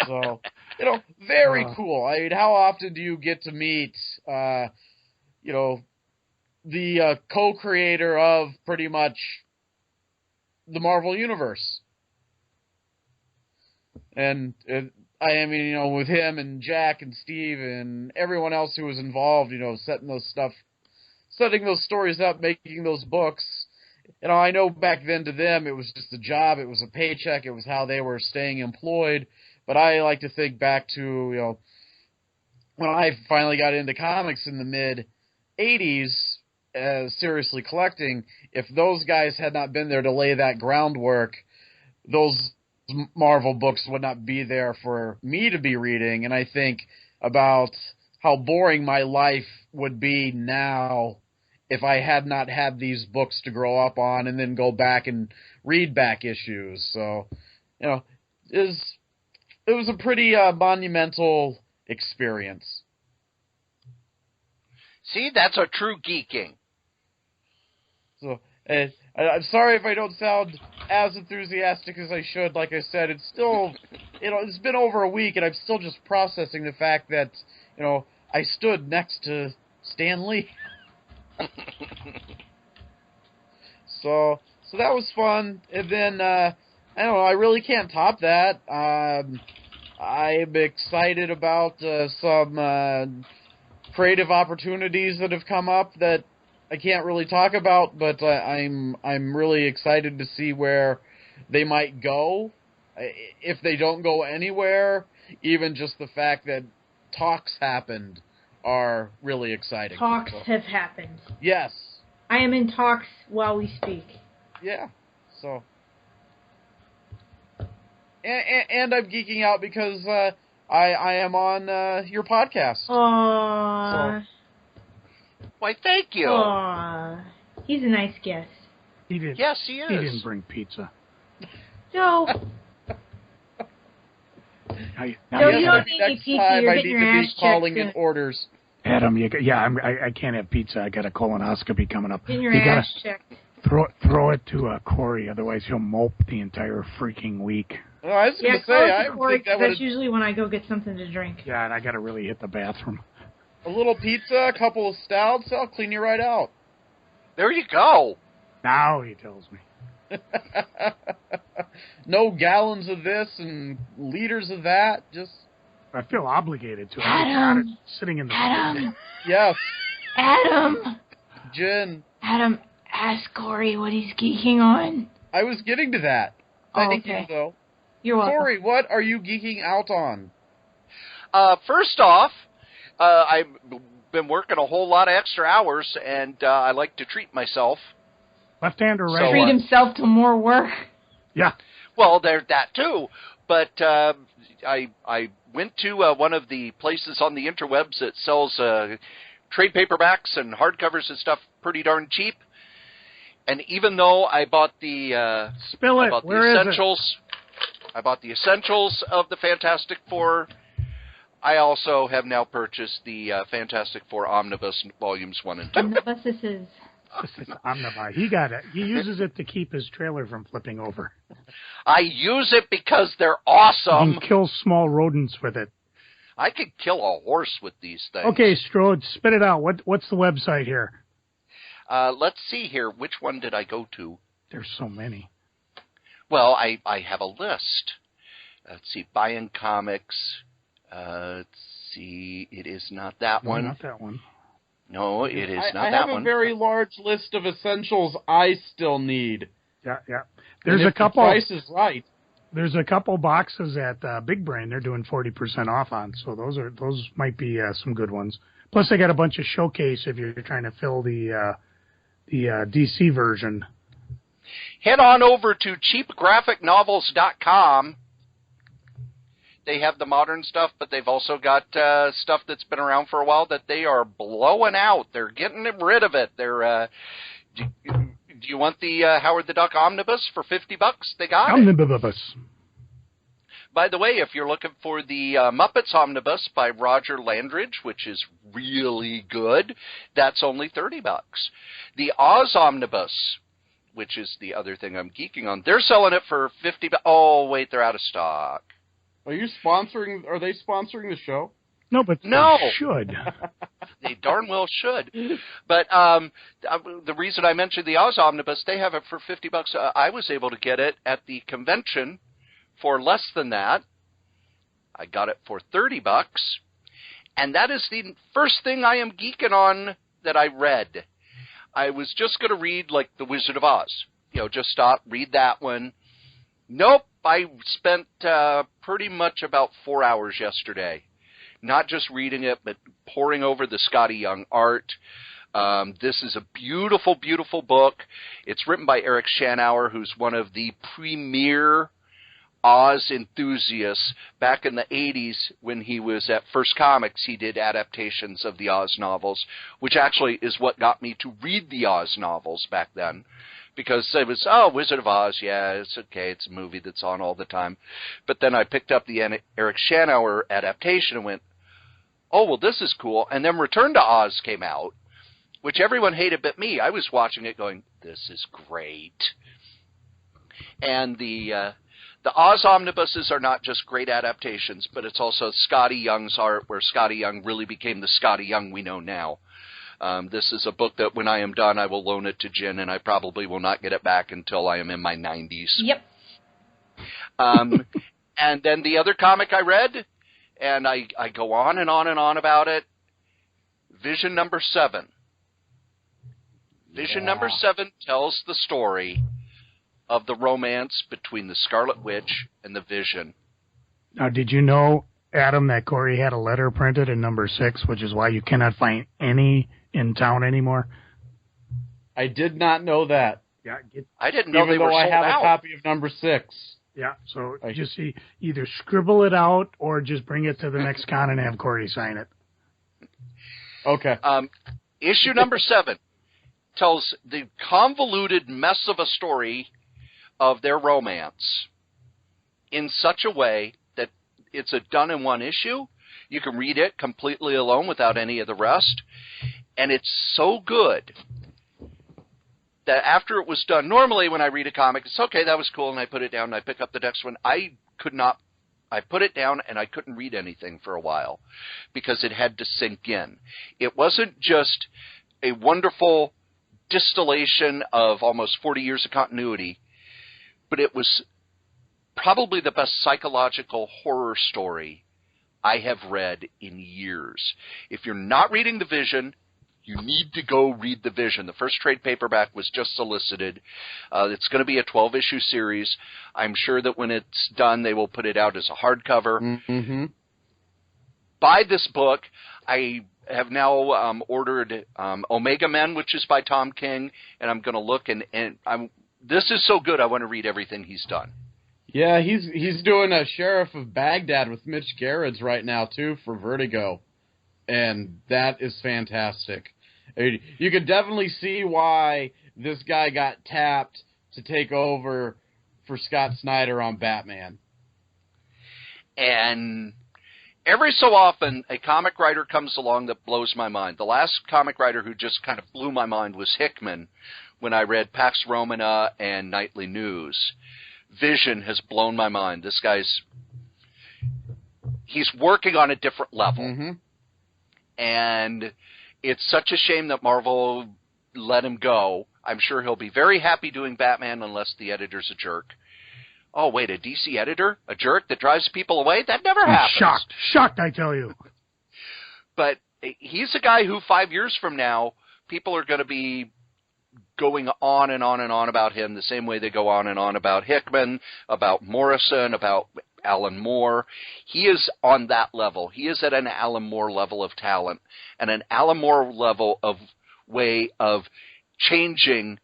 so, very cool. I mean, how often do you get to meet, the co-creator of pretty much the Marvel Universe? And with him and Jack and Steve and everyone else who was involved, setting those stories up, making those books. I know back then to them it was just a job, it was a paycheck, it was how they were staying employed. But I like to think back to, when I finally got into comics in the mid-'80s, seriously collecting, if those guys had not been there to lay that groundwork, those Marvel books would not be there for me to be reading. And I think about how boring my life would be now if I had not had these books to grow up on and then go back and read back issues. So, it was a pretty monumental experience. See, that's a true geeking. So, I'm sorry if I don't sound as enthusiastic as I should. Like I said, it's still, it's been over a week, and I'm still just processing the fact that, I stood next to Stan Lee. So that was fun. And then, I don't know, I really can't top that. I'm excited about some creative opportunities that have come up that I can't really talk about, but I'm really excited to see where they might go. If they don't go anywhere, even just the fact that talks happened are really exciting. Talks have happened. Yes. I am in talks while we speak. Yeah. So. And I'm geeking out because I am on your podcast. Aww. So. Why, thank you. Aww. He's a nice guest. He did. Yes, he is. He didn't bring pizza. No. Now You don't need any pizza. You're getting your ass calling checked in orders. Adam, I can't have pizza. I got a colonoscopy coming up. Getting your you ass gotta checked. throw it to Cory, otherwise he'll mope the entire freaking week. Oh, I was going to say, I Cory, think that that's usually when I go get something to drink. Yeah, and I got to really hit the bathroom. A little pizza, a couple of stouts, I'll clean you right out. There you go. Now he tells me. No gallons of this and liters of that. Just I feel obligated to. Adam. I've got it sitting in the Adam. yes, Adam. Jen. Adam, ask Cory what he's geeking on. I was getting to that. Thank you, though. You're welcome. Cory, what are you geeking out on? First off, I've been working a whole lot of extra hours, and I like to treat myself. Left hand or right? So, Treat himself to more work. Yeah. Well, there's that too. But I went to one of the places on the interwebs that sells trade paperbacks and hardcovers and stuff pretty darn cheap. And even though I bought the Spill it. I bought Where the is essentials, I bought the essentials of the Fantastic Four. I also have now purchased the Fantastic Four Omnibus Volumes 1 and 2. Omnibuses. This is Omnibus. He got it. He uses it to keep his trailer from flipping over. I use it because they're You awesome. can kill small rodents with it. I could kill a horse with these things. Okay, Strode, spit it out. What's the website here? Let's see here. Which one did I go to? There's so many. Well, I have a list. Let's see. Buying comics. Let's see. It is not that No, one. not that one. No, it is not I that have one. a very large list of essentials I still need. Yeah. And There's if a couple. The price is right. There's a couple boxes at Big Brain. They're doing 40% off on, so those might be some good ones. Plus, they got a bunch of showcase if you're trying to fill the DC version. Head on over to cheapgraphicnovels.com. They have the modern stuff, but they've also got stuff that's been around for a while that they are blowing out. They're getting rid of it. They're do you want the Howard the Duck Omnibus for $50? They got it. Omnibus. By the way, if you're looking for the Muppets Omnibus by Roger Landridge, which is really good, that's only $30. The Oz Omnibus, which is the other thing I'm geeking on, they're selling it for $50. Oh, wait, they're out of stock. Are they sponsoring the show? No, but No. they should. They darn well should. But the reason I mentioned the Oz Omnibus, they have it for $50. I was able to get it at the convention for less than that. I got it for $30. And that is the first thing I am geeking on that I read. I was just going to read, like, The Wizard of Oz. Just stop, read that one. Nope, I spent pretty much about 4 hours yesterday. Not just reading it, but poring over the Scotty Young art. This is a beautiful, beautiful book. It's written by Eric Schanauer, who's one of the premier Oz enthusiasts. Back in the 80s, when he was at First Comics, he did adaptations of the Oz novels, which actually is what got me to read the Oz novels back then. Because it was, Wizard of Oz, yeah, it's okay, it's a movie that's on all the time. But then I picked up the Eric Schanauer adaptation and went, oh, well, this is cool. And then Return to Oz came out, which everyone hated but me. I was watching it going, this is great. And the Oz omnibuses are not just great adaptations, but it's also Scotty Young's art, where Scotty Young really became the Scotty Young we know now. This is a book that when I am done, I will loan it to Jen, and I probably will not get it back until I am in my 90s. Yep. And then the other comic I read, and I go on and on and on about it, Vision number 7. Vision number 7 tells the story of the romance between the Scarlet Witch and the Vision. Now, did you know, Adam, that Cory had a letter printed in number 6, which is why you cannot find any in town anymore? I did not know that. Yeah, I didn't know they were Even though I sold have out. a copy of number 6. yeah. So just either scribble it out or just bring it to the next con and have Cory sign it. Okay. Issue number 7 tells the convoluted mess of a story of their romance in such a way that it's a done in one issue. You can read it completely alone without any of the rest. And it's so good that after it was done, normally when I read a comic, it's okay, that was cool, and I put it down and I pick up the next one. I could not I put it down and I couldn't read anything for a while because it had to sink in. It wasn't just a wonderful distillation of almost 40 years of continuity, but it was probably the best psychological horror story I have read in years. If you're not reading The Vision, you need to go read The Vision. The first trade paperback was just solicited. It's going to be a 12-issue series. I'm sure that when it's done, they will put it out as a hardcover. Mm-hmm. Buy this book. I have now ordered Omega Men, which is by Tom King, and I'm going to look, and this is so good, I want to read everything he's done. Yeah, he's doing a Sheriff of Baghdad with Mitch Gerrits right now, too, for Vertigo. And that is fantastic. You could definitely see why this guy got tapped to take over for Scott Snyder on Batman. And every so often, a comic writer comes along that blows my mind. The last comic writer who just kind of blew my mind was Hickman when I read Pax Romana and Nightly News. Vision has blown my mind. This guy's... he's working on a different level. Mm-hmm. And it's such a shame that Marvel let him go. I'm sure he'll be very happy doing Batman unless the editor's a jerk. Oh, wait, a DC editor? A jerk that drives people away? That never happens. Shocked, I tell you. But he's a guy who 5 years from now, people are going to be going on and on and on about him the same way they go on and on about Hickman, about Morrison, about Alan Moore. He is on that level. He is at an Alan Moore level of talent and an Alan Moore level of way of changing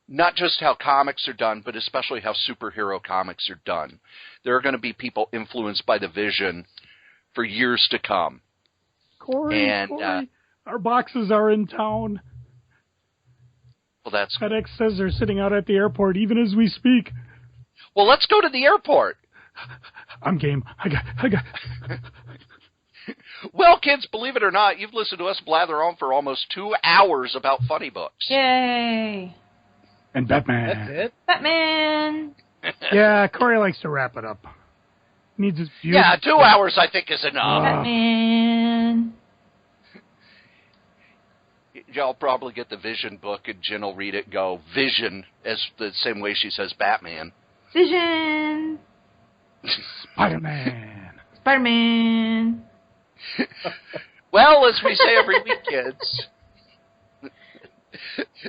not just how comics are done, but especially how superhero comics are done. There are going to be people influenced by the Vision for years to come. Cory, our boxes are in town. Well, that's FedEx says they're sitting out at the airport even as we speak. Well, let's go to the airport. I'm game. I got. Well, kids, believe it or not, you've listened to us blather on for almost 2 hours about funny books. Yay. And Batman. That's it? Batman. Yeah, Cory likes to wrap it up. Needs his view. Yeah, 2 hours I think is enough. Batman. Y'all probably get the Vision book, and Jen will read it and go, Vision, as the same way she says Batman. Vision. Spider-Man. Spider-Man. Well, as we say every week, kids,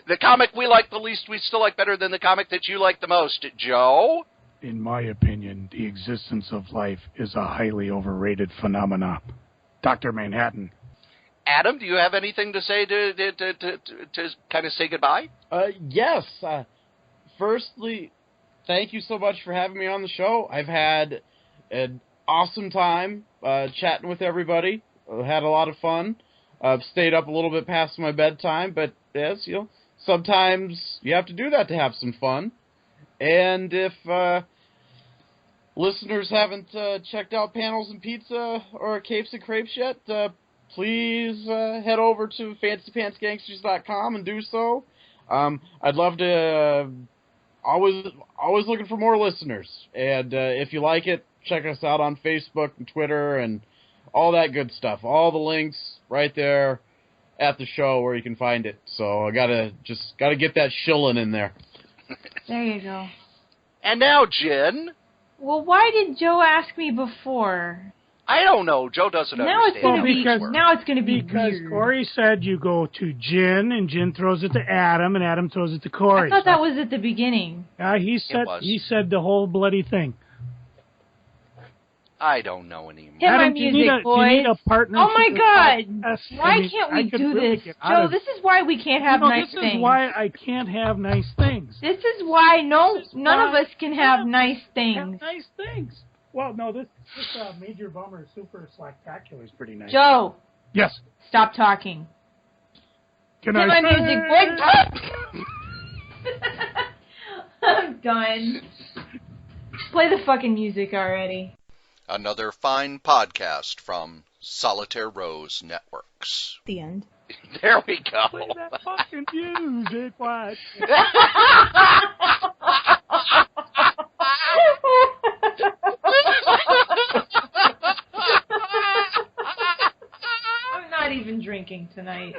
the comic we like the least, we still like better than the comic that you like the most. Joe? In my opinion, the existence of life is a highly overrated phenomena. Dr. Manhattan. Adam, do you have anything to say to kind of say goodbye? Yes. Firstly, thank you so much for having me on the show. I've had an awesome time chatting with everybody. Had a lot of fun. I've stayed up a little bit past my bedtime, but yes, sometimes you have to do that to have some fun. And if listeners haven't checked out Panels and Pizza or Capes and Crepes yet, please head over to fancypantsgangsters.com and do so. I'd love to. Always looking for more listeners. And if you like it, check us out on Facebook and Twitter and all that good stuff. All the links right there at the show where you can find it. So I gotta get that shilling in there. There you go. And now, Jen. Well, why did Joe ask me before? I don't know. Joe doesn't Now it's understand. gonna be Because weird. Cory said you go to Jin, and Jin throws it to Adam, and Adam throws it to Cory. I thought that was at the beginning. He said the whole bloody thing. I don't know anymore. Hit my Adam, do you need music, do you need boys. a partner? Oh my God! Why can't we I could do really this, get out Joe? of- This is why we can't have nice this things. is why I can't have nice things. This is why none of why- us can have nice Have things. nice things. Well, no, this Major Bummer Super Slacktacular is pretty nice. Joe, Yes. stop talking. Can Hit I my music, boy. I'm done. Play the fucking music already. Another fine podcast from Solitaire Rose Networks. The end. There we go. play that fucking music? What? not even drinking tonight.